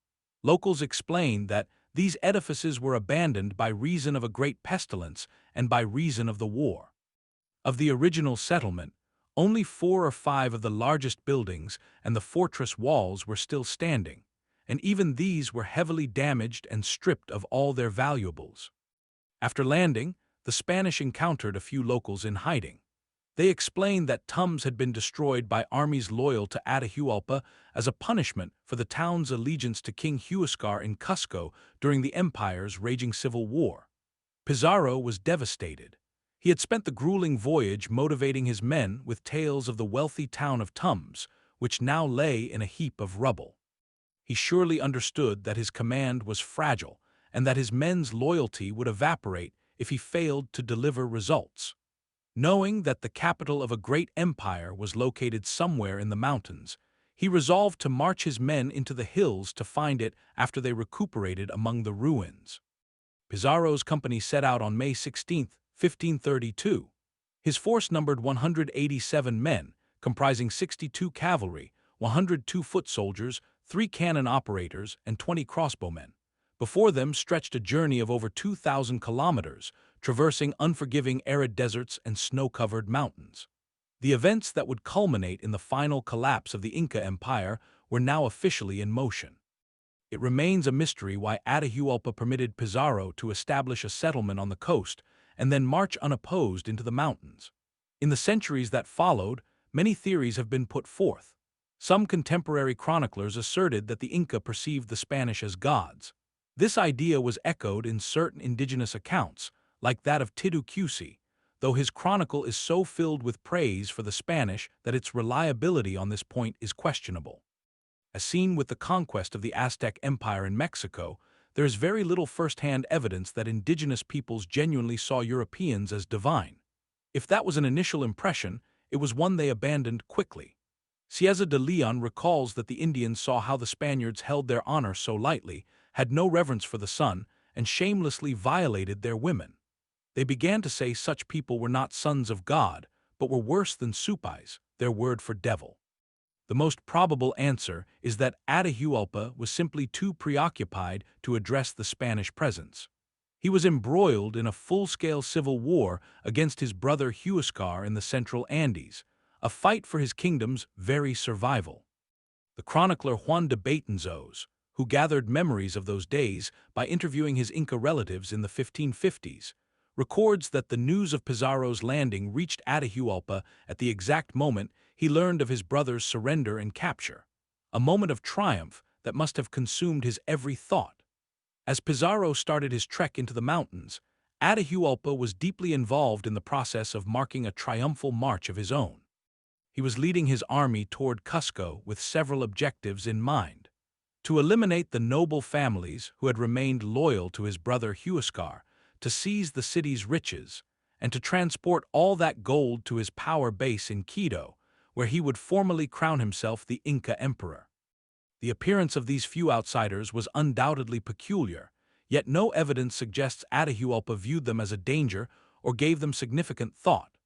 Locals explained that these edifices were abandoned by reason of a great pestilence and by reason of the war. Of the original settlement, only 4 or 5 of the largest buildings and the fortress walls were still standing, and even these were heavily damaged and stripped of all their valuables. After landing, the Spanish encountered a few locals in hiding. They explained that Tamers had been destroyed by armies loyal to Atahualpa as a punishment for the town's allegiance to King Huascar in Cusco during the empire's raging civil war. Pizarro was devastated. He had spent the grueling voyage motivating his men with tales of the wealthy town of Tamers, which now lay in a heap of rubble. He surely understood that his command was fragile and that his men's loyalty would evaporate if he failed to deliver results. Knowing that the capital of a great empire was located somewhere in the mountains, he resolved to march his men into the hills to find it after they recuperated among the ruins. Pizarro's company set out on May 16, 1532. His force numbered 187 men, comprising 62 cavalry, 102 foot soldiers, 3 cannon operators, and 20 crossbowmen. Before them stretched a journey of over 2,000 kilometers, traversing unforgiving arid deserts and snow-covered mountains. The events that would culminate in the final collapse of the Inca Empire were now officially in motion. It remains a mystery why Atahualpa permitted Pizarro to establish a settlement on the coast and then march unopposed into the mountains. In the centuries that followed, many theories have been put forth. Some contemporary chroniclers asserted that the Inca perceived the Spanish as gods. This idea was echoed in certain indigenous accounts, like that of Titu Cusi, though his chronicle is so filled with praise for the Spanish that its reliability on this point is questionable. As seen with the conquest of the Aztec Empire in Mexico, there is very little first-hand evidence that indigenous peoples genuinely saw Europeans as divine. If that was an initial impression, it was one they abandoned quickly. Cieza de Leon recalls that the Indians saw how the Spaniards held their honor so lightly, had no reverence for the sun, and shamelessly violated their women. They began to say such people were not sons of God, but were worse than supais, their word for devil. The most probable answer is that Atahualpa was simply too preoccupied to address the Spanish presence. He was embroiled in a full-scale civil war against his brother Huascar in the central Andes, a fight for his kingdom's very survival. The chronicler Juan de Betanzos, who gathered memories of those days by interviewing his Inca relatives in the 1550s, records that the news of Pizarro's landing reached Atahualpa at the exact moment he learned of his brother's surrender and capture, a moment of triumph that must have consumed his every thought. As Pizarro started his trek into the mountains, Atahualpa was deeply involved in the process of marking a triumphal march of his own. He was leading his army toward Cusco with several objectives in mind: to eliminate the noble families who had remained loyal to his brother Huascar, to seize the city's riches, and to transport all that gold to his power base in Quito, where he would formally crown himself the Inca Emperor. The appearance of these few outsiders was undoubtedly peculiar, yet no evidence suggests Atahualpa viewed them as a danger or gave them significant thought.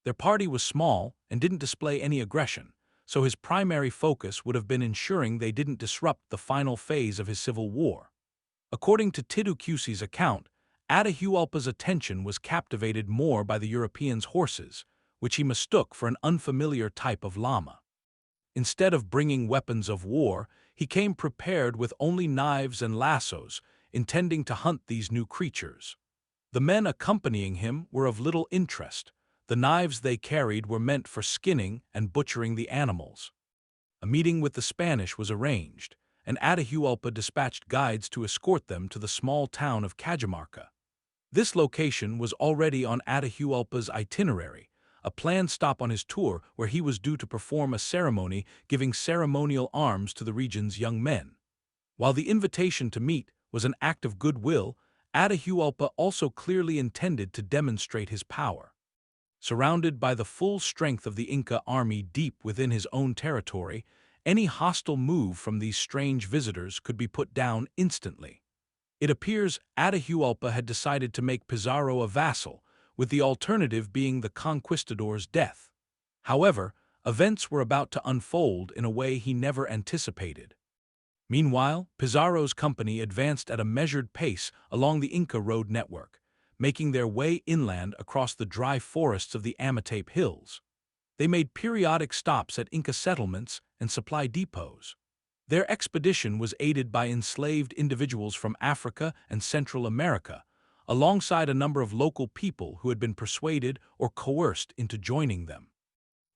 Their party was small and didn't display any aggression, so his primary focus would have been ensuring they didn't disrupt the final phase of his civil war. According to Titu account, Atahualpa's attention was captivated more by the Europeans' horses, which he mistook for an unfamiliar type of llama. Instead of bringing weapons of war, he came prepared with only knives and lassos, intending to hunt these new creatures. The men accompanying him were of little interest. The knives they carried were meant for skinning and butchering the animals. A meeting with the Spanish was arranged, and Atahualpa dispatched guides to escort them to the small town of Cajamarca. This location was already on Atahualpa's itinerary, a planned stop on his tour where he was due to perform a ceremony giving ceremonial arms to the region's young men. While the invitation to meet was an act of goodwill, Atahualpa also clearly intended to demonstrate his power. Surrounded by the full strength of the Inca army deep within his own territory, any hostile move from these strange visitors could be put down instantly. It appears Atahualpa had decided to make Pizarro a vassal, with the alternative being the conquistador's death. However, events were about to unfold in a way he never anticipated. Meanwhile, Pizarro's company advanced at a measured pace along the Inca road network, making their way inland across the dry forests of the Amatape Hills. They made periodic stops at Inca settlements and supply depots. Their expedition was aided by enslaved individuals from Africa and Central America, alongside a number of local people who had been persuaded or coerced into joining them.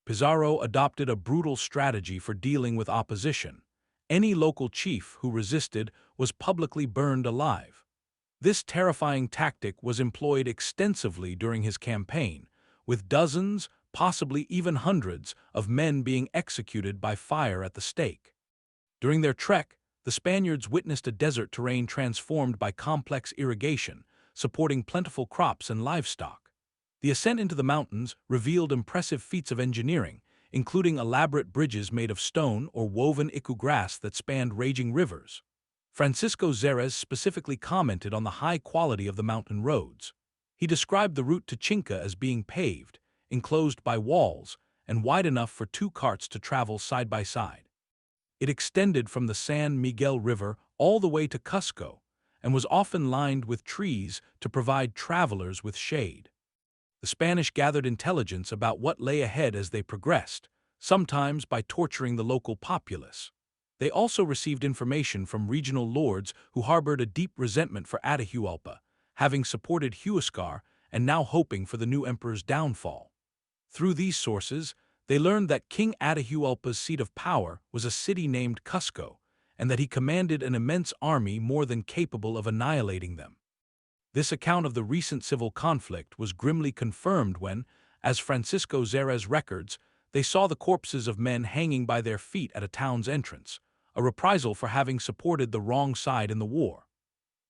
Pizarro adopted a brutal strategy for dealing with opposition. Any local chief who resisted was publicly burned alive. This terrifying tactic was employed extensively during his campaign, with dozens, possibly even hundreds, of men being executed by fire at the stake. During their trek, the Spaniards witnessed a desert terrain transformed by complex irrigation, supporting plentiful crops and livestock. The ascent into the mountains revealed impressive feats of engineering, including elaborate bridges made of stone or woven iku grass that spanned raging rivers. Francisco Pizarro specifically commented on the high quality of the mountain roads. He described the route to Chinca as being paved, enclosed by walls, and wide enough for 2 carts to travel side by side. It extended from the San Miguel River all the way to Cusco, and was often lined with trees to provide travelers with shade. The Spanish gathered intelligence about what lay ahead as they progressed, sometimes by torturing the local populace. They also received information from regional lords who harbored a deep resentment for Atahualpa, having supported Huascar and now hoping for the new emperor's downfall. Through these sources, they learned that King Atahualpa's seat of power was a city named Cusco, and that he commanded an immense army more than capable of annihilating them. This account of the recent civil conflict was grimly confirmed when, as Francisco Pizarro records, they saw the corpses of men hanging by their feet at a town's entrance, a reprisal for having supported the wrong side in the war.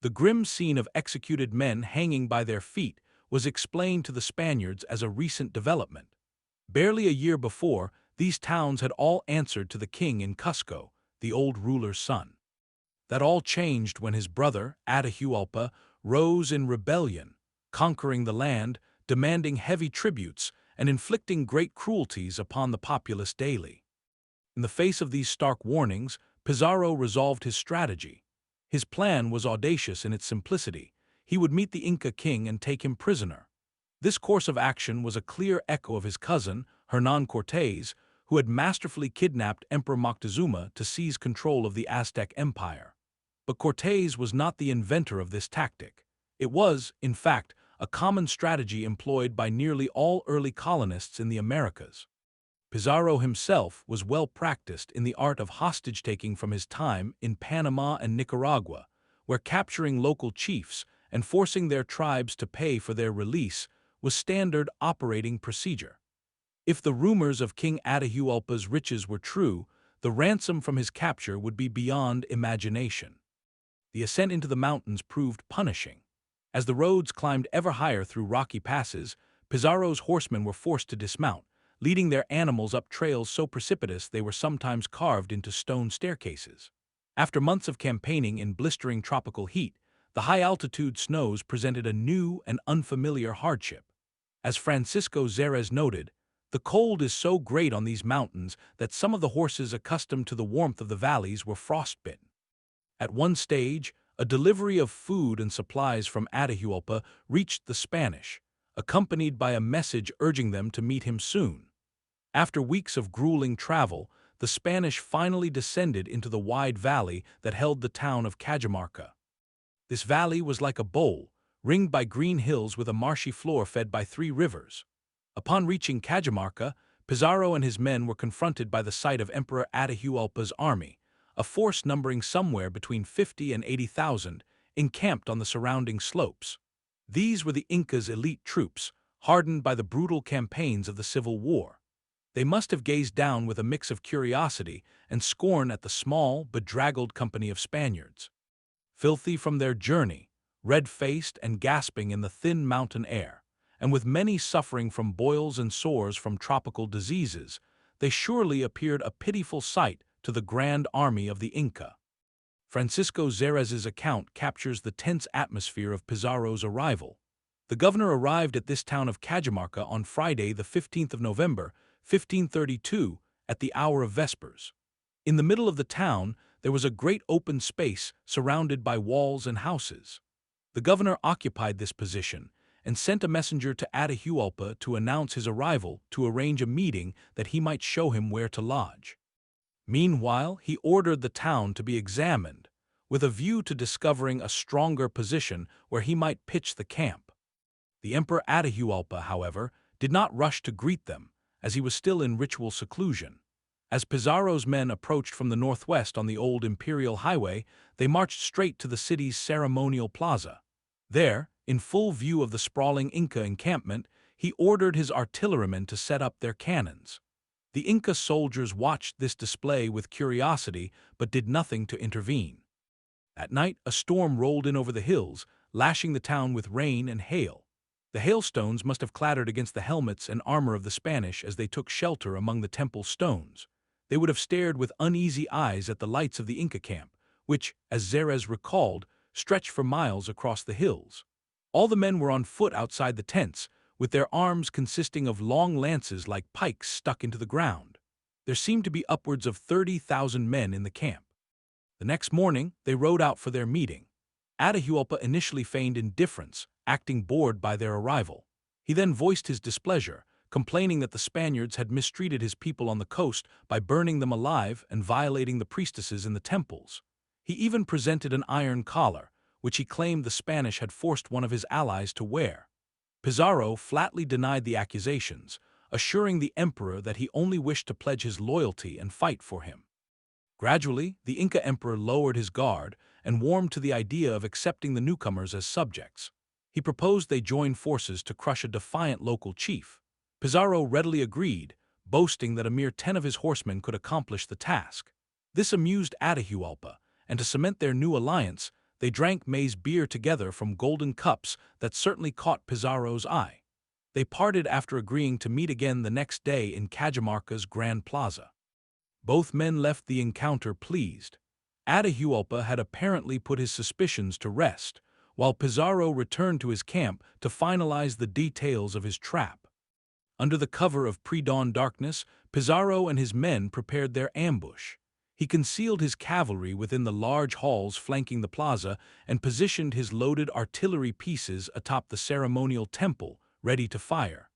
The grim scene of executed men hanging by their feet was explained to the Spaniards as a recent development. Barely a year before, these towns had all answered to the king in Cusco, the old ruler's son. That all changed when his brother, Atahualpa, rose in rebellion, conquering the land, demanding heavy tributes, and inflicting great cruelties upon the populace daily. In the face of these stark warnings, Pizarro resolved his strategy. His plan was audacious in its simplicity. He would meet the Inca king and take him prisoner. This course of action was a clear echo of his cousin, Hernán Cortés, who had masterfully kidnapped Emperor Moctezuma to seize control of the Aztec Empire. But Cortés was not the inventor of this tactic. It was, in fact, a common strategy employed by nearly all early colonists in the Americas. Pizarro himself was well practiced in the art of hostage-taking from his time in Panama and Nicaragua, where capturing local chiefs and forcing their tribes to pay for their release was standard operating procedure. If the rumors of King Atahualpa's riches were true, the ransom from his capture would be beyond imagination. The ascent into the mountains proved punishing. As the roads climbed ever higher through rocky passes, Pizarro's horsemen were forced to dismount, leading their animals up trails so precipitous they were sometimes carved into stone staircases. After months of campaigning in blistering tropical heat, the high-altitude snows presented a new and unfamiliar hardship. As Francisco Pizarro noted, "The cold is so great on these mountains that some of the horses accustomed to the warmth of the valleys were frostbitten." At one stage, a delivery of food and supplies from Atahualpa reached the Spanish, accompanied by a message urging them to meet him soon. After weeks of grueling travel, the Spanish finally descended into the wide valley that held the town of Cajamarca. This valley was like a bowl, ringed by green hills with a marshy floor fed by 3 rivers. Upon reaching Cajamarca, Pizarro and his men were confronted by the sight of Emperor Atahualpa's army, a force numbering somewhere between 50 and 80,000, encamped on the surrounding slopes. These were the Inca's elite troops, hardened by the brutal campaigns of the Civil War. They must have gazed down with a mix of curiosity and scorn at the small, bedraggled company of Spaniards. Filthy from their journey, red-faced and gasping in the thin mountain air, and with many suffering from boils and sores from tropical diseases, they surely appeared a pitiful sight to the grand army of the Inca. Francisco Pizarro's account captures the tense atmosphere of Pizarro's arrival. The governor arrived at this town of Cajamarca on Friday, the 15th of November, 1532, at the hour of vespers. In the middle of the town, there was a great open space surrounded by walls and houses. The governor occupied this position and sent a messenger to Atahualpa to announce his arrival to arrange a meeting that he might show him where to lodge. Meanwhile, he ordered the town to be examined, with a view to discovering a stronger position where he might pitch the camp. The Emperor Atahualpa, however, did not rush to greet them, as he was still in ritual seclusion. As Pizarro's men approached from the northwest on the old imperial highway, they marched straight to the city's ceremonial plaza. There, in full view of the sprawling Inca encampment, he ordered his artillerymen to set up their cannons. The Inca soldiers watched this display with curiosity but did nothing to intervene. At night, a storm rolled in over the hills, lashing the town with rain and hail. The hailstones must have clattered against the helmets and armor of the Spanish as they took shelter among the temple stones. They would have stared with uneasy eyes at the lights of the Inca camp, which, as Pizarro recalled, stretched for miles across the hills. All the men were on foot outside the tents, with their arms consisting of long lances like pikes stuck into the ground. There seemed to be upwards of 30,000 men in the camp. The next morning, they rode out for their meeting. Atahualpa initially feigned indifference, acting bored by their arrival. He then voiced his displeasure, complaining that the Spaniards had mistreated his people on the coast by burning them alive and violating the priestesses in the temples. He even presented an iron collar, which he claimed the Spanish had forced one of his allies to wear. Pizarro flatly denied the accusations, assuring the emperor that he only wished to pledge his loyalty and fight for him. Gradually, the Inca emperor lowered his guard and warmed to the idea of accepting the newcomers as subjects. He proposed they join forces to crush a defiant local chief. Pizarro readily agreed, boasting that a mere 10 of his horsemen could accomplish the task. This amused Atahualpa, and to cement their new alliance, they drank maize beer together from golden cups that certainly caught Pizarro's eye. They parted after agreeing to meet again the next day in Cajamarca's Grand Plaza. Both men left the encounter pleased. Atahualpa had apparently put his suspicions to rest, while Pizarro returned to his camp to finalize the details of his trap. Under the cover of pre-dawn darkness, Pizarro and his men prepared their ambush. He concealed his cavalry within the large halls flanking the plaza and positioned his loaded artillery pieces atop the ceremonial temple, ready to fire.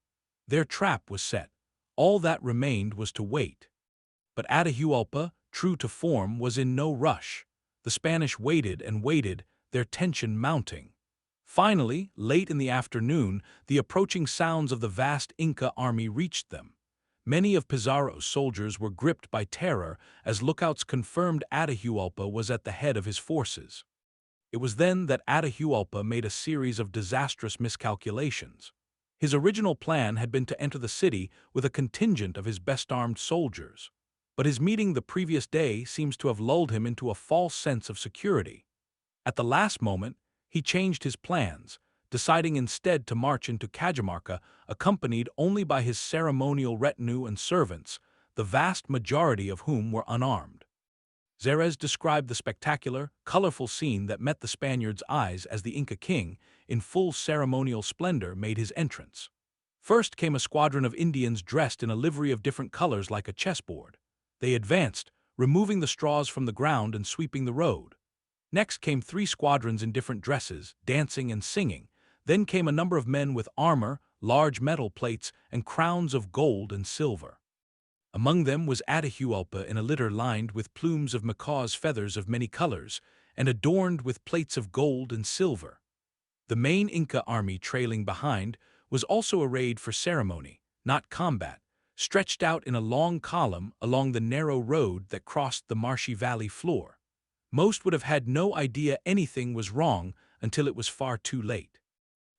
Their trap was set. All that remained was to wait. But Atahualpa, true to form, was in no rush. The Spanish waited and waited, their tension mounting. Finally, late in the afternoon, the approaching sounds of the vast Inca army reached them. Many of Pizarro's soldiers were gripped by terror as lookouts confirmed Atahualpa was at the head of his forces. It was then that Atahualpa made a series of disastrous miscalculations. His original plan had been to enter the city with a contingent of his best-armed soldiers. But his meeting the previous day seems to have lulled him into a false sense of security. At the last moment, he changed his plans, deciding instead to march into Cajamarca accompanied only by his ceremonial retinue and servants, the vast majority of whom were unarmed. Xerez described the spectacular, colorful scene that met the Spaniards' eyes as the Inca king, in full ceremonial splendor, made his entrance. First came a squadron of Indians dressed in a livery of different colors like a chessboard. They advanced, removing the straws from the ground and sweeping the road. Next came 3 squadrons in different dresses, dancing and singing. Then came a number of men with armor, large metal plates, and crowns of gold and silver. Among them was Atahualpa in a litter lined with plumes of macaw's feathers of many colors and adorned with plates of gold and silver. The main Inca army trailing behind was also arrayed for ceremony, not combat, stretched out in a long column along the narrow road that crossed the marshy valley floor. Most would have had no idea anything was wrong until it was far too late.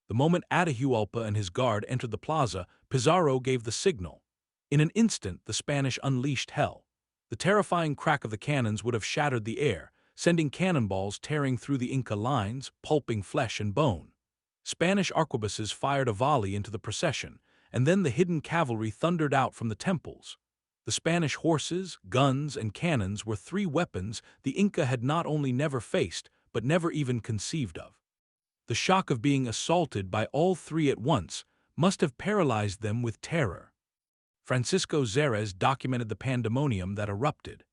The moment Atahualpa and his guard entered the plaza, Pizarro gave the signal. In an instant, the Spanish unleashed hell. The terrifying crack of the cannons would have shattered the air, sending cannonballs tearing through the Inca lines, pulping flesh and bone. Spanish arquebuses fired a volley into the procession, and then the hidden cavalry thundered out from the temples. The Spanish horses, guns, and cannons were 3 weapons the Inca had not only never faced, but never even conceived of. The shock of being assaulted by all 3 at once must have paralyzed them with terror. Francisco Xerez documented the pandemonium that erupted.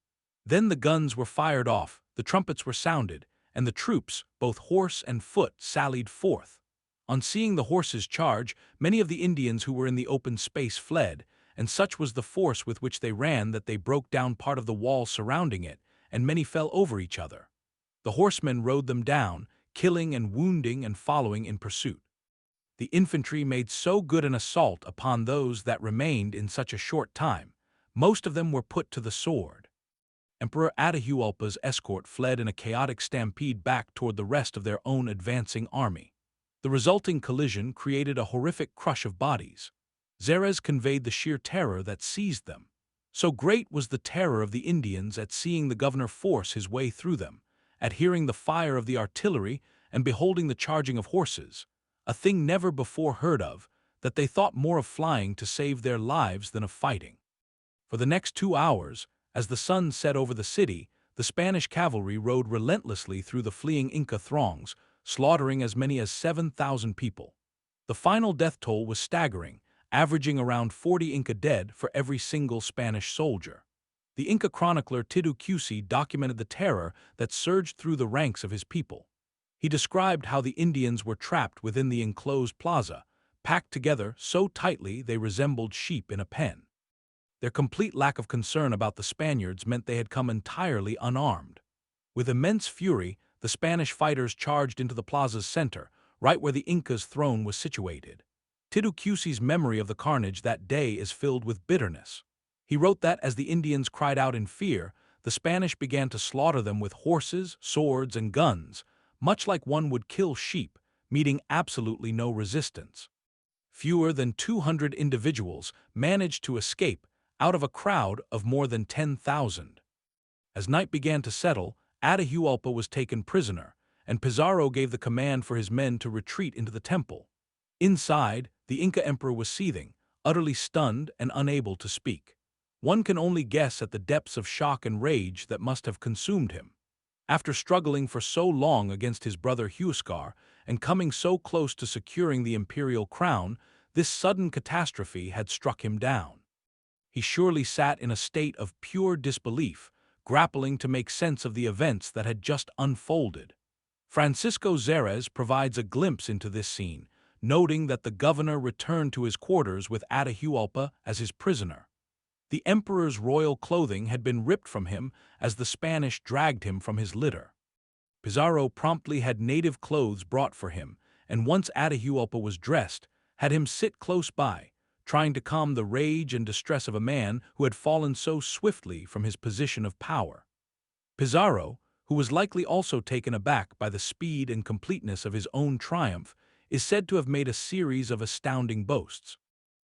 Then the guns were fired off, the trumpets were sounded, and the troops, both horse and foot, sallied forth. On seeing the horses charge, many of the Indians who were in the open space fled, and such was the force with which they ran that they broke down part of the wall surrounding it, and many fell over each other. The horsemen rode them down, killing and wounding and following in pursuit. The infantry made so good an assault upon those that remained in such a short time, most of them were put to the sword. Emperor Atahualpa's escort fled in a chaotic stampede back toward the rest of their own advancing army. The resulting collision created a horrific crush of bodies. Xerez conveyed the sheer terror that seized them. So great was the terror of the Indians at seeing the governor force his way through them, at hearing the fire of the artillery and beholding the charging of horses, a thing never before heard of, that they thought more of flying to save their lives than of fighting. For the next 2 hours, as the sun set over the city, the Spanish cavalry rode relentlessly through the fleeing Inca throngs, slaughtering as many as 7,000 people. The final death toll was staggering, averaging around 40 Inca dead for every single Spanish soldier. The Inca chronicler Titu Cusi documented the terror that surged through the ranks of his people. He described how the Indians were trapped within the enclosed plaza, packed together so tightly they resembled sheep in a pen. Their complete lack of concern about the Spaniards meant they had come entirely unarmed. With immense fury, the Spanish fighters charged into the plaza's center, right where the Inca's throne was situated. Titu Cusi's memory of the carnage that day is filled with bitterness. He wrote that as the Indians cried out in fear, the Spanish began to slaughter them with horses, swords, and guns, much like one would kill sheep, meeting absolutely no resistance. Fewer than 200 individuals managed to escape out of a crowd of more than 10,000. As night began to settle, Atahualpa was taken prisoner, and Pizarro gave the command for his men to retreat into the temple. Inside, the Inca emperor was seething, utterly stunned and unable to speak. One can only guess at the depths of shock and rage that must have consumed him. After struggling for so long against his brother Huascar and coming so close to securing the imperial crown, this sudden catastrophe had struck him down. He surely sat in a state of pure disbelief, grappling to make sense of the events that had just unfolded. Francisco Pizarro provides a glimpse into this scene, noting that the governor returned to his quarters with Atahualpa as his prisoner. The emperor's royal clothing had been ripped from him as the Spanish dragged him from his litter. Pizarro promptly had native clothes brought for him, and once Atahualpa was dressed, had him sit close by, trying to calm the rage and distress of a man who had fallen so swiftly from his position of power. Pizarro, who was likely also taken aback by the speed and completeness of his own triumph, is said to have made a series of astounding boasts.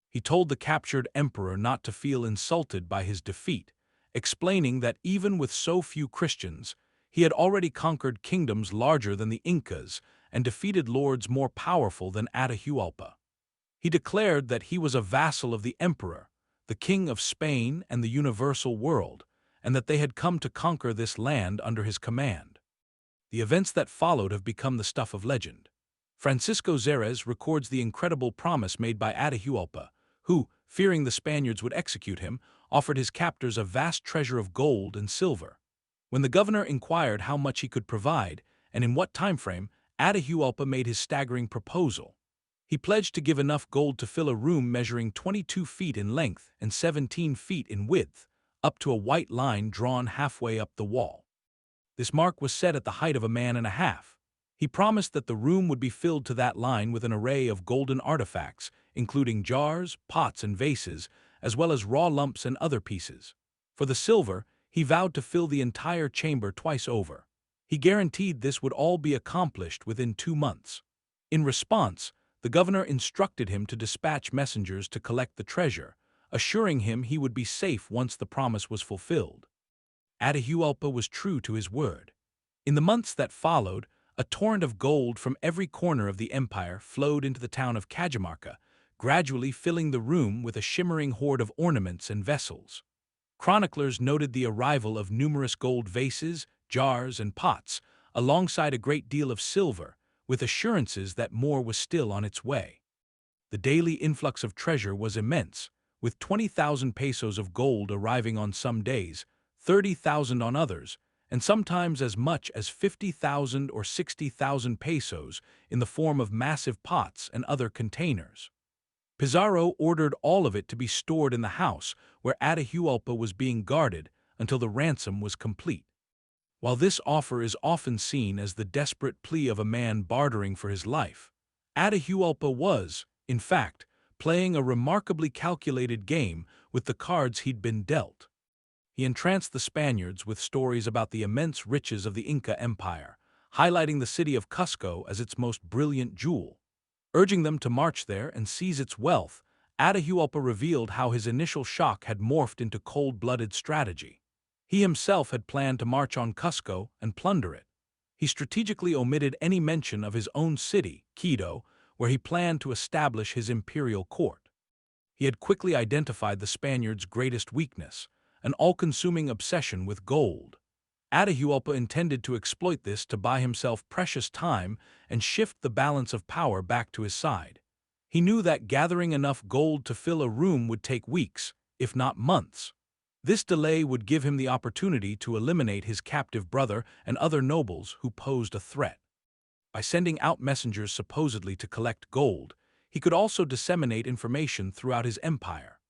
He told the captured emperor not to feel insulted by his defeat, explaining that even with so few Christians, he had already conquered kingdoms larger than the Incas and defeated lords more powerful than Atahualpa. He declared that he was a vassal of the emperor, the king of Spain and the universal world, and that they had come to conquer this land under his command. The events that followed have become the stuff of legend. Francisco Pizarro records the incredible promise made by Atahualpa, who, fearing the Spaniards would execute him, offered his captors a vast treasure of gold and silver. When the governor inquired how much he could provide and in what time frame, Atahualpa made his staggering proposal. He pledged to give enough gold to fill a room measuring 22 feet in length and 17 feet in width, up to a white line drawn halfway up the wall. This mark was set at the height of a man and a half. He promised that the room would be filled to that line with an array of golden artifacts, including jars, pots, and vases, as well as raw lumps and other pieces. For the silver, he vowed to fill the entire chamber twice over. He guaranteed this would all be accomplished within 2 months. In response, the governor instructed him to dispatch messengers to collect the treasure, assuring him he would be safe once the promise was fulfilled. Atahualpa was true to his word. In the months that followed, a torrent of gold from every corner of the empire flowed into the town of Cajamarca, gradually filling the room with a shimmering hoard of ornaments and vessels. Chroniclers noted the arrival of numerous gold vases, jars, and pots, alongside a great deal of silver, with assurances that more was still on its way. The daily influx of treasure was immense, with 20,000 pesos of gold arriving on some days, 30,000 on others, and sometimes as much as 50,000 or 60,000 pesos in the form of massive pots and other containers. Pizarro ordered all of it to be stored in the house where Atahualpa was being guarded until the ransom was complete. While this offer is often seen as the desperate plea of a man bartering for his life, Atahualpa was, in fact, playing a remarkably calculated game with the cards he'd been dealt. He entranced the Spaniards with stories about the immense riches of the Inca Empire, highlighting the city of Cusco as its most brilliant jewel. Urging them to march there and seize its wealth, Atahualpa revealed how his initial shock had morphed into cold-blooded strategy. He himself had planned to march on Cusco and plunder it. He strategically omitted any mention of his own city, Quito, where he planned to establish his imperial court. He had quickly identified the Spaniards' greatest weakness, an all-consuming obsession with gold. Atahualpa intended to exploit this to buy himself precious time and shift the balance of power back to his side. He knew that gathering enough gold to fill a room would take weeks, if not months. This delay would give him the opportunity to eliminate his captive brother and other nobles who posed a threat. By sending out messengers supposedly to collect gold, he could also disseminate information throughout his empire.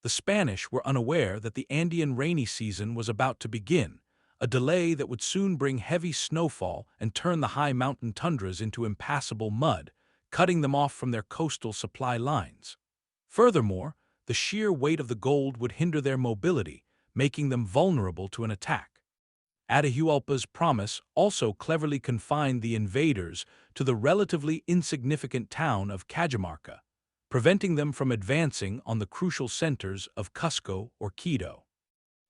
The Spanish were unaware that the Andean rainy season was about to begin, a delay that would soon bring heavy snowfall and turn the high mountain tundras into impassable mud, cutting them off from their coastal supply lines. Furthermore, the sheer weight of the gold would hinder their mobility, making them vulnerable to an attack. Atahualpa's promise also cleverly confined the invaders to the relatively insignificant town of Cajamarca, preventing them from advancing on the crucial centers of Cusco or Quito.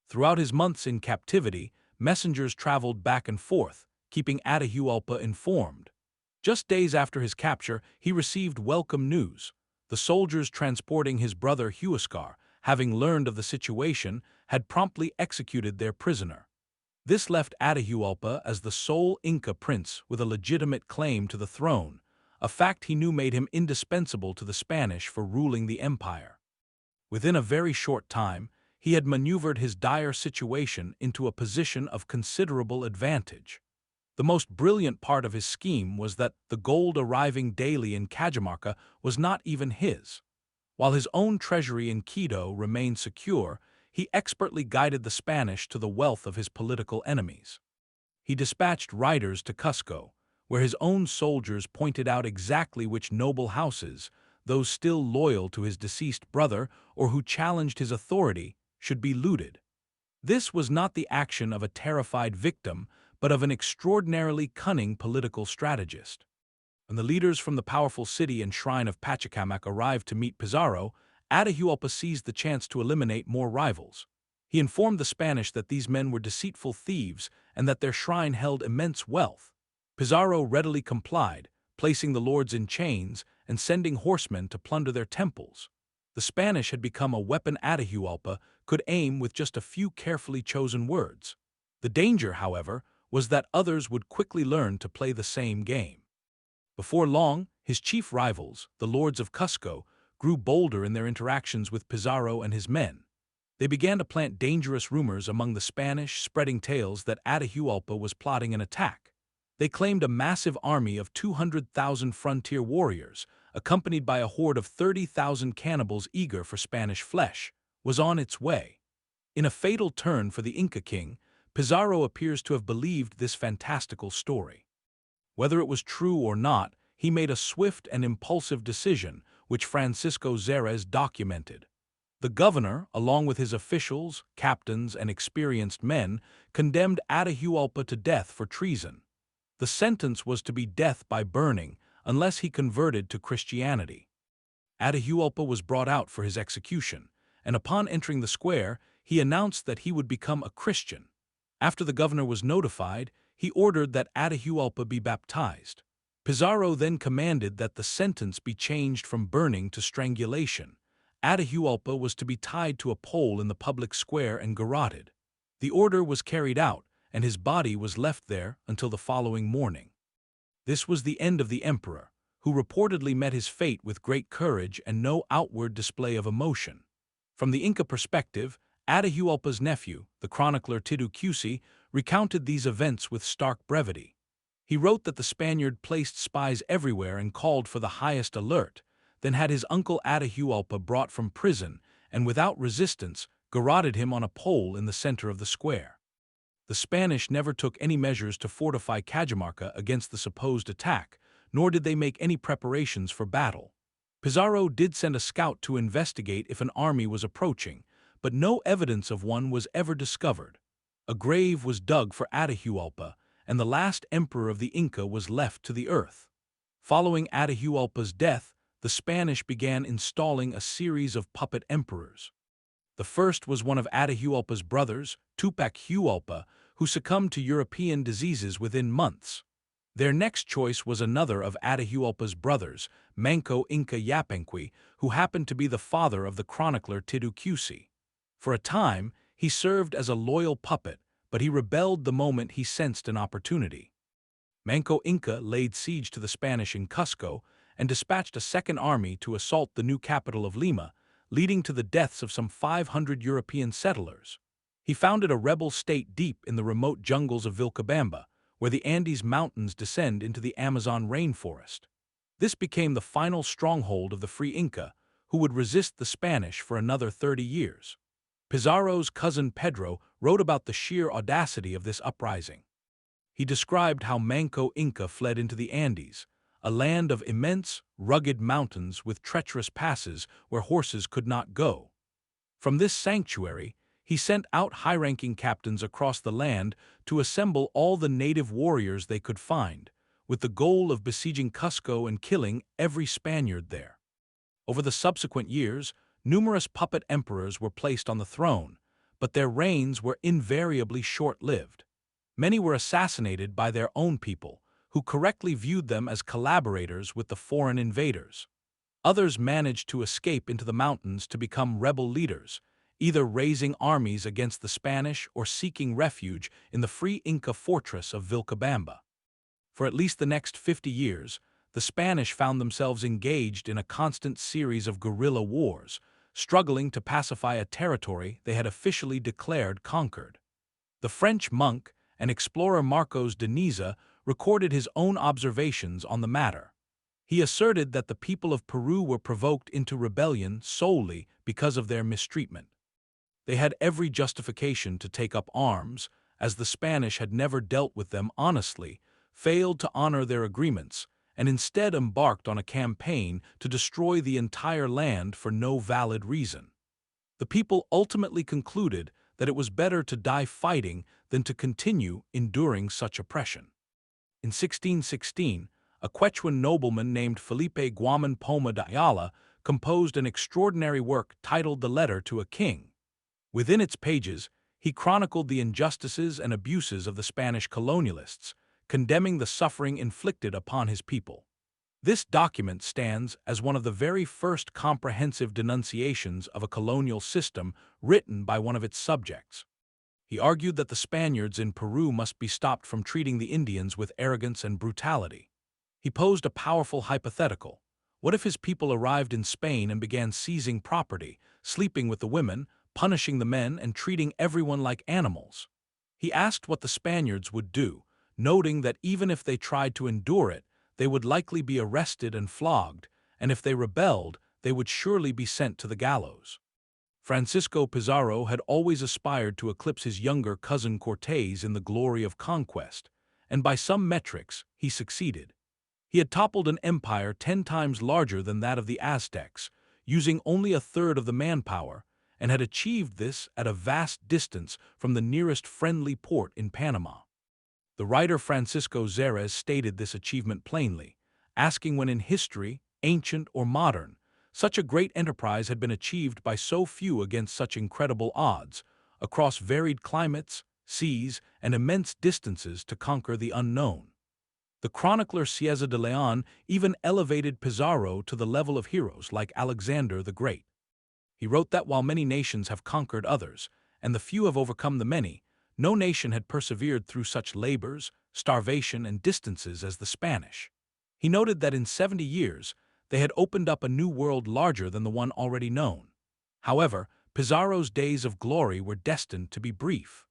Throughout his months in captivity, messengers traveled back and forth, keeping Atahualpa informed. Just days after his capture, he received welcome news. The soldiers transporting his brother Huascar, having learned of the situation, had promptly executed their prisoner. This left Atahualpa as the sole Inca prince with a legitimate claim to the throne, a fact he knew made him indispensable to the Spanish for ruling the empire. Within a very short time, he had maneuvered his dire situation into a position of considerable advantage. The most brilliant part of his scheme was that the gold arriving daily in Cajamarca was not even his. While his own treasury in Quito remained secure, he expertly guided the Spanish to the wealth of his political enemies. He dispatched riders to Cusco, where his own soldiers pointed out exactly which noble houses, those still loyal to his deceased brother or who challenged his authority, should be looted. This was not the action of a terrified victim, but of an extraordinarily cunning political strategist. When the leaders from the powerful city and shrine of Pachacuti arrived to meet Pizarro, Atahualpa seized the chance to eliminate more rivals. He informed the Spanish that these men were deceitful thieves and that their shrine held immense wealth. Pizarro readily complied, placing the lords in chains and sending horsemen to plunder their temples. The Spanish had become a weapon Atahualpa could aim with just a few carefully chosen words. The danger, however, was that others would quickly learn to play the same game. Before long, his chief rivals, the lords of Cusco, grew bolder in their interactions with Pizarro and his men. They began to plant dangerous rumors among the Spanish, spreading tales that Atahualpa was plotting an attack. They claimed a massive army of 200,000 frontier warriors, accompanied by a horde of 30,000 cannibals eager for Spanish flesh, was on its way. In a fatal turn for the Inca king, Pizarro appears to have believed this fantastical story. Whether it was true or not, he made a swift and impulsive decision, which Francisco Pizarro documented. The governor, along with his officials, captains, and experienced men, condemned Atahualpa to death for treason. The sentence was to be death by burning, unless he converted to Christianity. Atahualpa was brought out for his execution, and upon entering the square, he announced that he would become a Christian. After the governor was notified, he ordered that Atahualpa be baptized. Pizarro then commanded that the sentence be changed from burning to strangulation. Atahualpa was to be tied to a pole in the public square and garroted. The order was carried out, and his body was left there until the following morning. This was the end of the emperor, who reportedly met his fate with great courage and no outward display of emotion. From the Inca perspective, Atahualpa's nephew, the chronicler Titu recounted these events with stark brevity. He wrote that the Spaniard placed spies everywhere and called for the highest alert, then had his uncle Atahualpa brought from prison and without resistance garroted him on a pole in the center of the square. The Spanish never took any measures to fortify Cajamarca against the supposed attack, nor did they make any preparations for battle. Pizarro did send a scout to investigate if an army was approaching, but no evidence of one was ever discovered. A grave was dug for Atahualpa, and the last emperor of the Inca was left to the earth. Following Atahualpa's death, the Spanish began installing a series of puppet emperors. The first was one of Atahualpa's brothers, Tupac Hualpa, who succumbed to European diseases within months. Their next choice was another of Atahualpa's brothers, Manco Inca Yapanqui, who happened to be the father of the chronicler Titu. For a time, he served as a loyal puppet, but he rebelled the moment he sensed an opportunity. Manco Inca laid siege to the Spanish in Cusco and dispatched a second army to assault the new capital of Lima, leading to the deaths of some 500 European settlers. He founded a rebel state deep in the remote jungles of Vilcabamba, where the Andes Mountains descend into the Amazon rainforest. This became the final stronghold of the Free Inca, who would resist the Spanish for another 30 years. Pizarro's cousin Pedro wrote about the sheer audacity of this uprising. He described how Manco Inca fled into the Andes, a land of immense, rugged mountains with treacherous passes where horses could not go. From this sanctuary, he sent out high-ranking captains across the land to assemble all the native warriors they could find, with the goal of besieging Cusco and killing every Spaniard there. Over the subsequent years, numerous puppet emperors were placed on the throne, but their reigns were invariably short-lived. Many were assassinated by their own people, who correctly viewed them as collaborators with the foreign invaders. Others managed to escape into the mountains to become rebel leaders, either raising armies against the Spanish or seeking refuge in the free Inca fortress of Vilcabamba. For at least the next 50 years, the Spanish found themselves engaged in a constant series of guerrilla wars, struggling to pacify a territory they had officially declared conquered. The French monk and explorer Marcos de Niza recorded his own observations on the matter. He asserted that the people of Peru were provoked into rebellion solely because of their mistreatment. They had every justification to take up arms, as the Spanish had never dealt with them honestly, failed to honor their agreements, and instead embarked on a campaign to destroy the entire land for no valid reason. The people ultimately concluded that it was better to die fighting than to continue enduring such oppression. In 1616, a Quechuan nobleman named Felipe Guaman Poma de Ayala composed an extraordinary work titled The Letter to a King. Within its pages, he chronicled the injustices and abuses of the Spanish colonialists, condemning the suffering inflicted upon his people. This document stands as one of the very first comprehensive denunciations of a colonial system written by one of its subjects. He argued that the Spaniards in Peru must be stopped from treating the Indians with arrogance and brutality. He posed a powerful hypothetical. What if his people arrived in Spain and began seizing property, sleeping with the women, punishing the men, and treating everyone like animals? He asked what the Spaniards would do, noting that even if they tried to endure it, they would likely be arrested and flogged, and if they rebelled, they would surely be sent to the gallows. Francisco Pizarro had always aspired to eclipse his younger cousin Cortés in the glory of conquest, and by some metrics, he succeeded. He had toppled an empire 10 times larger than that of the Aztecs, using only a third of the manpower, and had achieved this at a vast distance from the nearest friendly port in Panama. The writer Francisco Xerez stated this achievement plainly, asking when in history, ancient or modern, such a great enterprise had been achieved by so few against such incredible odds, across varied climates, seas, and immense distances to conquer the unknown. The chronicler Cieza de Leon even elevated Pizarro to the level of heroes like Alexander the Great. He wrote that while many nations have conquered others, and the few have overcome the many, no nation had persevered through such labors, starvation, and distances as the Spanish. He noted that in 70 years, they had opened up a new world larger than the one already known. However, Pizarro's days of glory were destined to be brief.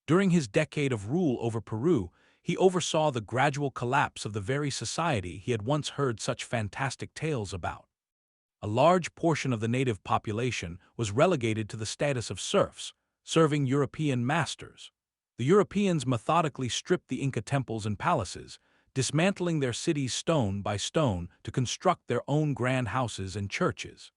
During his decade of rule over Peru, he oversaw the gradual collapse of the very society he had once heard such fantastic tales about. A large portion of the native population was relegated to the status of serfs, serving European masters. The Europeans methodically stripped the Inca temples and palaces, dismantling their cities stone by stone to construct their own grand houses and churches.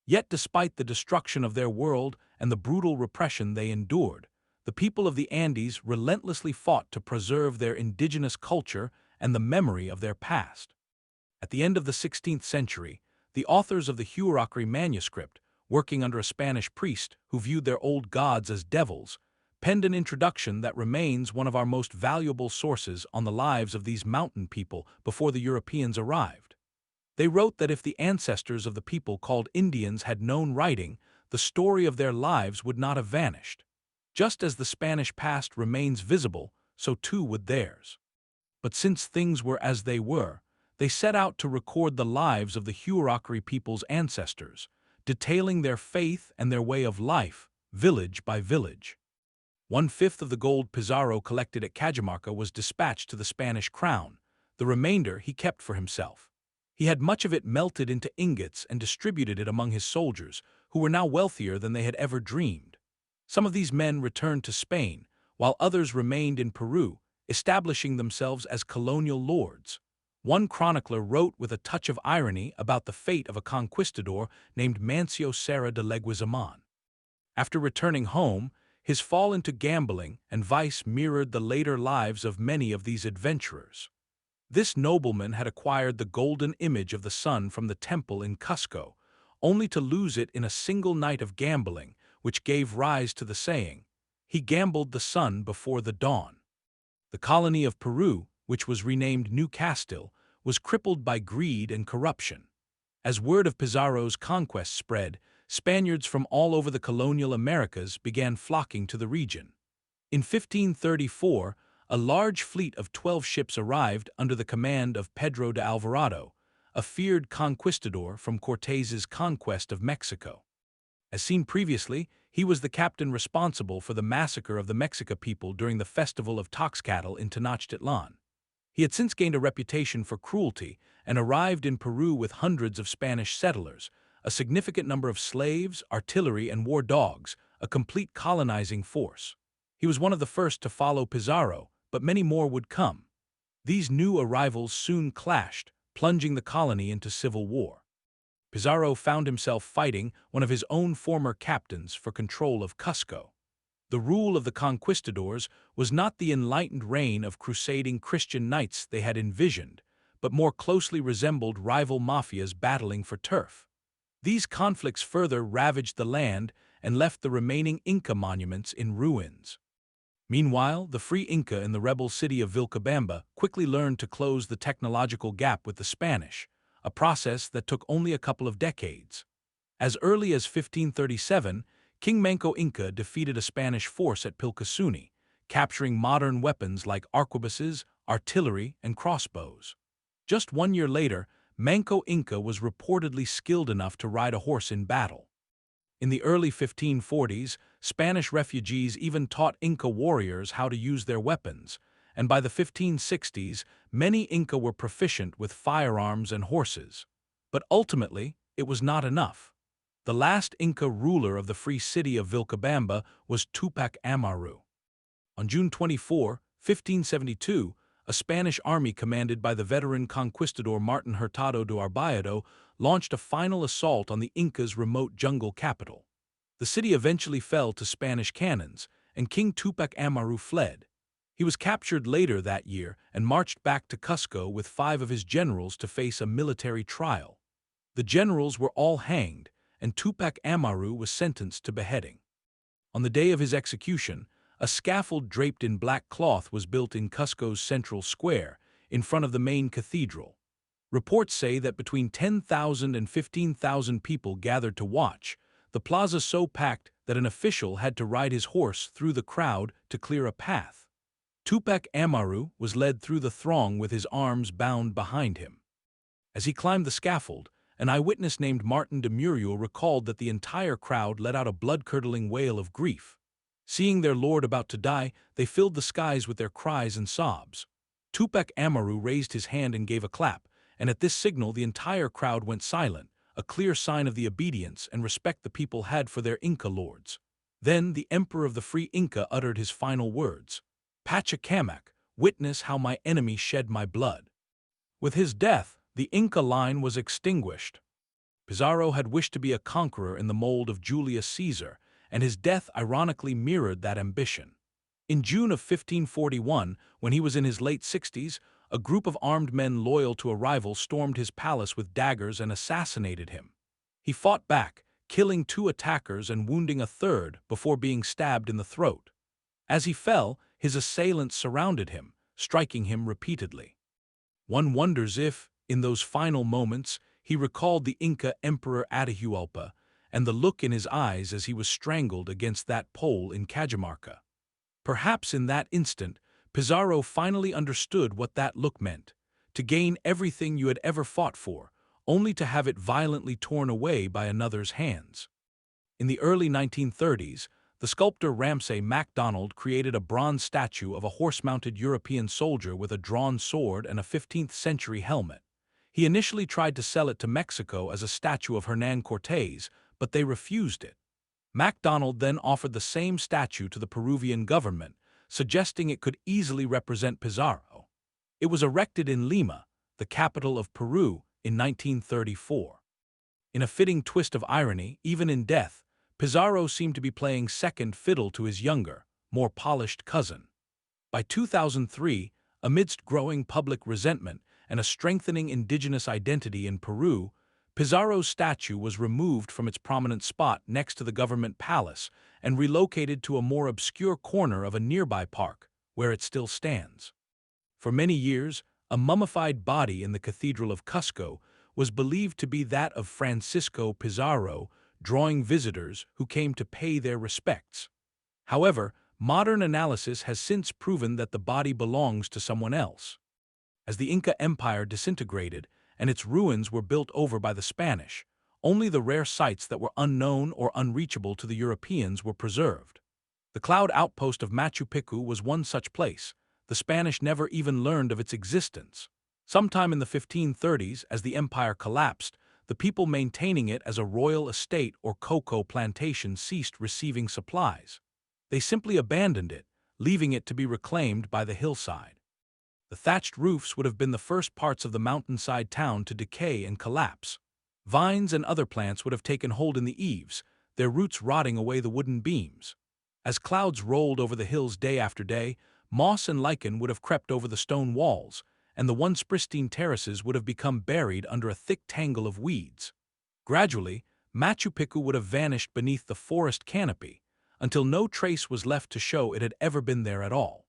Yet despite the destruction of their world and the brutal repression they endured, the people of the Andes relentlessly fought to preserve their indigenous culture and the memory of their past. At the end of the 16th century, the authors of the Huascar manuscript, working under a Spanish priest who viewed their old gods as devils, penned an introduction that remains one of our most valuable sources on the lives of these mountain people before the Europeans arrived. They wrote that if the ancestors of the people called Indians had known writing, the story of their lives would not have vanished. Just as the Spanish past remains visible, so too would theirs. But since things were as they were, they set out to record the lives of the Huascar people's ancestors, detailing their faith and their way of life, village by village. 1/5 of the gold Pizarro collected at Cajamarca was dispatched to the Spanish crown. The remainder he kept for himself. He had much of it melted into ingots and distributed it among his soldiers, who were now wealthier than they had ever dreamed. Some of these men returned to Spain, while others remained in Peru, establishing themselves as colonial lords. One chronicler wrote with a touch of irony about the fate of a conquistador named Mancio Serra de Leguizamon. After returning home, his fall into gambling and vice mirrored the later lives of many of these adventurers. This nobleman had acquired the golden image of the sun from the temple in Cusco, only to lose it in a single night of gambling, which gave rise to the saying, "He gambled the sun before the dawn." The colony of Peru, which was renamed New Castile, was crippled by greed and corruption. As word of Pizarro's conquest spread, Spaniards from all over the colonial Americas began flocking to the region. In 1534, a large fleet of 12 ships arrived under the command of Pedro de Alvarado, a feared conquistador from Cortés's conquest of Mexico. As seen previously, he was the captain responsible for the massacre of the Mexica people during the festival of Toxcatl in Tenochtitlan. He had since gained a reputation for cruelty and arrived in Peru with hundreds of Spanish settlers, a significant number of slaves, artillery, and war dogs, a complete colonizing force. He was one of the first to follow Pizarro, but many more would come. These new arrivals soon clashed, plunging the colony into civil war. Pizarro found himself fighting one of his own former captains for control of Cusco. The rule of the conquistadors was not the enlightened reign of crusading Christian knights they had envisioned, but more closely resembled rival mafias battling for turf. These conflicts further ravaged the land and left the remaining Inca monuments in ruins. Meanwhile, the free Inca in the rebel city of Vilcabamba quickly learned to close the technological gap with the Spanish, a process that took only a couple of decades. As early as 1537, King Manco Inca defeated a Spanish force at Pilcasuni, capturing modern weapons like arquebuses, artillery, and crossbows. Just 1 year later, Manco Inca was reportedly skilled enough to ride a horse in battle. In the early 1540s, Spanish refugees even taught Inca warriors how to use their weapons, and by the 1560s, many Inca were proficient with firearms and horses. But ultimately, it was not enough. The last Inca ruler of the free city of Vilcabamba was Tupac Amaru. On June 24, 1572, a Spanish army commanded by the veteran conquistador Martin Hurtado de Arbaedo launched a final assault on the Inca's remote jungle capital. The city eventually fell to Spanish cannons, and King Tupac Amaru fled. He was captured later that year and marched back to Cusco with 5 of his generals to face a military trial. The generals were all hanged, and Tupac Amaru was sentenced to beheading. On the day of his execution, a scaffold draped in black cloth was built in Cusco's central square, in front of the main cathedral. Reports say that between 10,000 and 15,000 people gathered to watch, the plaza so packed that an official had to ride his horse through the crowd to clear a path. Tupac Amaru was led through the throng with his arms bound behind him. As he climbed the scaffold, an eyewitness named Martin de Muriel recalled that the entire crowd let out a blood-curdling wail of grief. Seeing their lord about to die, they filled the skies with their cries and sobs. Tupac Amaru raised his hand and gave a clap, and at this signal the entire crowd went silent, a clear sign of the obedience and respect the people had for their Inca lords. Then the emperor of the free Inca uttered his final words, "Pachacuti, witness how my enemy shed my blood." With his death, the Inca line was extinguished. Pizarro had wished to be a conqueror in the mold of Julius Caesar, and his death ironically mirrored that ambition. In June of 1541, when he was in his late 60s, a group of armed men loyal to a rival stormed his palace with daggers and assassinated him. He fought back, killing 2 attackers and wounding a third before being stabbed in the throat. As he fell, his assailants surrounded him, striking him repeatedly. One wonders if, in those final moments, he recalled the Inca Emperor Atahualpa and the look in his eyes as he was strangled against that pole in Cajamarca. Perhaps in that instant, Pizarro finally understood what that look meant: to gain everything you had ever fought for, only to have it violently torn away by another's hands. In the early 1930s, the sculptor Ramsay MacDonald created a bronze statue of a horse-mounted European soldier with a drawn sword and a 15th-century helmet. He initially tried to sell it to Mexico as a statue of Hernán Cortés, but they refused it. MacDonald then offered the same statue to the Peruvian government, suggesting it could easily represent Pizarro. It was erected in Lima, the capital of Peru, in 1934. In a fitting twist of irony, even in death, Pizarro seemed to be playing second fiddle to his younger, more polished cousin. By 2003, amidst growing public resentment and a strengthening indigenous identity in Peru, Pizarro's statue was removed from its prominent spot next to the government palace and relocated to a more obscure corner of a nearby park, where it still stands. For many years, a mummified body in the Cathedral of Cusco was believed to be that of Francisco Pizarro, drawing visitors who came to pay their respects. However, modern analysis has since proven that the body belongs to someone else. As the Inca Empire disintegrated and its ruins were built over by the Spanish, only the rare sites that were unknown or unreachable to the Europeans were preserved. The cloud outpost of Machu Picchu was one such place. The Spanish never even learned of its existence. Sometime in the 1530s, as the empire collapsed, the people maintaining it as a royal estate or cocoa plantation ceased receiving supplies. They simply abandoned it, leaving it to be reclaimed by the hillside. The thatched roofs would have been the first parts of the mountainside town to decay and collapse. Vines and other plants would have taken hold in the eaves, their roots rotting away the wooden beams. As clouds rolled over the hills day after day, moss and lichen would have crept over the stone walls, and the once pristine terraces would have become buried under a thick tangle of weeds. Gradually, Machu Picchu would have vanished beneath the forest canopy, until no trace was left to show it had ever been there at all.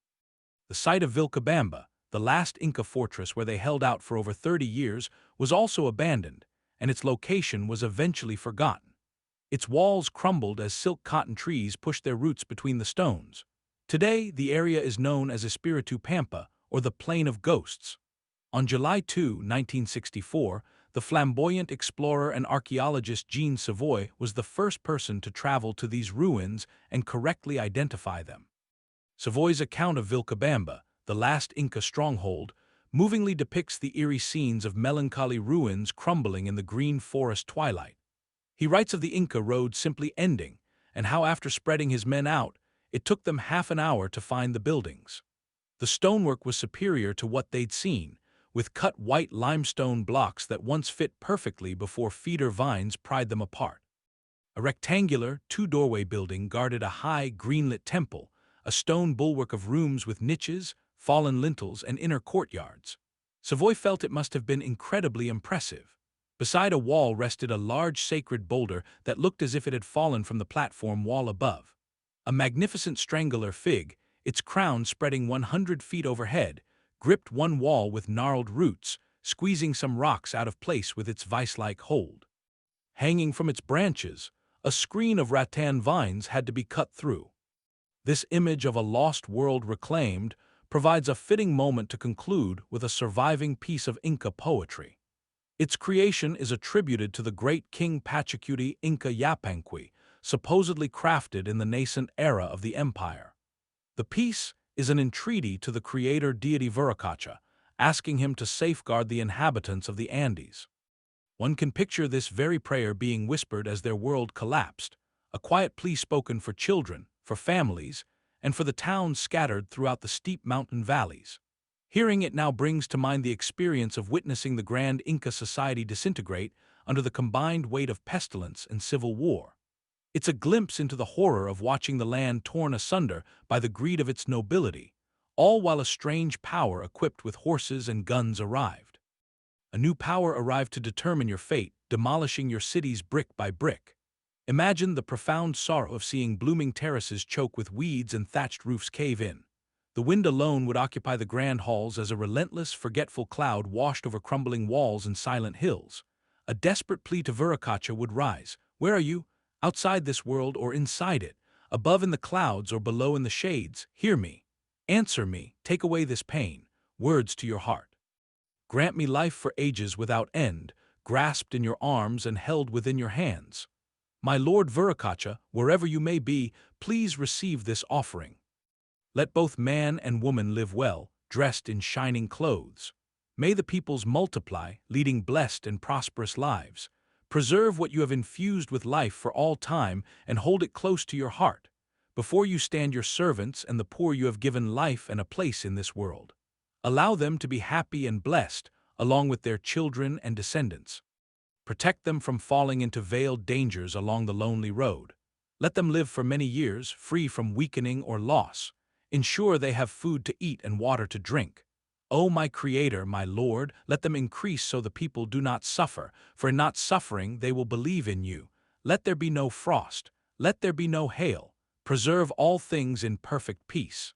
The site of Vilcabamba, the last Inca fortress where they held out for over 30 years, was also abandoned, and its location was eventually forgotten. Its walls crumbled as silk cotton trees pushed their roots between the stones. Today, the area is known as Espiritu Pampa, or the Plain of Ghosts. On July 2, 1964, the flamboyant explorer and archaeologist Jean Savoy was the first person to travel to these ruins and correctly identify them. Savoy's account of Vilcabamba, the last Inca stronghold, movingly depicts the eerie scenes of melancholy ruins crumbling in the green forest twilight. He writes of the Inca road simply ending, and how after spreading his men out, it took them half an hour to find the buildings. The stonework was superior to what they'd seen, with cut white limestone blocks that once fit perfectly before feeder vines pried them apart. A rectangular, two-doorway building guarded a high, greenlit temple, a stone bulwark of rooms with niches, fallen lintels, and inner courtyards. Savoy felt it must have been incredibly impressive. Beside a wall rested a large sacred boulder that looked as if it had fallen from the platform wall above. A magnificent strangular fig, its crown spreading 100 feet overhead, gripped one wall with gnarled roots, squeezing some rocks out of place with its vice-like hold. Hanging from its branches, a screen of rattan vines had to be cut through. This image of a lost world reclaimed provides a fitting moment to conclude with a surviving piece of Inca poetry. Its creation is attributed to the great King Pachacuti Inca Yapanqui, supposedly crafted in the nascent era of the empire. The piece is an entreaty to the creator deity Viracocha, asking him to safeguard the inhabitants of the Andes. One can picture this very prayer being whispered as their world collapsed, a quiet plea spoken for children, for families, and for the towns scattered throughout the steep mountain valleys. Hearing it now brings to mind the experience of witnessing the grand Inca society disintegrate under the combined weight of pestilence and civil war. It's a glimpse into the horror of watching the land torn asunder by the greed of its nobility, all while a strange power equipped with horses and guns arrived. A new power arrived to determine your fate, demolishing your cities brick by brick. Imagine the profound sorrow of seeing blooming terraces choke with weeds and thatched roofs cave in. The wind alone would occupy the grand halls as a relentless, forgetful cloud washed over crumbling walls and silent hills. A desperate plea to Viracocha would rise. Where are you? Outside this world or inside it? Above in the clouds or below in the shades? Hear me. Answer me. Take away this pain. Words to your heart. Grant me life for ages without end, grasped in your arms and held within your hands. My Lord Viracocha, wherever you may be, please receive this offering. Let both man and woman live well, dressed in shining clothes. May the peoples multiply, leading blessed and prosperous lives. Preserve what you have infused with life for all time and hold it close to your heart. Before you stand your servants and the poor you have given life and a place in this world. Allow them to be happy and blessed, along with their children and descendants. Protect them from falling into veiled dangers along the lonely road. Let them live for many years, free from weakening or loss. Ensure they have food to eat and water to drink. O my Creator, my Lord, let them increase so the people do not suffer, for in not suffering they will believe in you. Let there be no frost, let there be no hail, preserve all things in perfect peace.